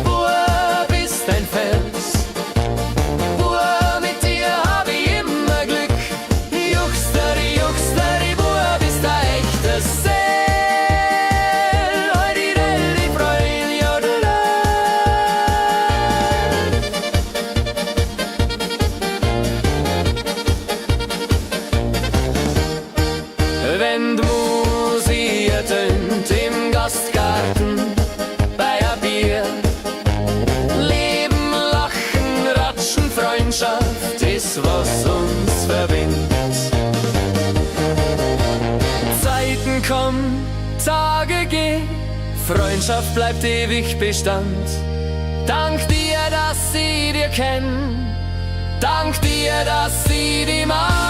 Bub, bist ein Fels. Bub, mit dir hab ich immer Glück. Juchsteri, Bub, bist ein echter Seel. Wenn die Musik ertönt im Gastgarten bei ein Bier, Leben, Lachen, Ratschen, Freundschaft ist, was uns verbindet. Zeiten kommen, Tage gehen, Freundschaft bleibt ewig Bestand. Dank dir, dass ich dir kenn, dank dir, dass ich dich mag.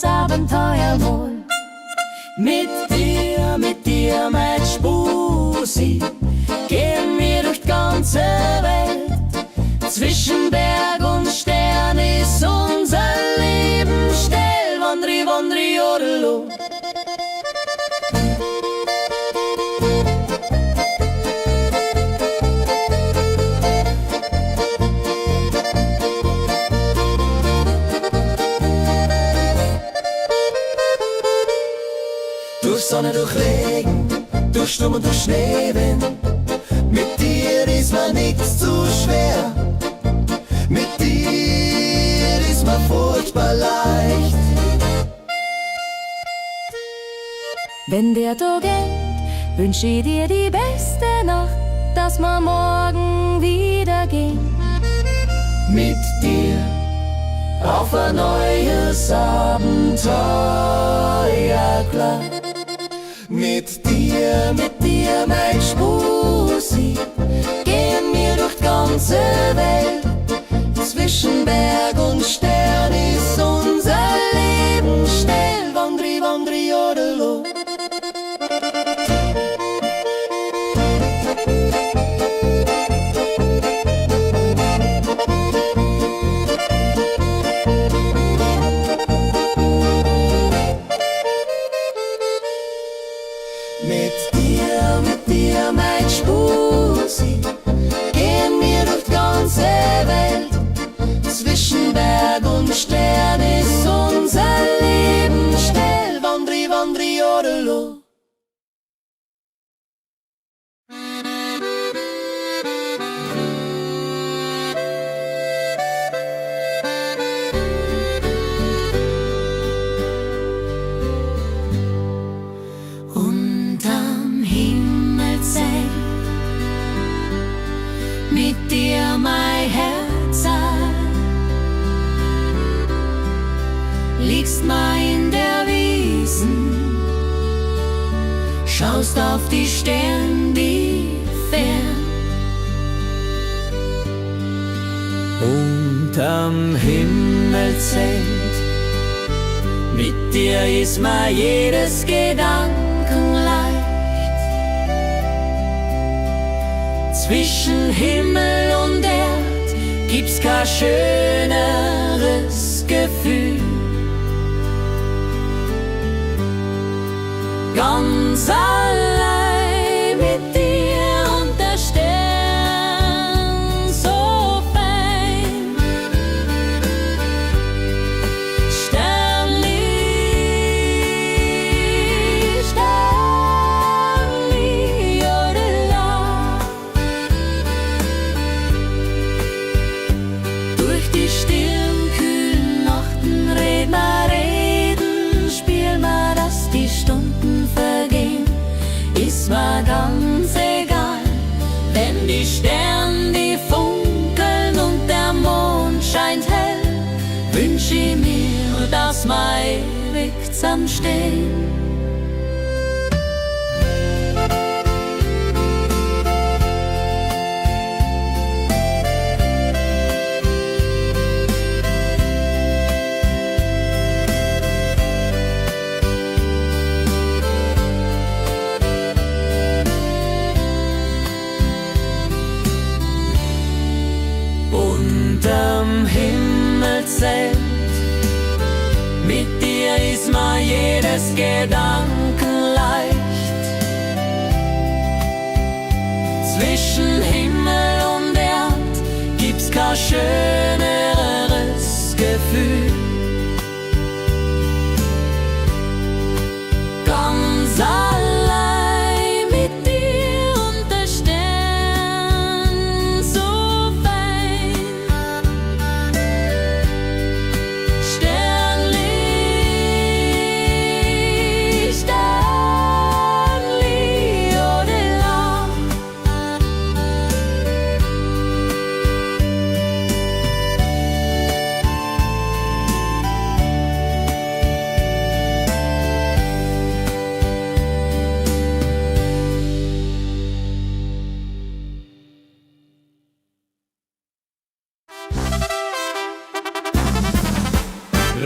Abenteuer wohl. Mit dir, mein Spusi, gehen wir durch die ganze Welt. Zwischen Berg und Stern ist unser Leben still. Wandri, wandri, jodelo. Durch Sonne, durch Regen, durch Sturm und durch Schneewind. Mit dir ist mir nichts zu schwer. Mit dir ist mir furchtbar leicht. Wenn der Tag endet, wünsch ich dir die beste Nacht, dass wir morgen wieder gehen. Mit dir auf ein neues Abenteuer, klar. Mit dir, mein Spusi, gehen wir durch die ganze Welt. Zwischen Berg und Stern ist unser Leben still. Wandri, wandri, jodelo. Mit dir, mein Spusi, gehen wir durch die Himmel sein. Mit dir mein Herz liegst mal in der Wiesen, schaust auf die Sterne, die fern. Unterm Himmelszelt, mit dir ist mir jedes Gedanken leicht. Zwischen Himmel und Erd gibt's kein schöneres Gefühl. Ganz allein mit dir und der Stern so fein. Sternli, Sternli, jodela. Durch die stirnkühlen Nachten reden, spiel mal, dass die Stunden vergehen, ist mir ganz egal. Wenn die Sterne, die funkeln und der Mond scheint hell, wünsch ich mir, dass wir ewig zusammenstehen. Unterm Himmelszelt, mit dir ist mir jedes Gedanken leicht. Zwischen Himmel und Erd gibt's kein schöneres Gefühl. Ganz allein mit dir und der Stern so fein. Sternli, Sternli, jodela.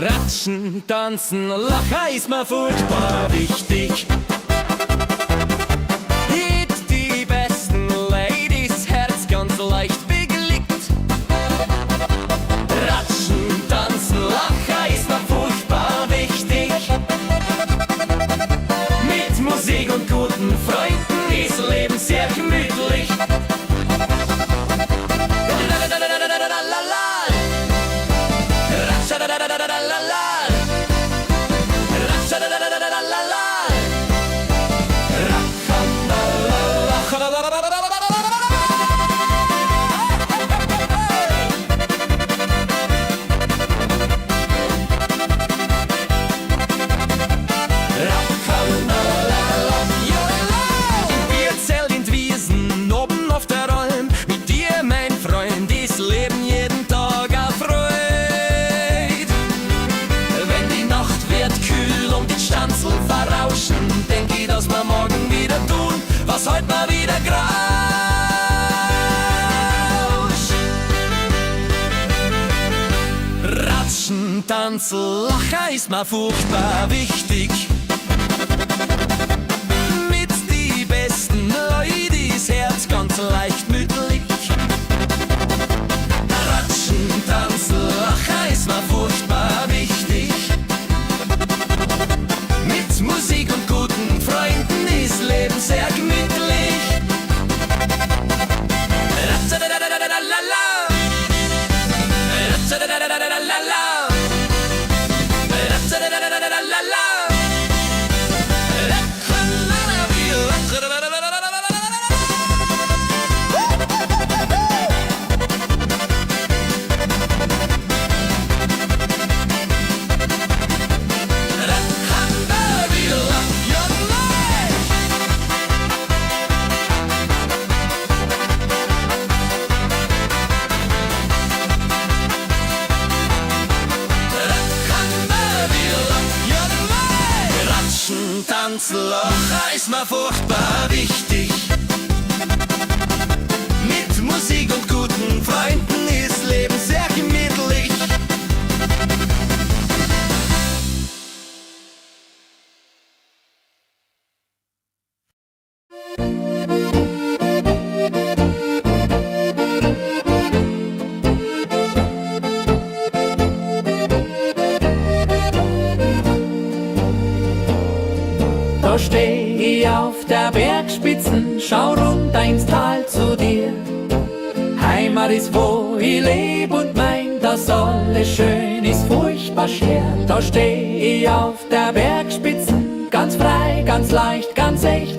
Ratschen, tanzen, lachen ist mir furchtbar wichtig. Hit die besten Ladies, Herz ganz leicht bewegt. Ratschen, tanzen, lachen ist mir furchtbar wichtig. Mit Musik und guten Freunden ist Leben sehr gemütlich. Wir zählen in Wiesen oben auf der Alm. Mit dir, mein Freund, ist Leben jeden Tag erfreut. Wenn die Nacht wird kühl und die Stanzeln verrauschen, denk ich, dass wir morgen wieder tun, was heute mal wieder grauscht. Ratschen, tanzen, lachen ist mir furchtbar wichtig. Mit die besten Leute ist Herz ganz leicht mütterlich. Ratschen, tanzen, lachen ist mir furchtbar wichtig. Mit Musik und guten Freunden ist Leben sehr gemütlich. Ratschadadadadadadala. Ratschadadadadadadala. Ratschadadadadadadala. ist mir furchtbar wichtig. Mit Musik und guten Freunden ist Leben sehr gemütlich. Da steh ich auf der Bergspitzen, schau runter ins Tal zu dir. Heimat ist, wo ich leb und mein, dass alles schön ist, furchtbar schwer. Da steh ich auf der Bergspitzen, ganz frei, ganz leicht, ganz echt.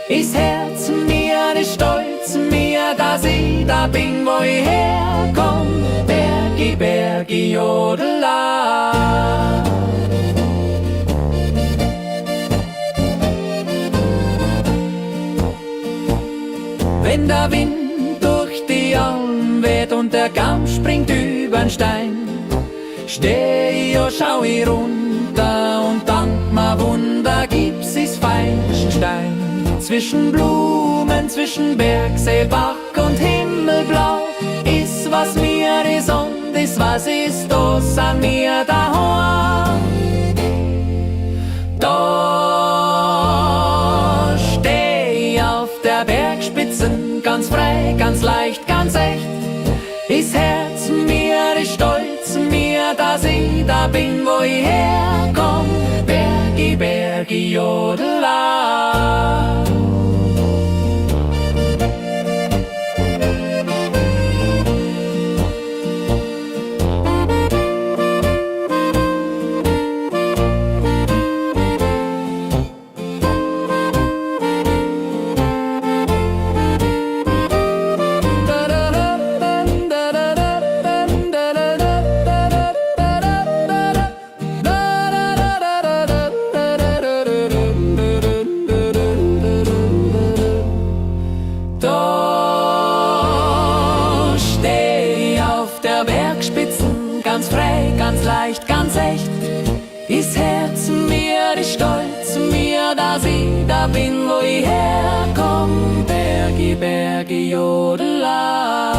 Ist Herz mir, ist Stolz mir, dass ich da bin, wo ich herkomm. Bergi, Bergi, Jodela. Wenn der Wind durch die Alm weht und der Kamm springt übern Stein, steh ich und schau ich runter und dank mir Wunder gibt's is feinsten Stein. Zwischen Blumen, zwischen Bergsee, Bach und Himmelblau ist was mir is und is was ist das an mir daheim. Da steh ich auf der Bergspitzen, ganz frei, ganz leicht, ganz echt. Ist Herz mir, ist Stolz mir, dass ich da bin, wo ich herkomm. Bergi, Bergi, Jodela. Ganz frei, ganz leicht, ganz echt. Ist Herz mir, ist Stolz mir, dass ich da bin, wo ich herkomm. Bergi, Bergi, Jodela.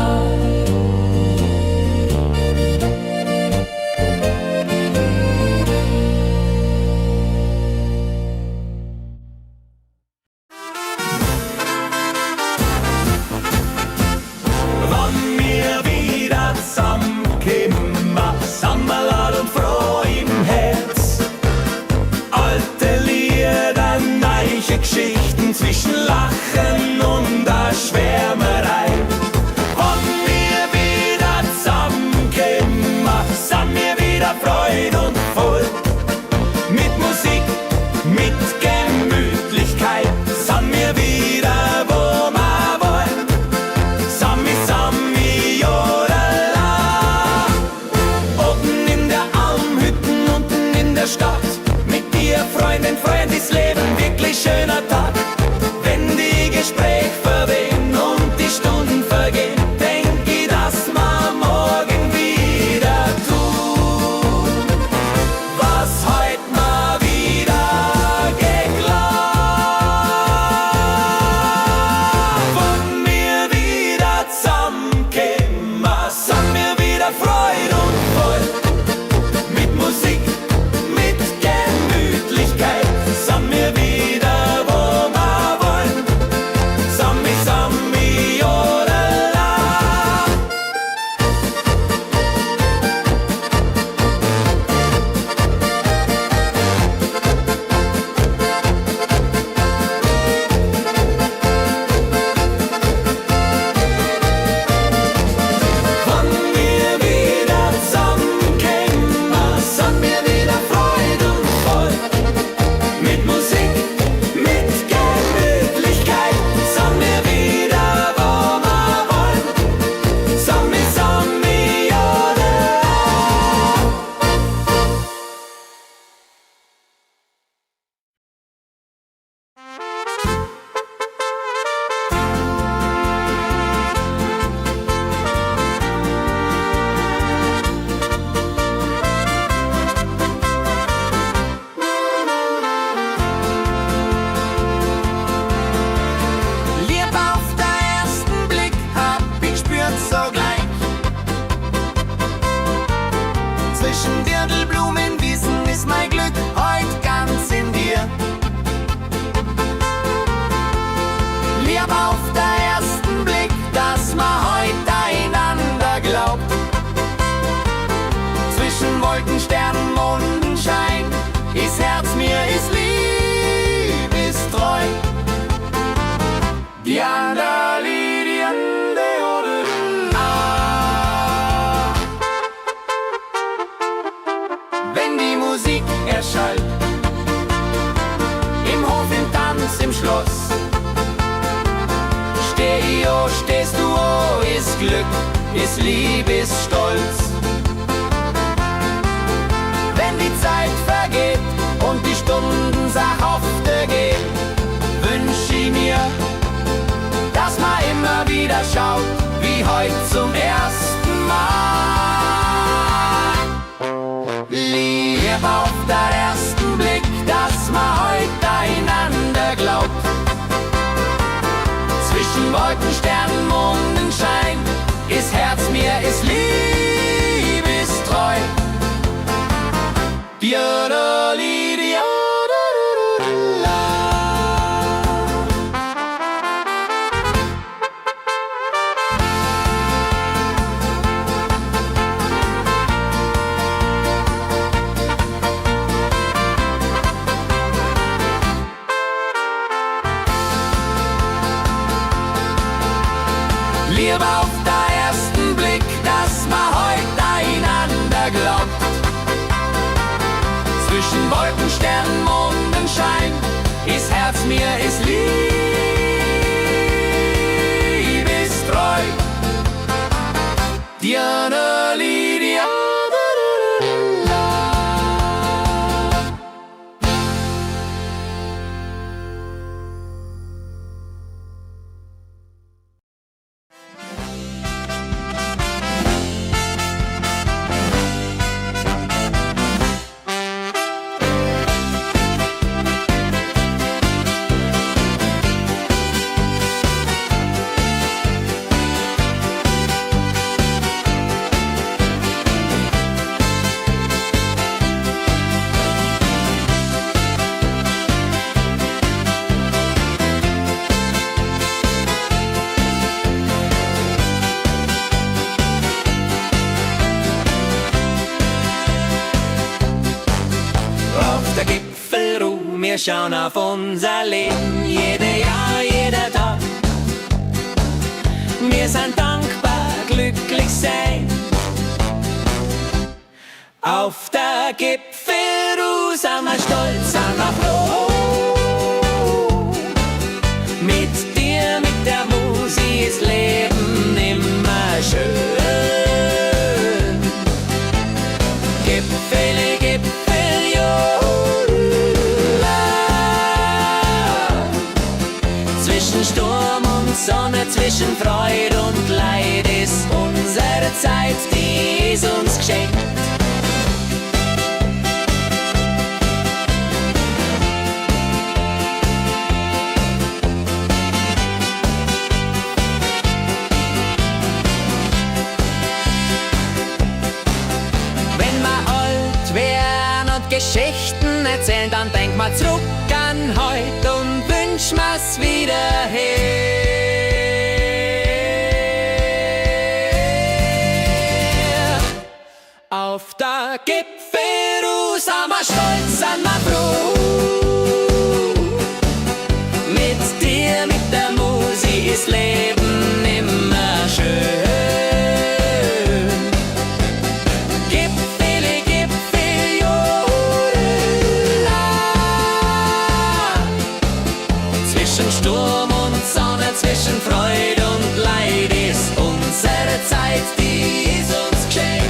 Wann wir wieder zusammenkommen, Sammerlad und froh im Herz. Alte Lieder, neue Geschichten zwischen Lachen und der Schwärmerei. Wann wir wieder zusammenkommen, sind wir wieder Freude und voll. Mit Musik, mit Gemütlichkeit, sind wir wieder, wo wir wollen. Sammi, Sammi, Jodela. Oben in der Almhütten, unten in der Stadt. Mit dir, Freundin, Freund, ist Leben wirklich schöner Tag. Wenn die Wenn die Musik erschallt, im Hof, im Tanz, im Schloss, steh ich oh, stehst du oh, ist Glück, ist Lieb, ist Stolz. Wenn die Zeit vergeht und die Stunden sachhafte gehen, wünsch ich mir, dass man immer wieder schaut, wie heute zum ersten Mal. Lieb auf den ersten Blick, dass man heute einander glaubt. Zwischen Wolken, Sternen, Mondenschein, ist Herz mir, ist Lieb, ist treu. Diodoli, diodolula. Liebe auf den ersten Blick, dass man heute einander glaubt. Zwischen Wolken, Sternen, Mondenschein, ist Herz mir, ist Lieb, ist treu. Diodoli, diodolula. Wir schauen auf unser Leben, jede Jahr, jeder Tag. Wir sind dankbar, glücklich sein. Auf der Gipfelruhe sind wir stolz, sind wir froh. Mit dir, mit der Musik ist Leben immer schön. Gipfel, Gipfel, jo. Zwischen Sturm und Sonne, zwischen Freude und Leid ist unsere Zeit, die ist uns geschenkt. Wenn wir alt wären und Geschichten erzählen, dann denk mal zurück an heute und wünsch mir's wieder her. Auf der Gipfelruhe sind wir stolz, sind wir froh. Mit dir, mit der Musik ist Leben immer schön. Gipfel, Gipfel, jola. Zwischen Sturm und Sonne, zwischen Freude und Leid ist unsere Zeit, die ist uns geschenkt.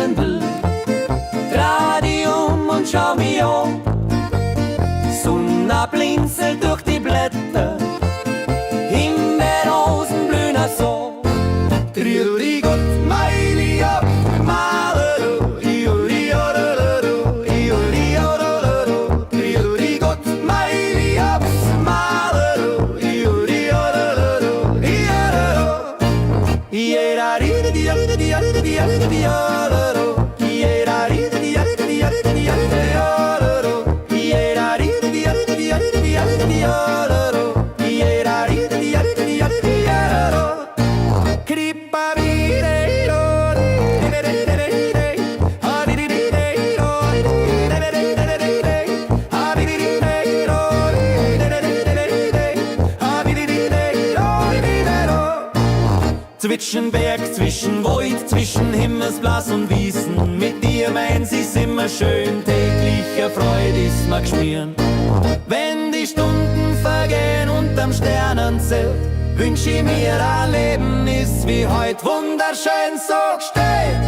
hören will. Dreh und schau mich an. Sonne blinzelt durch die Blätter, Himbeerrosen blühen so. Triori Gott, meine ab, Malero, Iori, Ororo, Iori, Ororo, Triori Gott, meine ab, Malero, Iori, Ororo, Ioro, Iera, Ride, Diaride, Diaride, Diaride, Diaroro, Iera, Ride, Diaride, Diaride, Diaride, Diaroro, Iera, Ride, Diaride, Diaride, Diaride, Diaroro, Iera, Ride, Diaride, Diaride, Diaroro. Zwischen Berg, zwischen Wald, zwischen Himmelsblas und Wiesen, mit dir meins ist immer schön, tägliche Freude ist mir geschmieren. Wenn die Stunden vergehen unterm Sternenzelt, wünsch ich mir ein Leben ist wie heut wunderschön so gestellt.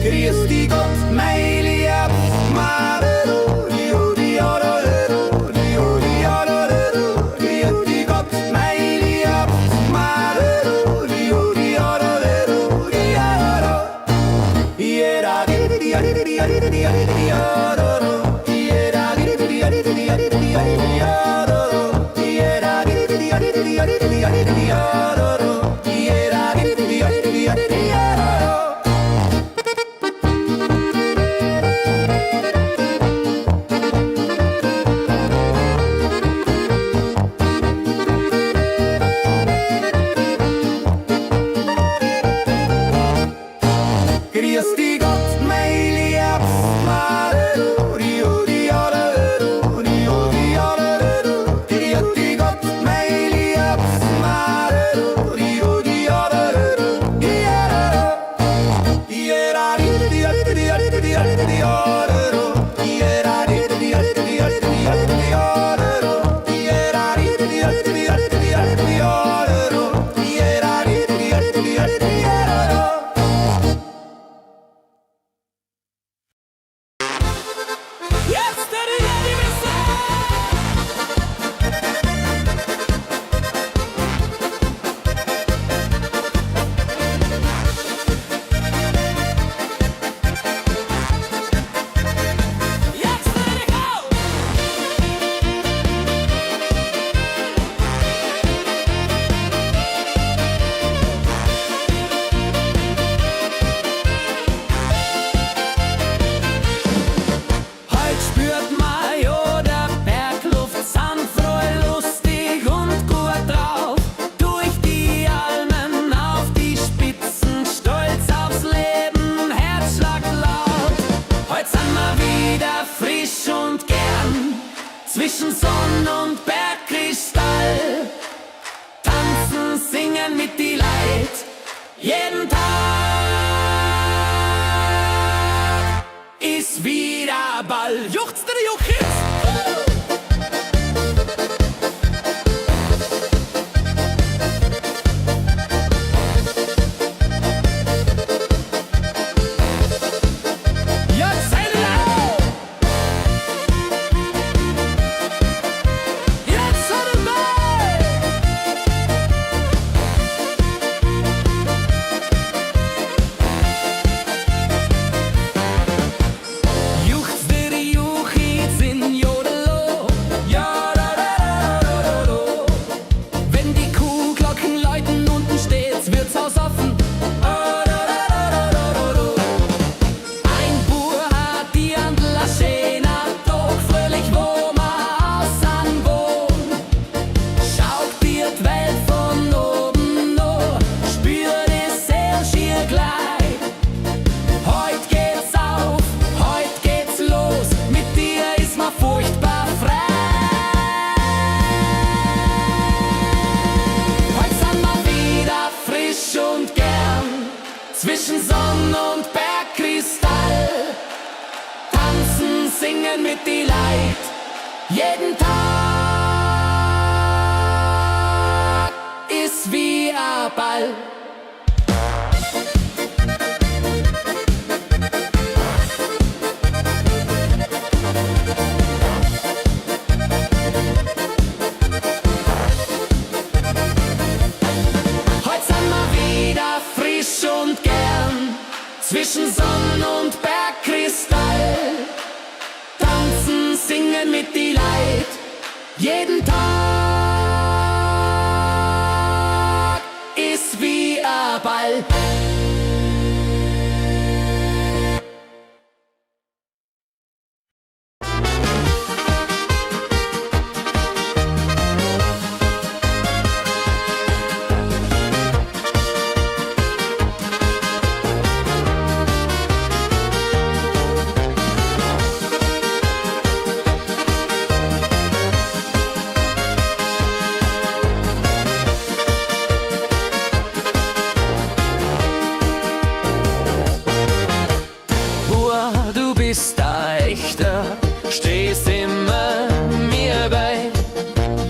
Grüß dich Gott, mein Lieb, Marero, Judi, Ororo, Judi, Ororo, grüß dich Gott, mein Lieb, Marero, Judi, Ororo, Ororo, Iera, di, di, di, di, di, di, di, Ororo, Iera, di, di, di, di, di, di, di, Ororo, Iera, di, di, di, di, di, di, di, Ororo, Iera, di, di, di, di, di, di, Ororo. Grüß dich Gott, mein Liebs, Marero, Judi, Ororo, Judi, Ororo, grüß dich Gott, mein Liebs, Marero, Judi, Ororo, Ororo, Iera, di, di, di, di, di, di, Ororo, Iera, di, di, di, di, di, Ororo, Iera, di, di, di, di, di, Ororo, Iera, di, di, di, di, Ororo. Heut spürt man ja der Bergluft, sind freu, lustig und gut drauf. Durch die Almen auf die Spitzen, stolz aufs Leben, Herzschlag laut. Heut sind wir wieder frisch und gern, zwischen Sonn und Bergkristall. Tanzen, singen mit die Leid, jeden Tag ist wieder Ball. Juchzt der Juchitz! Jetzt seid ihr laut! Jetzt seid ihr bei! Juchzt der Juchitz in Jodelo, ja da da da da da. Wenn die Kuhglocken läuten, unten steht's Wirtshaus offen. Ah, da, da, da, da, da, da. Ein Bur hat die Andl a schöner Tag, fröhlich wo ma aussen wohn. Schaut dir die Welt von oben no, spür die Seele schier gleich. Heut geht's auf, heut geht's los, mit dir ist ma furchtbar frei. Heut sind wir wieder frisch und gern, zwischen Sonn und Bergkristall. Tanzen, singen mit die Leid, jeden Tag ist wie ein Ball. Jeden Tag ist wie ein Ball. Du bist ein echter, stehst immer mir bei.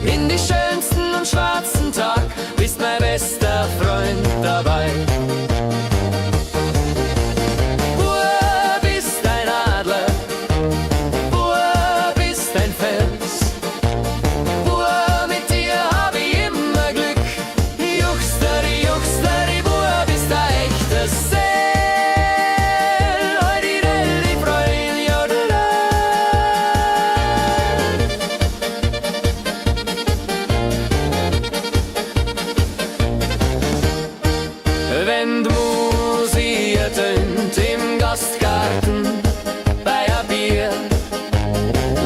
In die schönsten und schwarzen Tag bist mein bester Freund dabei. Bub, bist ein Adler, Bub, bist ein Fels. Bub, mit dir hab ich immer Glück. Juchsteri, Bub, bist ein echter Seel. Wenn die Musik ertönt im Gastgarten bei ein Bier,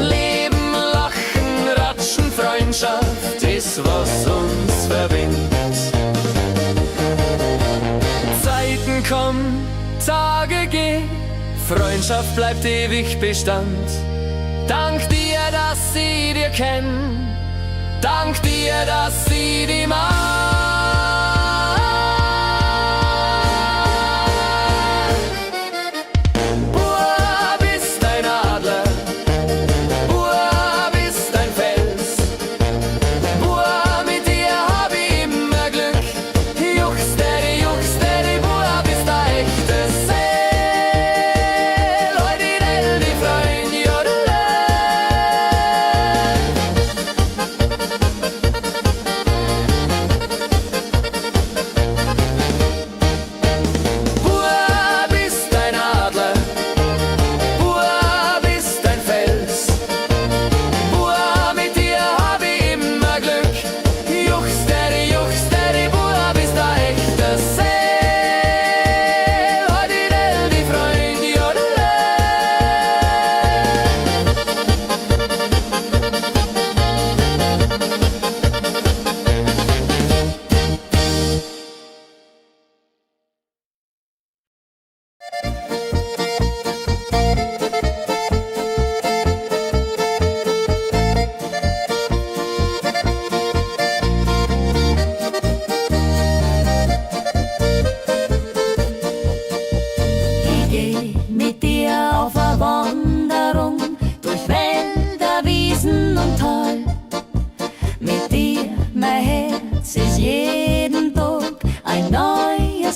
Leben, Lachen, Ratschen, Freundschaft ist, was uns verbindet. Zeiten kommen, Tage gehen, Freundschaft bleibt ewig Bestand. Dank dir, dass ich dir kenn, dank dir, dass ich dich mag.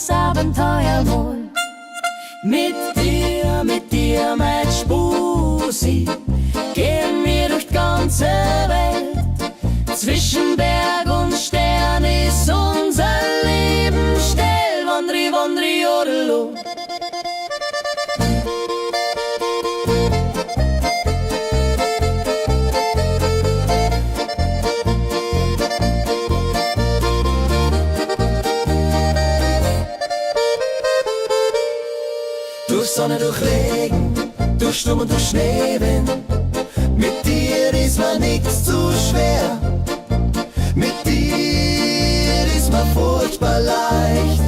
Abenteuer wohl. Mit dir, mein Spusi, gehen wir durch die ganze Welt. Zwischen Berg und Stern ist unser Leben still. Wandri, wandri, jodelo. Durch Sonne, durch Regen, durch Sturm und durch Schneewind. Mit dir ist mir nichts zu schwer. Mit dir ist mir furchtbar leicht.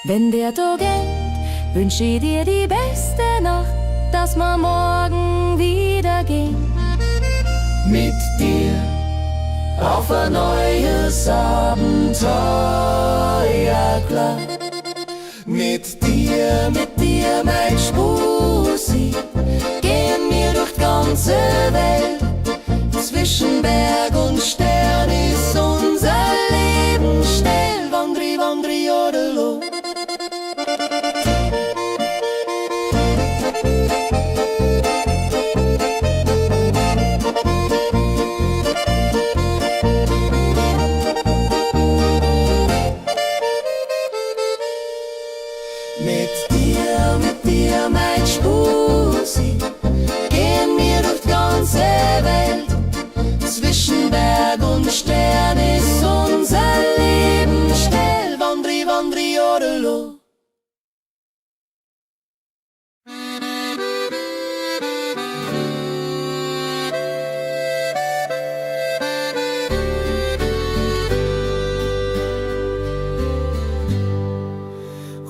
Wenn der Tag endet, wünsch ich dir die beste Nacht, dass wir morgen wieder gehen. Mit dir auf ein neues Abenteuer, klar. Mit dir, mein Spusi, gehen wir durch die ganze Welt. Zwischen Berg und Stern ist unser Leben still. Wandri, wandri, jodelo. Mit dir, mein Spusi, gehen wir durch die Zwischen Berg und Stern ist unser Leben schnell. Wandri, wandri, jodelo.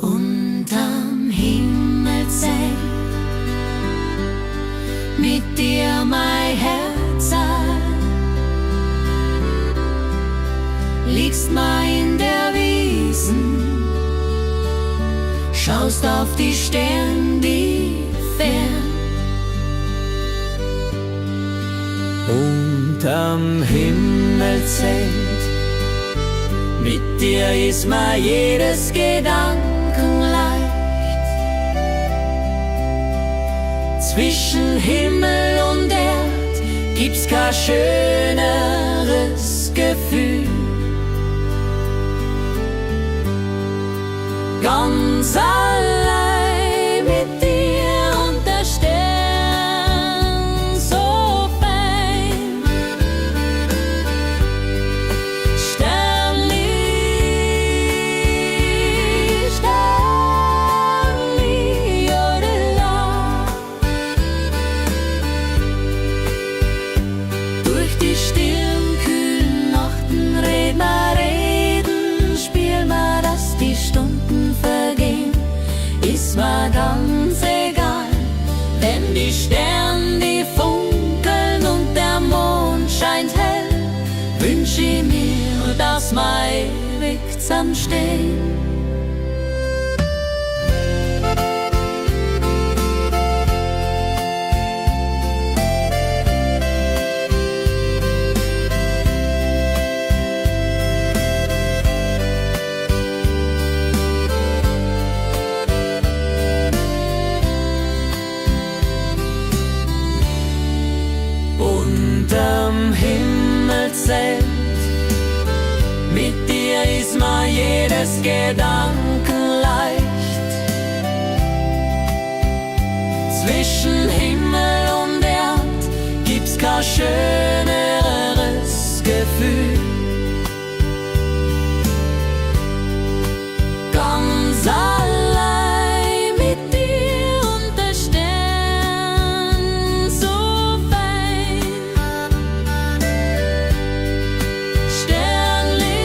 Unterm Himmelszelt mit dir mein Herz liegst mal in der Wiesen, schaust auf die Sterne, die fern. Unterm Himmelszelt, mit dir ist mir jedes Gedanken leicht. Zwischen Himmel und Erd gibt's kein schöneres Gefühl. Ganz allein mit dir und der Stern so fein. Sternli, Sternli, jodela. Durch die stillen, kühlen Nachten reden, spiel mal, dass die Stunden vergehen, ist mir ganz egal. Wenn die Sterne, die funkeln und der Mond scheint hell, wünsch ich mir, dass wir ewig zusammenstehen. Unterm Himmelszelt, mit dir ist mir jedes Gedanken leicht. Zwischen Himmel und Erd gibt's kein schöneres Gefühl. Ganz allein mit dir und der Stern so fein. Sternli,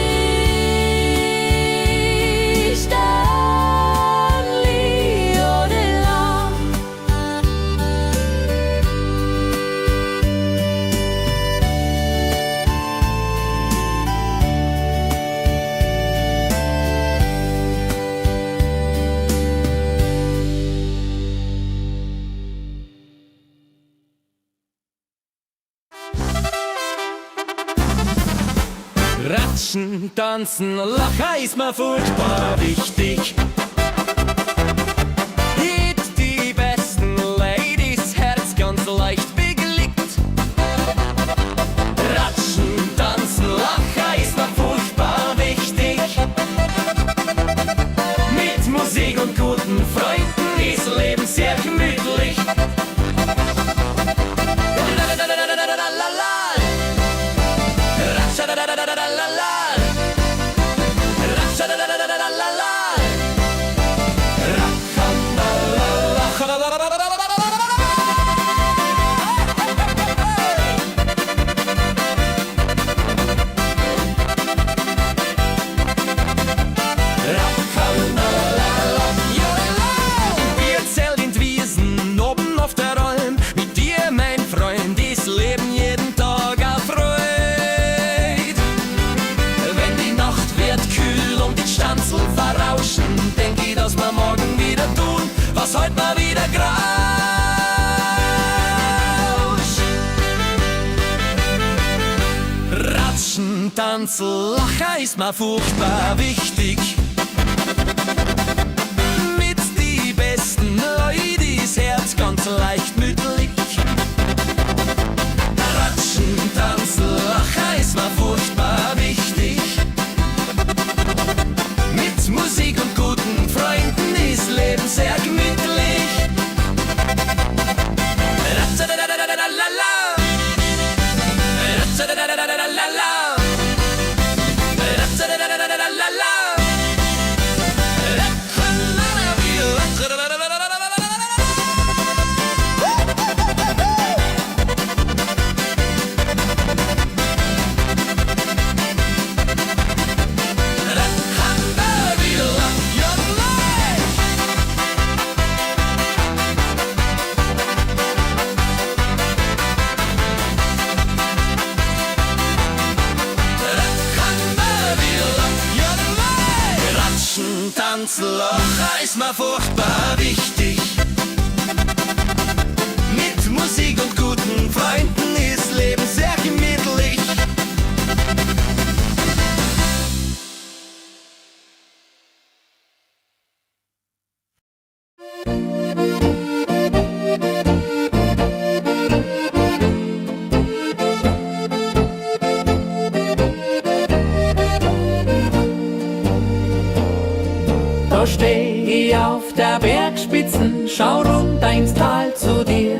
Sternli, jodela. Ratschen, tanzen, lachen ist mir furchtbar wichtig. Hit die besten Ladies, Herz ganz leicht beglückt. Ratschen, tanzen, lachen ist mir furchtbar wichtig. Mit Musik und guten Freunden ist Leben sehr gemütlich. Wir zählen in Wiesen oben auf der Alm. Mit dir, mein Freund, ist Leben jeden Tag erfreut. Wenn die Nacht wird kühl und die Stanzeln verrauschen, denk ich, dass wir morgen wieder tun, was heute mal wieder grauscht. Ratschen, tanzen, lachen ist mir furchtbar wichtig. Mit die besten Leute ist Herz ganz leicht mütterlich. Ratschen, tanzen, lachen ist mir furchtbar wichtig. Mit Musik und guten Freunden ist Leben sehr gemütlich. Ratschadadadadadadala. Ratschadadadadadadala. ist mir furchtbar wichtig. Mit Musik und guten Freunden ist Leben sehr gemütlich. Da steh ich auf der Bergspitzen, schau runter ins Tal zu dir.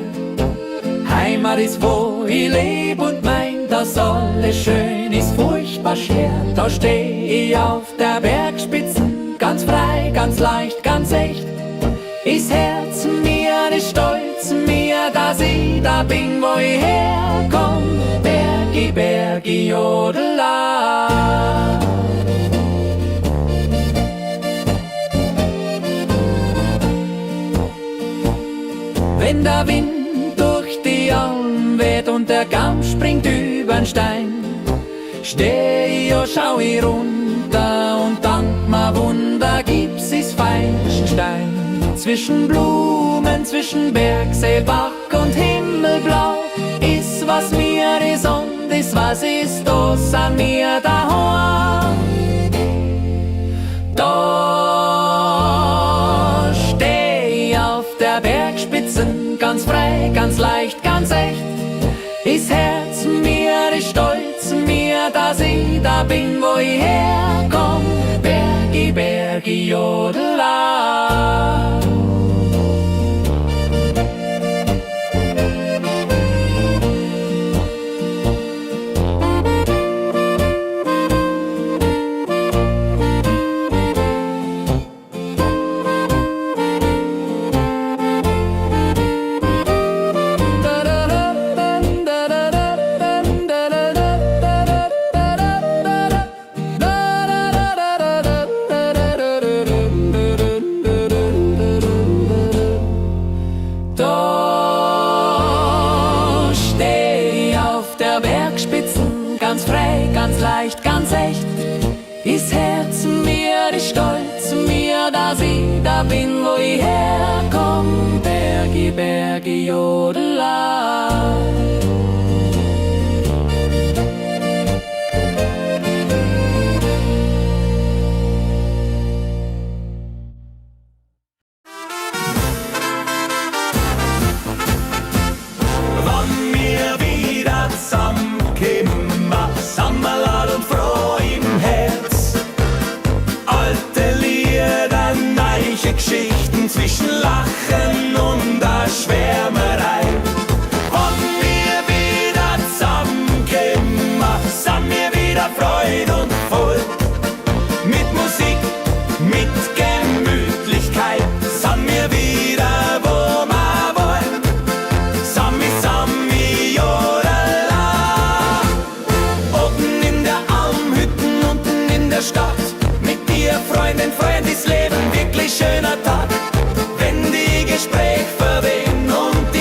Heimat ist, wo ich leb und mein, dass alles schön ist, furchtbar schwer. Da steh ich auf der Bergspitzen, ganz frei, ganz leicht, ganz echt. Ist Herz mir, ist Stolz mir, dass ich da bin, wo ich herkomm. Bergi, Bergi, Jodela. Wenn der Wind durch die Alm weht und der Gamm springt übern Stein, steh ich und schau ich runter und dank mir Wunder gibt's is feinsten Stein. Zwischen Blumen, zwischen Bergsee, Bach und Himmelblau ist was mir is und is was ist das an mir daheim. Da steh ich auf der Bergspitzen, ganz frei, ganz leicht, ganz echt. Ist Herz mir, ist Stolz mir, dass ich da bin, wo ich herkomm. Bergi, Bergi, Jodela. Ganz frei, ganz leicht, ganz echt. Ist Herz mir, ist Stolz mir, dass ich da bin, wo ich herkomm. Bergi, Bergi, Jodela. Wann wir wieder zusammenkommen, sind wir laut und froh im Herz. Alte Lieder, neue Geschichten zwischen Lachen und der Schwärmerei. Wann wir wieder zusammenkommen, sind wir wieder Freude und voll. Mit Musik, mit Gemütlichkeit, sind wir wieder, wo wir wollen. Sami, Sami, Jodela. Oben in der Almhütten, unten in der Stadt. Mit dir, Freundin, Freund, ist Leben wirklich schöner Tag. Wenn die Gespräche verwehen und die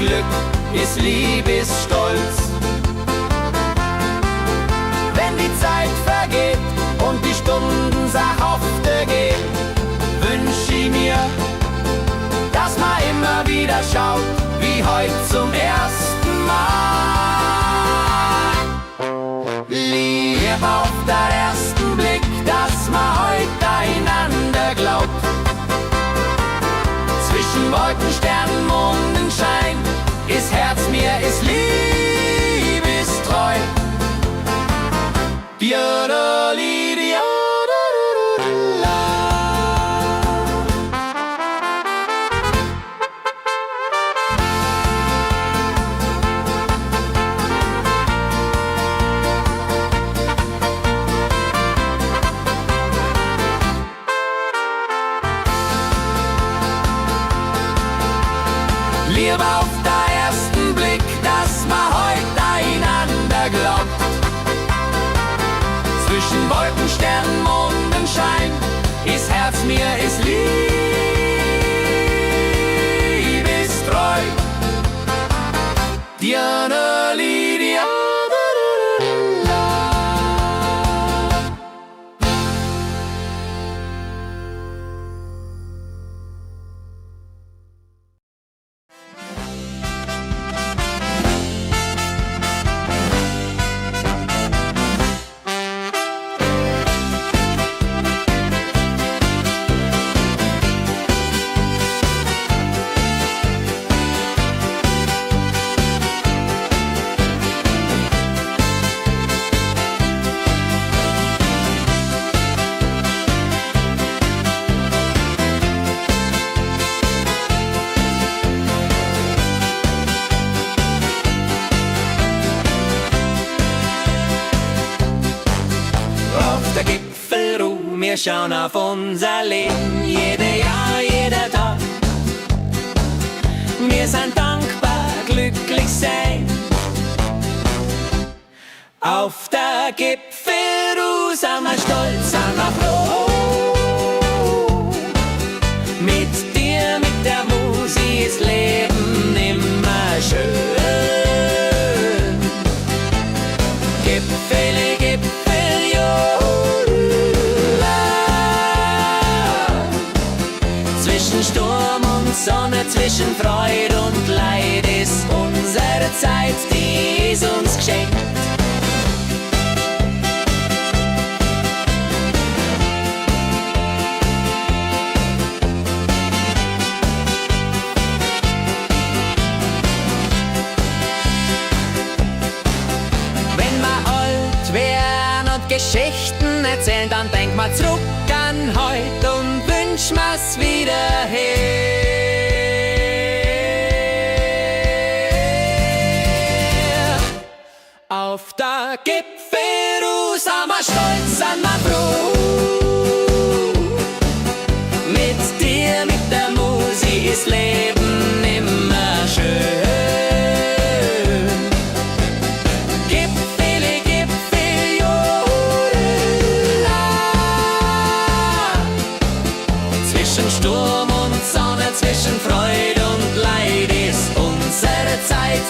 Glück, ist Lieb, ist Stolz. Wenn die Zeit vergeht und die Stunden sachhafte gehen, wünsch ich mir, dass man immer wieder schaut, wie heute zum ersten Mal. Lieb auf den ersten Blick, dass man heute einander glaubt. Zwischen Wolken, Sternen, Mondenschein ist Herz mir, ist Lieb, ist treu. Diodoli, diodolala. Liebe auf den ersten Blick, dass man heute einander glaubt. Zwischen Wolken, Sternen, Mondenschein ist Herz mir, ist Lieb, ist treu. Diodoli, diodolala. Wir schauen auf unser Leben, jede Jahr, jeder Tag. Wir sind dankbar, glücklich sein. Auf der Gipfelruhe sind wir stolz, sind wir froh. Mit dir, mit der Musik ist Leben immer schön. Gipfele, Gipfel, jo. Zwischen Sturm und Sonne, zwischen Freude und Leid ist unsere Zeit, die ist uns geschenkt. Wenn wir alt wären und Geschichten erzählen, dann denk mal zurück an heute und wünsch mir's wieder her. Auf der Gipfelruhe sind wir stolz, sind wir froh. Mit dir, mit der Musik ist Leben immer schön. Gipfele, Gipfel, jodela. Zwischen Sturm und Sonne, zwischen Freude und Leid ist unsere Zeit.